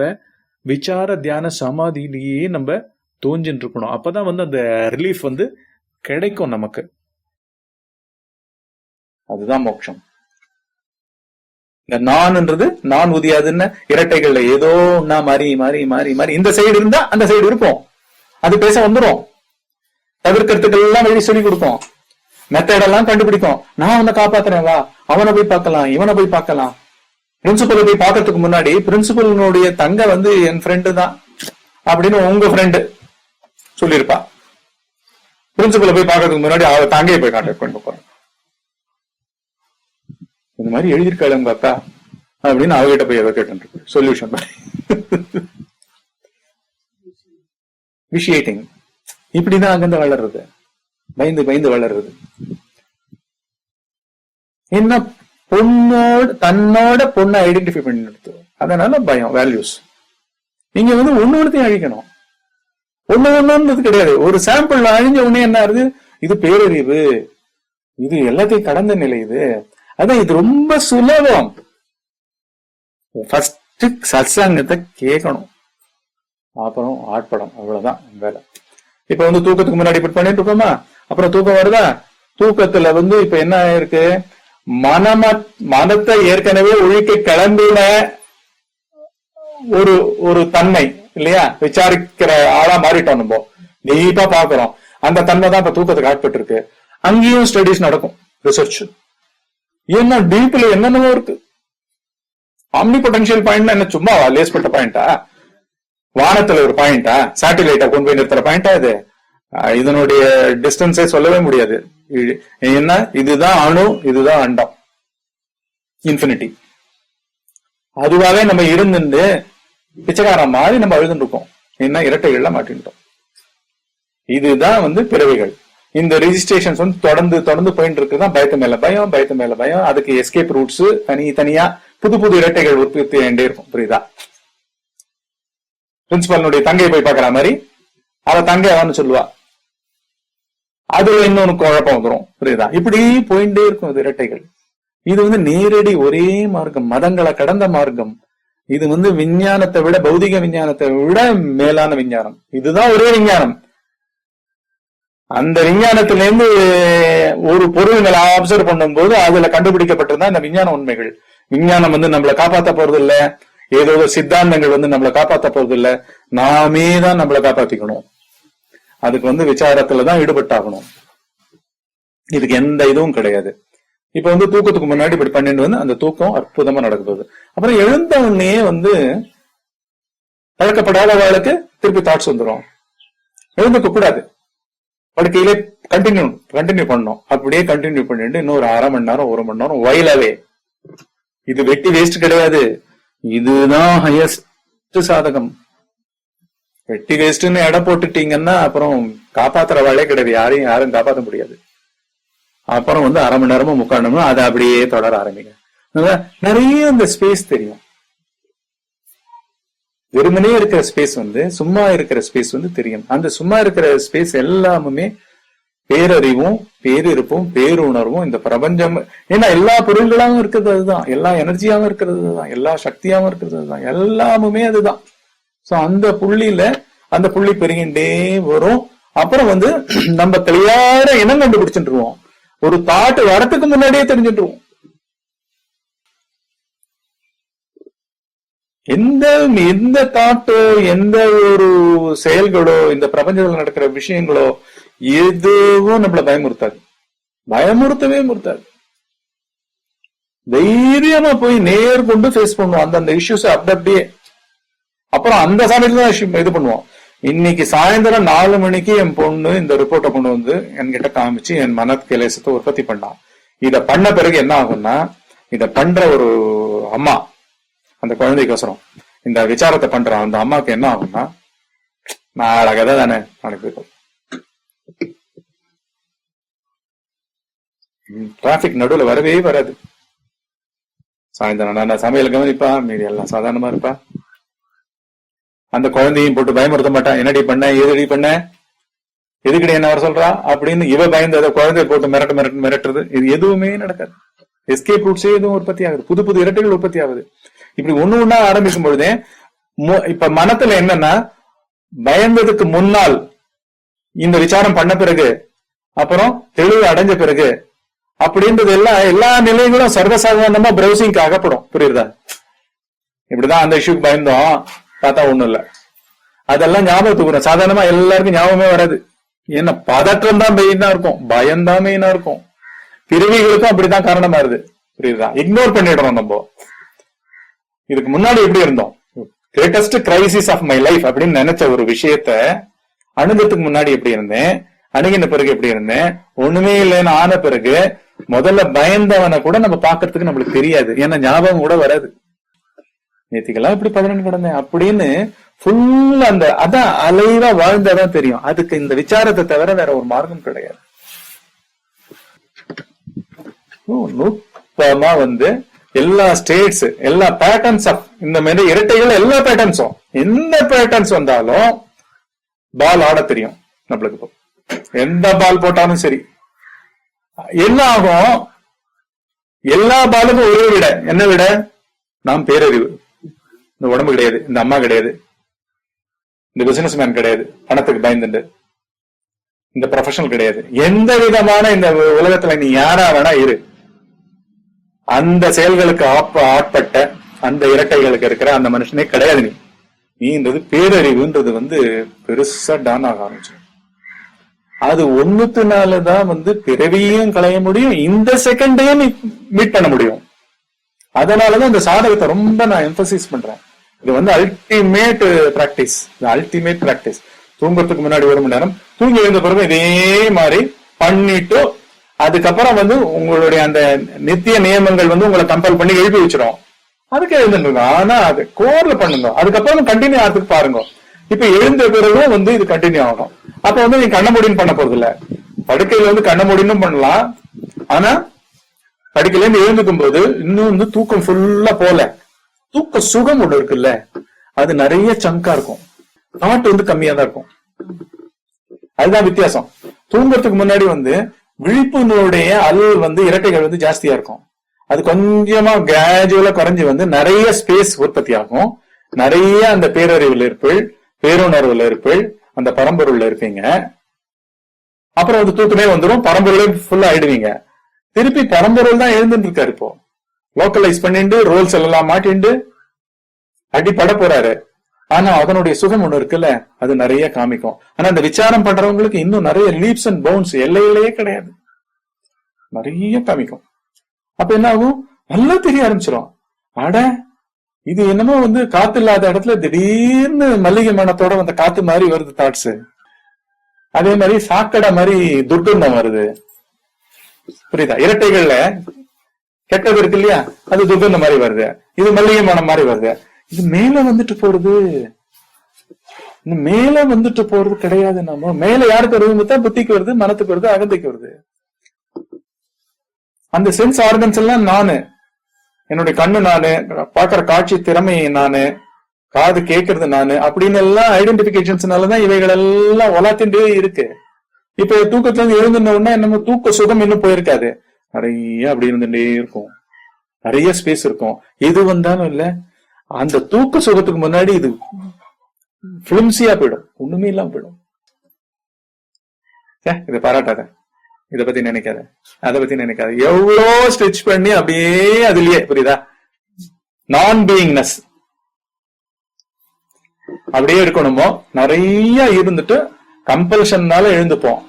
விசார தியான சமாதியிலேயே நம்ம தோஞ்சின்னு இருக்கணும். அப்பதான் அந்த ரிலீஃப் கிடைக்கும் நமக்கு. அதுதான் மோட்சம். இந்த நான்ன்றது நான் உதியாதுன்னு இரட்டைகள்ல ஏதோ ஒன்னா மாறி மாறி மாறி மாறி இந்த சைடு இருந்தா அந்த சைடு இருப்போம். அது பேச வந்துடும். தவிர்க்கிறதுக்கு எல்லாம் வழி சொல்லி கொடுக்கும், மெத்தடெல்லாம் கண்டுபிடிக்கும். நான் அவனை காப்பாத்துறேன், வா அவனை போய் பார்க்கலாம், இவனை போய் பார்க்கலாம். பிரின்சிபலை போய் பார்க்கறதுக்கு முன்னாடி பிரின்சிபலுடைய தங்க என் ஃப்ரெண்டு தான் அப்படின்னு உங்க ஃப்ரெண்டு சொல்லியிருப்பா. பிரின்சிபலை போய் பார்க்கறதுக்கு முன்னாடி அவ தங்கையை போய் கான்டாக்ட் பண்ண போறேன். இந்த மாதிரி எழுதியிருக்காள் உங்க அக்கா அப்படின்னு அவகிட்ட போய் எதை கேட்டு சொல்யூஷன் விஷயட்டிங். இப்படிதான் அங்கிருந்து வளர்றது, பயந்து வளர்றது. என்ன தன்னோட பொண்ணை ஐடென்டிஃபை பண்ணிடுது. அதனால பயம், வேல்யூஸ். நீங்க ஒன்னொன்னுத்தையும் அழிக்கணும். ஒண்ணுன்றது கிடையாது. ஒரு சாம்பிள் அழிஞ்ச உடனே என்ன ஆகுது, இது பேரறிவு, இது எல்லாத்தையும் கடந்த நிலை. அதான் இது ரொம்ப சுலபம். ஃபர்ஸ்ட் சத்சங்கத்தை கேட்கணும், அப்புறம் ஆட்படம். அவ்வளவுதான் வேலை. இப்ப தூக்கத்துக்கு முன்னாடி இப்படி பண்ணிட்டு இருக்கோமா, அப்புறம் தூக்கம் வருதா, தூக்கத்துல இப்ப என்ன ஆயிருக்கு, மனத்தை ஏற்கனவே ஒழிக்க கிளம்பின ஒரு தன்மை இல்லையா, விசாரிக்கிற ஆளா மாறிட்டோம். நம்ம டீப்பா பாக்குறோம். அந்த தன்மை தான் இப்ப தூக்கத்துக்கு ஆட்பட்டு இருக்கு. அங்கேயும் ஸ்டடிஸ் நடக்கும், ரிசர்ச். ஏன்னா டீப்ல என்னென்னவோ இருக்கு. ஆம்னி பொட்டன்ஷியல் பாயிண்ட் என்ன சும்மா லேஸ்பட்ட பாயிண்டா, வானத்துல ஒரு பாயிண்டா, சேட்டிலைட்டா கொண்டு போய் நிறுத்துற பாயிண்டா இது? இதனுடைய டிஸ்டன்ஸே சொல்லவே முடியாது. என்ன, இதுதான் அணு, இதுதான் அண்டம், இன்ஃபினிட்டி. அதுவாவே நம்ம இருந்து பிச்சைக்காரன் மாதிரி நம்ம அழுதுட்டு இருக்கோம். என்ன, இரட்டைகள்ல மாட்டிட்டோம். இதுதான் பிறவைகள். இந்த ரெஜிஸ்ட்ரேஷன்ஸ் தொடர்ந்து போயிட்டு இருக்குதான். பயத்து மேல பயம், பயத்து மேல பயம். அதுக்கு எஸ்கேப் ரூட்ஸ் தனியா புது இரட்டைகள் உற்பத்தி ஆகிட்டே இருக்கும். புரியுதா? பிரின்சிபலுடைய தங்கையை போய் பாக்குற மாதிரி அவ தங்கை அவன்னு சொல்லுவா. அதுல இன்னொன்னு குழப்பம் வந்துடும். புரியுதா? இப்படி போயிட்டே இருக்கும் இது இரட்டைகள். இது நேரடி ஒரே மார்க்கம், மதங்களை கடந்த மார்க்கம். இது விஞ்ஞானத்தை விட, பௌதிக விஞ்ஞானத்தை விட மேலான விஞ்ஞானம். இதுதான் ஒரே விஞ்ஞானம். அந்த விஞ்ஞானத்திலிருந்து ஒரு பொருள் மேல அப்சர்வ் பண்ணும் போது அதுல கண்டுபிடிக்கப்பட்டதுதான் இந்த விஞ்ஞான உண்மைகள். விஞ்ஞானம் நம்மளை காப்பாத்த போறது இல்ல, ஏதோ சித்தாந்தங்கள் நம்மளை காப்பாத்த போறது இல்ல, நாமே தான் நம்மளை காப்பாத்திக்கணும். அதுக்கு விசாரத்துலதான் ஈடுபட்டாகணும். இதுக்கு எந்த இதுவும் கிடையாது. இப்ப தூக்கத்துக்கு முன்னாடி இப்படி பண்ணிட்டு அந்த தூக்கம் அற்புதமா நடக்குது. அப்புறம் எழுந்த உடனே பழக்கப்படாத வாழ்க்கை திருப்பி தாட்ஸ் வந்துடும். எழுந்துக்க கூடாது, படுக்கையிலே கண்டினியூ பண்ணணும். அப்படியே கண்டினியூ பண்ணிட்டு இன்னொரு அரை மணி நேரம் 1 மணி நேரம் வயலாவே. இது வெட்டி வேஸ்ட் கிடையாது, இதுதான் ஹையஸ்ட் சாதகம். வெட்டி வேஸ்ட்னு எடை போட்டுட்டீங்கன்னா அப்புறம் காப்பாத்துற வாழே கிடையாது, யாரும் காப்பாற்ற முடியாது. அப்புறம் அரை மணி நேரமும் 3/4 நேரமும் அதை அப்படியே தொடர ஆரம்பிங்க. நிறைய இந்த ஸ்பேஸ் தெரியும். வெறுமனே இருக்கிற ஸ்பேஸ் சும்மா இருக்கிற ஸ்பேஸ் தெரியும். அந்த சும்மா இருக்கிற ஸ்பேஸ் எல்லாமுமே பேரறிவும், பேரிருப்பும், பேருணர்வும், இந்த பிரபஞ்சம். ஏன்னா எல்லா பொருள்களாவும் இருக்கிறது அதுதான், எல்லா எனர்ஜியாவும் இருக்கிறது அதுதான், எல்லா சக்தியாவும் இருக்கிறது அதுதான், எல்லாமுமே அதுதான். சோ அந்த புள்ளி பெருகின்றே வரும். அப்புறம் நம்ம தெளிவான இனம் கண்டுபிடிச்சுருவோம். ஒரு தாட் வரத்துக்கு முன்னாடியே தெரிஞ்சுட்டுருவோம். எந்த தாட்டோ எந்த ஒரு செயல்களோ இந்த பிரபஞ்சத்தில் நடக்கிற விஷயங்களோ எதுவும் நம்மள பயமுறுத்தவே முறுத்தாது. தைரியமா போய் நேர்கொண்டு ஃபேஸ் பண்ணுவோம் அந்தந்த இஷ்யூஸ் அப்படியே. அப்புறம் அந்த சமயத்துல தான் இது பண்ணுவோம். இன்னைக்கு சாயந்தரம் 4 மணிக்கு என் பொண்ணு இந்த ரிப்போர்ட்டை கொண்டு வந்து என்கிட்ட காமிச்சு என் மன கிளேசத்தை உற்பத்தி பண்ணான். இத பண்ண பிறகு என்ன ஆகும்னா, இத பண்ற ஒரு அம்மா அந்த குழந்தைக்கோசரம் இந்த விசாரத்தை பண்ற அந்த அம்மாவுக்கு என்ன ஆகும்னா, நாளைக்கு தானே நாளைக்கு டிராபிக் நடுவுல வரவே வராது. சாயந்தரம் நான் சமையல் கவனிப்பா, மீதி எல்லாம் சாதாரணமா இருப்பா. அந்த குழந்தையும் போட்டு பயமுறுத்த மாட்டான். என்னடி பண்ண, எதுடி பண்ண, எதுக்கடி என்ன வர சொல்றா அப்படின்னு இவ பயந்து அதை குழந்தைய போட்டு மிரட்டுறது, இது எதுவுமே நடக்காது. எஸ்கேப் ரூட்ஸே எதுவும் உற்பத்தி ஆகுது, புது புது இரட்டைகள் உற்பத்தி ஆகுது. இப்படி ஒண்ணு ஆரம்பிக்கும் பொழுதே இப்ப மனத்துல என்னன்னா, பயந்ததுக்கு முன்னால் இந்த விசாரம் பண்ண பிறகு, அப்புறம் தெளிவு அடைஞ்ச பிறகு அப்படின்றது எல்லா நிலைகளும் சர்வசாதாரணமா பிரவுசிங்க்கு அகப்படும். புரியுதா? இப்படிதான் அந்த இஷ்யூக்கு பயந்தோம், பார்த்தா ஒண்ணும் இல்ல. அதெல்லாம் ஞாபகத்துக்கு வரும். சாதாரணமா எல்லாருக்கும் ஞாபகமே வராது. ஏன்னா பதற்றம் தான் மெயினா இருக்கும், பயம்தான் மெயினா இருக்கும். பிறவிகளுக்கும் அப்படிதான் காரணமா இருது. புரியுதா? இக்னோர் பண்ணிடுறோம் நம்ம. இதுக்கு முன்னாடி எப்படி இருந்தோம், greatest crisis of my life அப்படின்னு நினைச்ச ஒரு விஷயத்த அணுகத்துக்கு முன்னாடி எப்படி இருந்தேன், அணுகின பிறகு எப்படி இருந்தேன், ஒண்ணுமே இல்லைன்னு ஆன பிறகு முதல்ல பயந்தவனை கூட நம்ம பாக்குறதுக்கு நம்மளுக்கு தெரியாது. ஏன்னா ஞாபகம் கூட வராது. நேத்திக்கெல்லாம் இப்படி 11 கிடந்தேன் அப்படின்னு ஃபுல் அதான் அலைவா வாழ்ந்தாதான் தெரியும். அதுக்கு இந்த விசாரத்தை தவிர வேற ஒரு மார்க்கம் கிடையாது. நுட்பமா எல்லா ஸ்டேட்ஸ், எல்லா பேட்டர்ன்ஸ் ஆஃப் இந்த மாதிரி இரட்டைகள், எல்லா பேட்டர்ன்ஸும் எந்த பேட்டர்ன்ஸ் வந்தாலும் பால் ஆட தெரியும் நம்மளுக்கு. இப்போ எந்த பால் போட்டாலும் சரி என்ன ஆகும், எல்லா பாலுக்கும் ஒரே விட. என்ன விட? நாம் பேரறிவு. இந்த உடம்பு கிடையாது, இந்த அம்மா கிடையாது, இந்த பிசினஸ் மேன் கிடையாது பணத்துக்கு பயந்துண்டு, இந்த ப்ரொஃபஷனல் கிடையாது, எந்த விதமான இந்த உலகத்துல நீ யாரா வேணா இரு, அந்த செயல்களுக்கு ஆட்பட்ட அந்த இரட்டைகளுக்கு இருக்கிற அந்த மனுஷனே கிடையாது. நீன்றது பேரறிவுன்றது பெருசா டான் ஆக ஆரம்பிச்சு. அது ஒண்ணுத்துனாலதான் பிறவியும் களைய முடியும், இந்த செகண்டையும் நீ மீட் பண்ண முடியும். அதனாலதான் இந்த சாதகத்தை ரொம்ப நான் எம்பசைஸ் பண்றேன். இது அல்டிமேட் பிராக்டிஸ். Ultimate practice. தூங்குறதுக்கு முன்னாடி 1 மணி நேரம், தூங்கி எழுந்த பிறகு இதே மாதிரி பண்ணிட்டு அதுக்கப்புறம் உங்களுடைய அந்த நித்திய நியமங்கள் உங்களை கம்பல் பண்ணி எழுப்பி வச்சிடும். அதுக்கு எழுந்துருங்க. ஆனா அது கோர்ல பண்ணுங்க. அதுக்கப்புறம் கண்டினியூ ஆகிறதுக்கு பாருங்க. இப்ப எழுந்த பிறகும் இது கண்டினியூ ஆகும். அப்ப நீங்க கண்ண மூடின்னு பண்ண போறது இல்ல. படுக்கையில கண்ண மூடினும் பண்ணலாம். ஆனா படுக்கையில இருந்து எழுந்துக்கும் போது இன்னும் தூக்கம் ஃபுல்லா போல, தூக்க சுகம் ஒண்ணு இருக்குல்ல, அது நிறைய சங்கா இருக்கும். நாட்டு கம்மியா தான் இருக்கும். அதுதான் வித்தியாசம். தூங்குறதுக்கு முன்னாடி விழிப்புனுடைய அளவு இரட்டைகள் ஜாஸ்தியா இருக்கும். அது கொஞ்சமா கிராஜுவலா குறைஞ்சு நிறைய ஸ்பேஸ் உற்பத்தி ஆகும். நிறைய அந்த பேரறிவுல இருப்பீள், பேருணர்வுல இருப்பீள், அந்த பரம்பொருள்ல இருப்பீங்க. அப்புறம் தூக்கமே வந்துடும், பரம்பொருளே ஃபுல்லா ஆயிடுவீங்க. திருப்பி பரம்பொருள் தான் எழுந்துட்டு இருக்காரு. இப்போ லோக்கலைஸ் பண்ணிட்டு ரோல்ஸ் எல்லாம் மாட்டிண்டு அடிப்பட போறாரு. ஆனா அதனுடைய சுகம் ஒண்ணு இருக்குல்ல, அது நிறைய காமிக்கும். ஆனா அந்த விசாரம் பண்றவங்களுக்கு இன்னும் நிறைய லீப்ஸ் அண்ட் பவுன்ஸ், எல்லையிலேயே கிடையாது, நிறைய காமிக்கும். அப்ப என்ன ஆகும், நல்லா தெரிய ஆரம்பிச்சிடும். அட இது என்னமோ காத்து இல்லாத இடத்துல திடீர்னு மல்லிகை மனத்தோட காத்து மாதிரி வருது தாட்ஸ். அதே மாதிரி சாக்கடை மாதிரி துர்கந்தம் வருது. புரியுதா? இரட்டைகள்ல கெட்டது இருக்கு இல்லையா, அது துர்கந்தம் மாதிரி வருது, இது மல்லிகை மனம் மாதிரி வருது. இது மேல போறது, இந்த மேல போறது கிடையாது. நம்ம மேல யாருக்கு வருது? புத்திக்கு வருது, மனத்துக்கு வருது, அகந்தைக்கு வருது. அந்த சென்ஸ் ஆர்கன்ஸ் எல்லாம் நானு, என்னுடைய கண்ணு நானு, பாக்குற காட்சி திறமை நானு, காது கேட்கறது நானு அப்படின்னு எல்லாம் ஐடென்டிபிகேஷன்ஸ்னாலதான் இவைகள் எல்லாம் வளர்த்துட்டே இருக்கு. இப்ப தூக்கத்துல இருந்து எழுந்துட்டோம்னா நம்ம தூக்க சுகம் இன்னும் போயிருக்காது, நிறைய அப்படி இருந்துட்டே இருக்கும், நிறைய ஸ்பேஸ் இருக்கும். எது வந்தாலும் இல்ல, அந்த தூக்க சுகத்துக்கு முன்னாடி இது பிலிம்சியா போயிடும், ஒண்ணுமே இல்லாம போயிடும். இதை பாராட்டாத, இத பத்தி நினைக்காத, அதை பத்தி நினைக்காத. எவ்வளோ ஸ்ட்ரெச் பண்ணி அப்படியே அதுலயே, புரியுதா, நான் பீயிங்னஸ் அப்படியே இருக்கணுமோ, நிறைய இருந்துட்டு கம்பல்ஷன்னால எழுந்துப்போம்.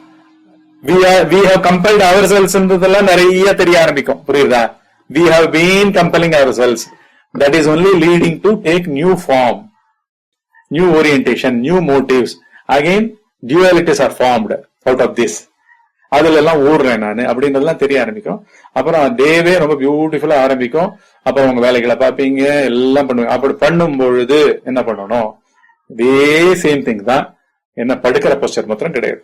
we have compelled ourselves ன்றதெல்லாம் நிறைய தெரிய ஆரம்பிக்கும். புரியுதா? we have been compelling ourselves. That is only leading to take new form, new orientation, new motives. Again dualities are formed out of this. அதுல எல்லாம் ஊர்றேன் நானு அப்படின்றதெல்லாம் தெரிய ஆரம்பிக்கும். அப்புறம் டேவே ரொம்ப பியூட்டிஃபுல்லா ஆரம்பிக்கும். அப்புறம் உங்க வேலைகளை பார்ப்பீங்க, எல்லாம் பண்ணுவீங்க. அப்படி பண்ணும் பொழுது என்ன பண்ணணும்? இதே சேம் திங் தான். என்ன படுக்கிற போஸ்டர் மாத்திரம் கிடையாது.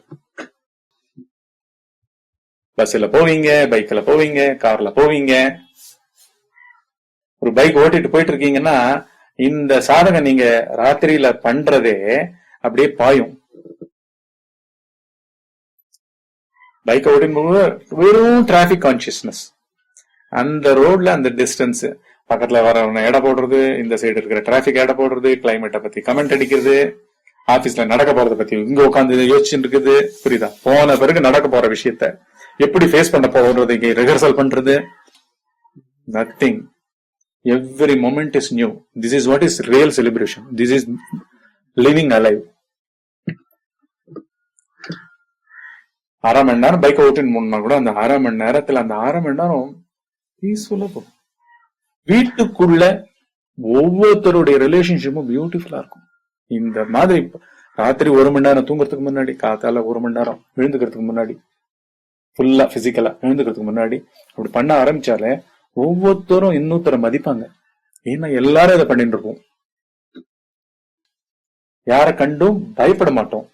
பஸ்ல போவீங்க, பைக்ல போவீங்க, கார்ல போவீங்க. ஒரு பைக் ஓட்டிட்டு போயிட்டு இருக்கீங்கன்னா இந்த சாதகம் நீங்க ராத்திரியில பண்றதே அப்படியே பாயும். பைக் ஓட்டின் போது வெறும் டிராபிக் கான்சியஸ்னஸ். அந்த ரோட்ல அந்த டிஸ்டன்ஸ், பக்கத்துல வரவன எடை போடுறது, இந்த சைடு இருக்கிற டிராபிக் எடை போடுறது, கிளைமேட்டை பத்தி கமெண்ட் அடிக்கிறது, ஆபீஸ்ல நடக்க போறதை பத்தி இங்க உட்காந்து யோசிச்சுட்டு இருக்குது. புரியுதா? போன பிறகு நடக்க போற விஷயத்த எப்படி ஃபேஸ் பண்ண போறது, ரிஹர்சல் பண்றது. Nothing. Every moment is new. This is what is real celebration. This is living alive. அரை மணி நேரம் பைக் ஓட்டின்னு போனா கூட அந்த அரை மணி நேரத்துல அந்த அரை மணி நேரம் பீஸ்ஃபுல்லா போகும். வீட்டுக்குள்ள ஒவ்வொருத்தருடைய ரிலேஷன்ஷிப்பும் பியூட்டிஃபுல்லா இருக்கும். இந்த மாதிரி ராத்திரி 1 மணி நேரம் தூங்குறதுக்கு முன்னாடி, காத்தால 1 மணி நேரம் எழுந்துக்கிறதுக்கு முன்னாடி, ஃபுல்லா பிசிக்கலா எழுந்துக்கிறதுக்கு முன்னாடி அப்படி பண்ண ஆரம்பிச்சாலே ஒவ்வொருத்தரும் இன்னொருத்தரை மதிப்பாங்க. ஏன்னா எல்லாரும் இதை பண்ணிட்டு இருப்போம். யார கண்டும் பயப்பட மாட்டோம்,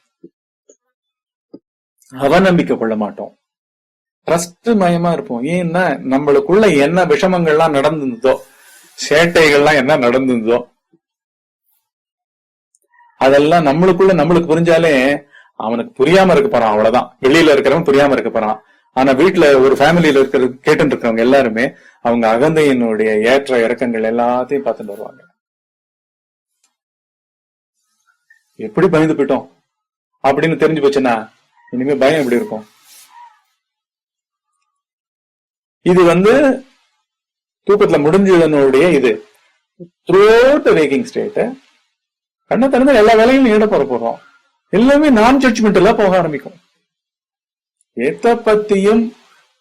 அவநம்பிக்கை கொள்ள மாட்டோம், ட்ரஸ்ட் மயமா இருப்போம். ஏன்னா நம்மளுக்குள்ள என்ன விஷமங்கள்லாம் நடந்திருந்ததோ, சேட்டைகள்லாம் என்ன நடந்திருந்ததோ அதெல்லாம் நம்மளுக்கு புரிஞ்சாலே அவனுக்கு புரியாம இருக்க போறான். அவ்வளவுதான். வெளியில இருக்கிறவன் புரியாம இருக்க போறான். ஆனா வீட்டுல ஒரு ஃபேமிலியில இருக்கிறது கேட்டு இருக்கிறவங்க எல்லாருமே அவங்க அகந்தையினுடைய ஏற்ற இறக்கங்கள் எல்லாத்தையும் பார்த்துட்டு வருவாங்க. எப்படி பயந்து போயிட்டோம் அப்படின்னு தெரிஞ்சு போச்சுன்னா இனிமே பயம் எப்படி இருக்கும்? இது தூக்கத்துல முடிஞ்சதனுடைய இது த்ரூ த வேக்கிங் ஸ்டேட். கண்ணை திறந்து எல்லா வேலையும் ஈடுபட போறோம். எல்லாமே நான் ஜட்ஜ்மெண்ட் எல்லாம் போக ஆரம்பிக்கும். எதை பத்தியும்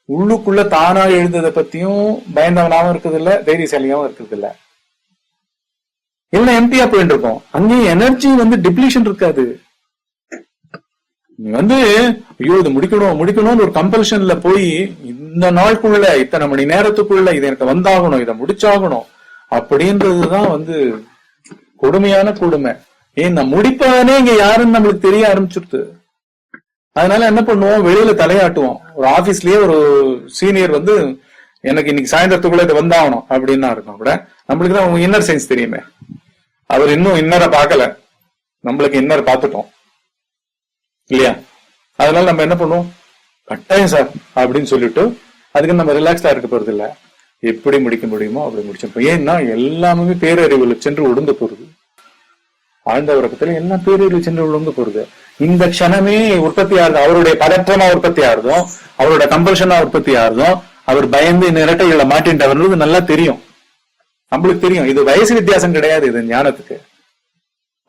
உள்ளுக்குள்ள தானா எழுந்ததை பத்தியும் பயந்தவனாவும் இருக்குது இல்ல, தைரியசாலியாவும் இருக்குது இல்ல. எல்லாம் எம்டியா போயிட்டு இருக்கோம். அங்கேயும் எனர்ஜி டிப்ளீஷன் இருக்காது. ஐயோ இது முடிக்கணும்னு ஒரு கம்பல்ஷன்ல போய் இந்த நாளுக்குள்ள இத்தனை மணி நேரத்துக்குள்ள இது எனக்கு வந்தாகணும், இதை முடிச்சாகணும் அப்படின்றதுதான் கொடுமையான கொடுமை. ஏன் முடிப்பவனே இங்க யாருன்னு நம்மளுக்கு தெரிய ஆரம்பிச்சுடுது. அதனால என்ன பண்ணுவோம்? வெளியில தலையாட்டுவோம். ஒரு ஆபீஸ்லயே ஒரு சீனியர் எனக்கு இன்னைக்கு சாயந்தரத்துக்குள்ள இது வந்தாகணும் அப்படின்னா இருக்கும் கூட நம்மளுக்கு தான் அவங்க இன்னர் சயின்ஸ் தெரியுமே. அவர் இன்னும் இன்னரை பார்க்கல, நம்மளுக்கு இன்னர் பார்த்துட்டோம் இல்லையா? அதனால நம்ம என்ன பண்ணுவோம்? கட்டாயம் சார் அப்படின்னு சொல்லிட்டு அதுக்கு நம்ம ரிலாக்ஸ்டா இருக்க போறது இல்ல. எப்படி முடிக்க முடியுமோ அப்படி முடிச்சிருப்போம். ஏன்னா எல்லாமே பேரறிவுல சென்று ஒடுங்க போறது. ஆழ்ந்த உறக்கத்துல எல்லாம் பேரறிவு சென்று ஒடுங்க போறது. இந்த க்ஷணமே உற்பத்தி ஆகுது. அவருடைய பதற்றமா உற்பத்தி ஆகுதும், அவரோட கம்பல்ஷனா உற்பத்தி ஆகுதும், அவர் பயந்து இந்த இரட்டைகளை மாட்டின்றவர்களுக்கு நல்லா தெரியும். நம்மளுக்கு தெரியும். இது வயசு வித்தியாசம் கிடையாது. இது ஞானத்துக்கு.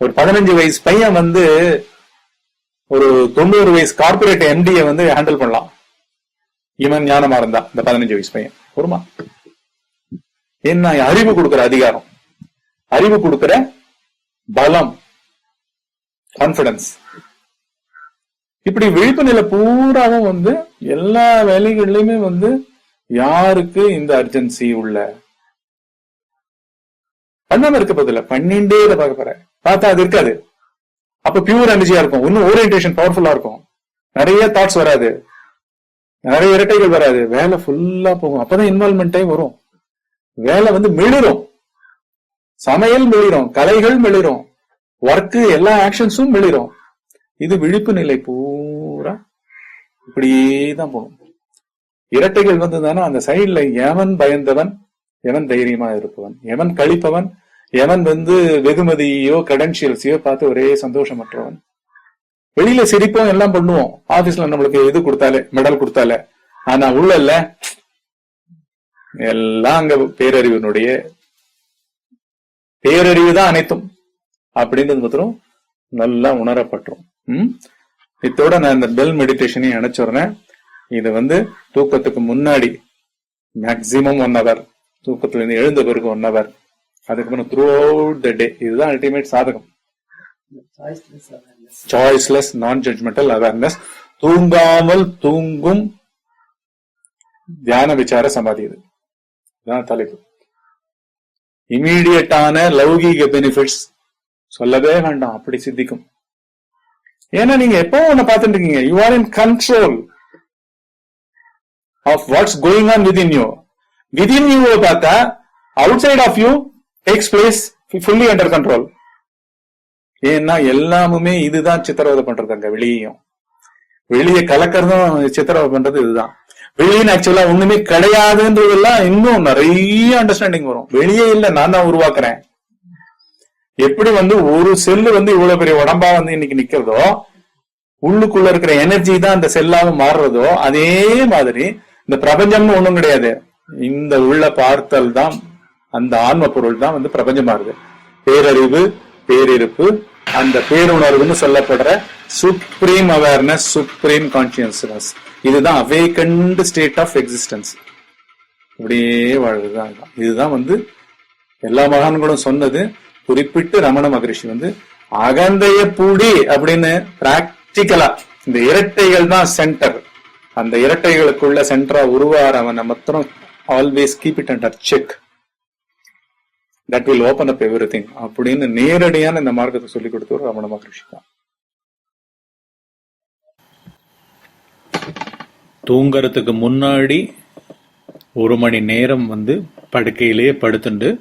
ஒரு 15 வயசு பையன் ஒரு 90 வயசு கார்பரேட் எம்டியை ஹேண்டில் பண்ணலாம். இவன் ஞானமா இருந்தா இந்த 15 வயசு பையன் ஒருமா. என்ன அறிவு கொடுக்கிற அதிகாரம், அறிவு கொடுக்கிற பலம், கான்பிடன்ஸ், இப்படி விழிப்பு நிலை பூராவும் எல்லா வேலைகள்லயுமே யாருக்கு இந்த அர்ஜென்சி உள்ள பண்ணாம இருக்க பதில்ல, பண்ணிண்டே இதை பார்க்க போற பார்த்தா அது இருக்காது. அப்ப பியூர் எனர்ஜியா இருக்கும். இன்னும் ஓரியன்டேஷன் பவர்ஃபுல்லா இருக்கும். நிறைய தாட்ஸ் வராது, நிறைய இரட்டைகள் வராது. வேலை ஃபுல்லா போகும். அப்பதான் இன்வால்மெண்டே வரும். வேலை மிளிரும். சமையல் மிளிரும், கலைகள் மிளிரும், ஒர்க்கு எல்லா ஆக்ஷன்ஸும் மிளிரும். இது விழிப்பு நிலை பூரா இப்படியேதான் போகும். இரட்டைகள் தானே அந்த சைட்ல எவன் பயந்தவன், எவன் தைரியமா இருப்பவன், எவன் கழிப்பவன், எவன் வெகுமதியோ கிரெடென்ஷியல்ஸையோ பார்த்து ஒரே சந்தோஷமற்றவன். வெளியில சிரிப்போம், எல்லாம் பண்ணுவோம். ஆபீஸ்ல நம்மளுக்கு இது கொடுத்தாலே, மெடல் கொடுத்தாலே, ஆனா உள்ள இல்ல எல்லாம் அங்க பேரறிவு தான் அனைத்தும். அப்படின்றது மாத்திரம் நல்லா உணரப்பட்டுரும். இதோட நான் இந்த பெல் மெடிடேஷனையும் அணைச்சிடுறேன். இது தூக்கத்துக்கு முன்னாடி மேக்சிமம் 1 hour, தூக்கத்துல இருந்து எழுந்த பிறகு 1 hour, அதுக்கப்புறம் த்ரூ அவுட் த டே. இதுதான் அல்டிமேட் சாதகம். சாய்ஸ்லெஸ் நான் ஜட்ஜ்மெண்டல் அவேர்னஸ். தூங்காமல் தூங்கும் தியான விசார சமாதி. இதுதான் தலைப்பு. இமீடியட்டான லௌகீக பெனிஃபிட்ஸ் சொல்லவே வேண்டாம், அப்படி சித்திக்கும். ஏன்னா நீங்க எப்போ ஒண்ணு பார்த்துட்டு இருக்கீங்க. You are in control of what's going on within you. Within you பார்த்தா outside of you takes place fully under control. ஏன்னா எல்லாமுமே இதுதான் சித்திரவதை பண்றது. அங்க வெளியே கலக்கிறதும் சித்திரவதை பண்றது இதுதான். வெளியே ஆக்சுவலா ஒண்ணுமே கிடையாதுன்றதெல்லாம் இன்னும் நிறைய அண்டர்ஸ்டாண்டிங் வரும். வெளியே இல்ல, நான் தான் உருவாக்குறேன். எப்படி ஒரு செல்லு இவ்வளவு பெரிய உடம்பா இன்னைக்கு நிக்கிறதோ, உள்ளுக்குள்ள இருக்கிற எனர்ஜி தான் அந்த செல்லாக மாறுறதோ, அதே மாதிரி இந்த பிரபஞ்சம்னு ஒண்ணும் கிடையாது. இந்த உள்ள பார்த்தல் தான், அந்த ஆன்ம பொருள் தான் பிரபஞ்சமா இருக்கு. பேரறிவு, பேரிருப்பு, அந்த பேருணர்வுன்னு சொல்லப்படுற சுப்ரீம் அவேர்னஸ், சுப்ரீம் கான்சியஸ்னஸ், இதுதான் அவேக்கன்ட் ஸ்டேட் ஆஃப் எக்ஸிஸ்டன்ஸ். இப்படியே வாழ்றதுதான். இதுதான் எல்லா மகான்களும் சொன்னது. குறிப்பிட்டு ரமண மகரிஷி அகந்தைய பூடி அப்படின்னு பிராக்டிக்கலா இந்த இரட்டைகள் தான் சென்டர். அந்த இரட்டைகளுக்குள்ள சென்டரா உருவாரவனை மாத்திரம் always keep it under check. That will open up everything அப்படின்னு நேரடியான இந்த மார்க்கத்தை சொல்லிக் கொடுத்தவர் ரமண மகரிஷி தான். தூங்கறதுக்கு முன்னாடி 1 மணி நேரம் படுக்கையிலேயே படுத்துண்டு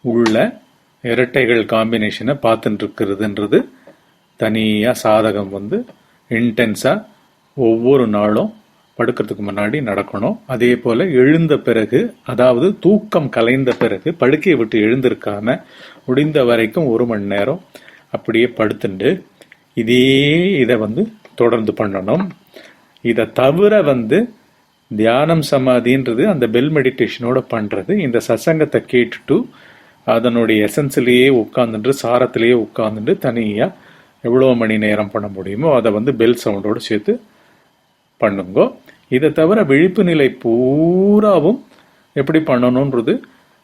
உள்ள இரட்டைகள் காம்பினேஷனை பார்த்துட்டு இருக்கிறதுன்றது தனியா சாதகம் இன்டென்ஸா ஒவ்வொரு நாளும் படுக்கிறதுக்கு முன்னாடி நடக்கணும். அதே போல எழுந்த பிறகு, அதாவது தூக்கம் கலைந்த பிறகு, படுக்கையை விட்டு எழுந்திருக்காம முடிந்த வரைக்கும் 1 மணி நேரம் அப்படியே படுத்துண்டு இதை தொடர்ந்து பண்ணணும். இதை தவிர தியானம் சமாதின்றது அந்த பெல் மெடிடேஷனோட பண்றது. இந்த சத்சங்கத்தை கேட்டுட்டு அதனுடைய எசன்ஸ்லயே உட்கார்ந்துட்டு, சாரத்திலேயே உட்கார்ந்துட்டு தனியா எவ்வளவு மணி நேரம் பண்ண முடியுமோ அதை பெல் சவுண்டோட சேர்த்து பண்ணுங்க. இதை தவிர விழிப்பு நிலை பூராவும் எப்படி பண்ணணும்ன்றது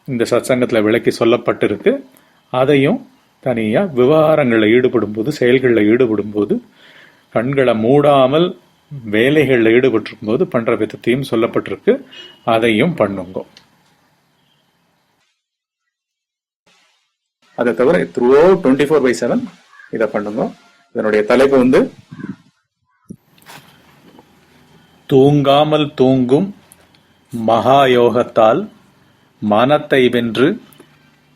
இந்த சத்சங்கத்துல விளக்கி சொல்லப்பட்டிருக்கு. அதையும் தனியா விவகாரங்களில் ஈடுபடும் போது, செயல்களில் ஈடுபடும் போது, கண்களை மூடாமல் வேலைகளில் ஈடுபட்டிருக்கும் போது பண்ற விதத்தையும் சொல்லப்பட்டிருக்கு. அதையும் பண்ணுங்க. அதை தவிர த்ரூ 24/7 இதை பண்ணுங்க. இதனுடைய தலைப்பு தூங்காமல் தூங்கும் மகா யோகத்தால் மனத்தை வென்று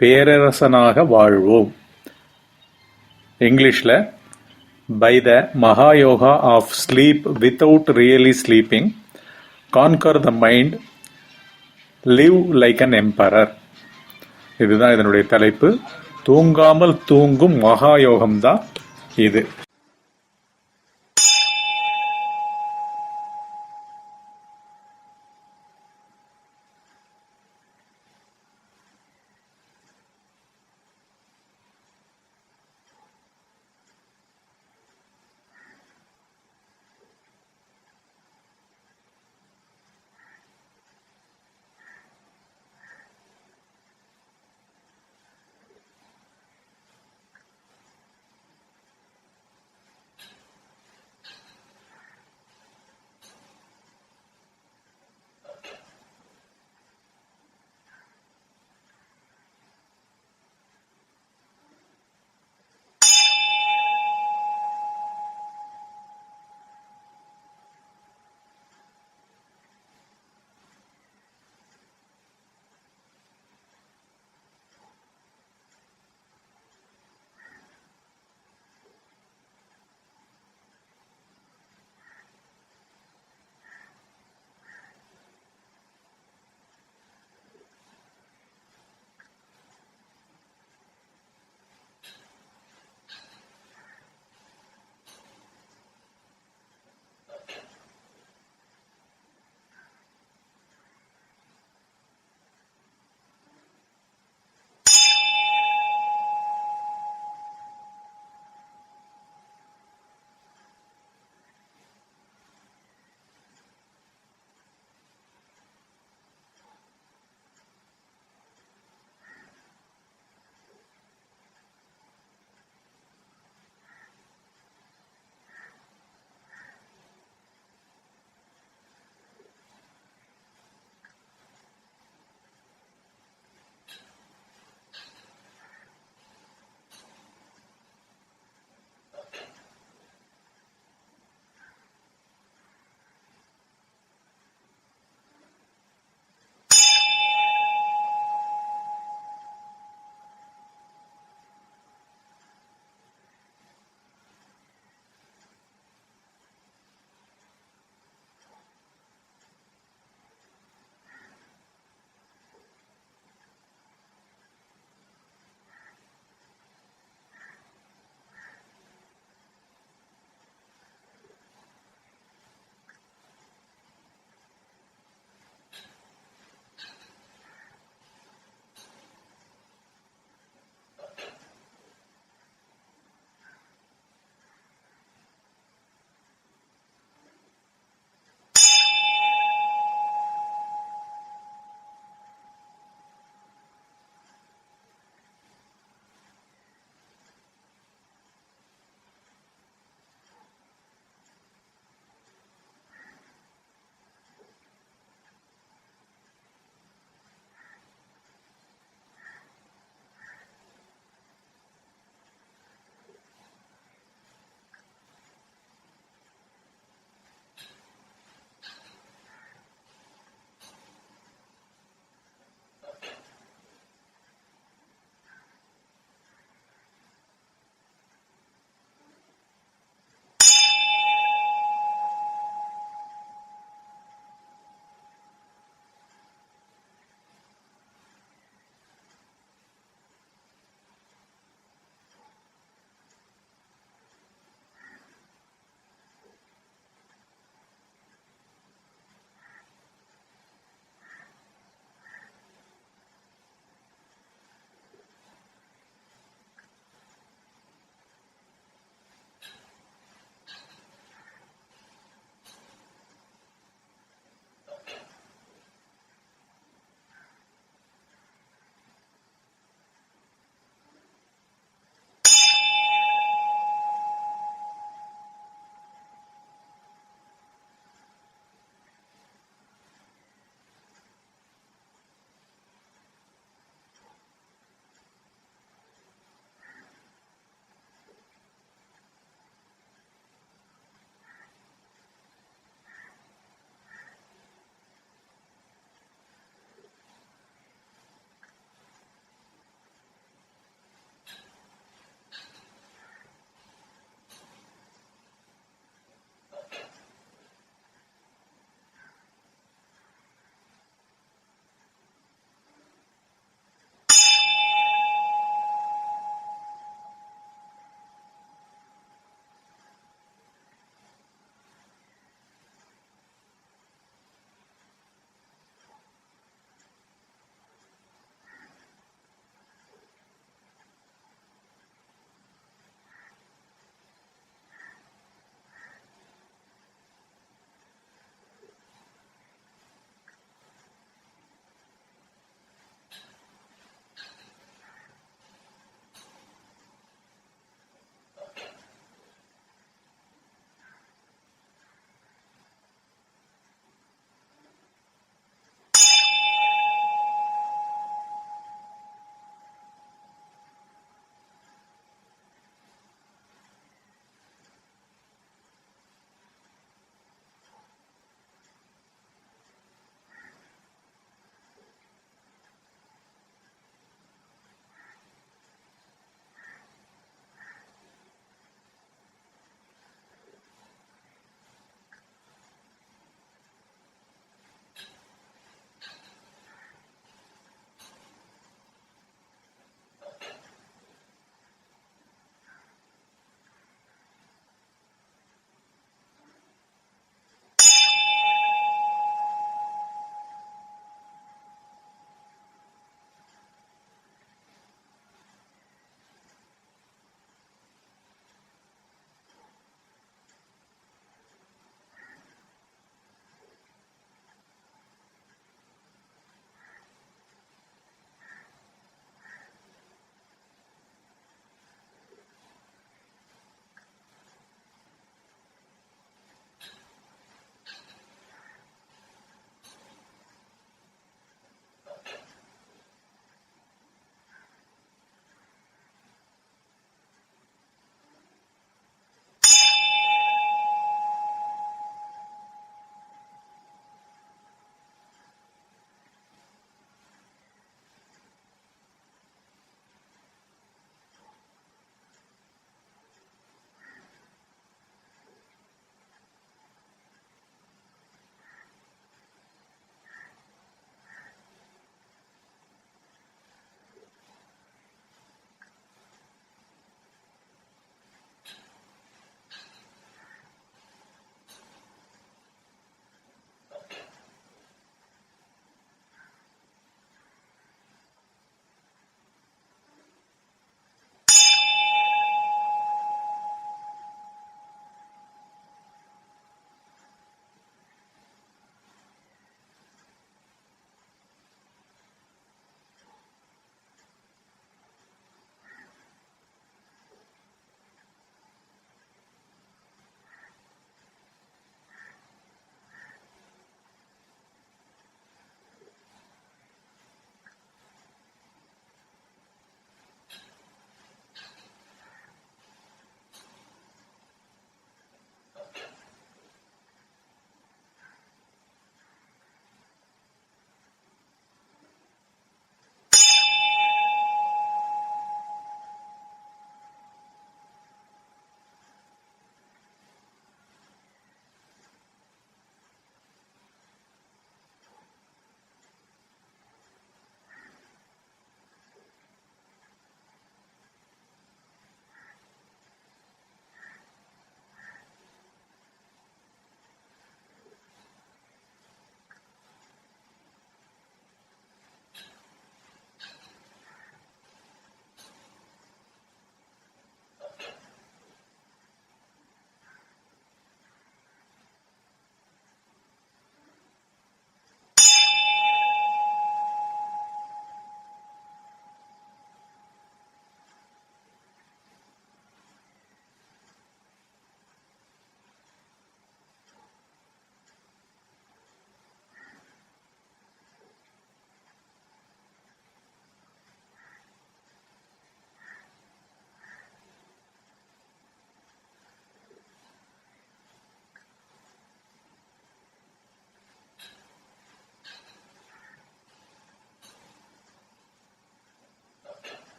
பேரரசனாக வாழ்வோம். இங்கிலீஷ்ல by the Maha Yoga of sleep without really sleeping, conquer the mind, live like an emperor. இதுதான் இதனுடைய தலைப்பு. தூங்காமல் தூங்கும் மகா யோகம் தான் இது.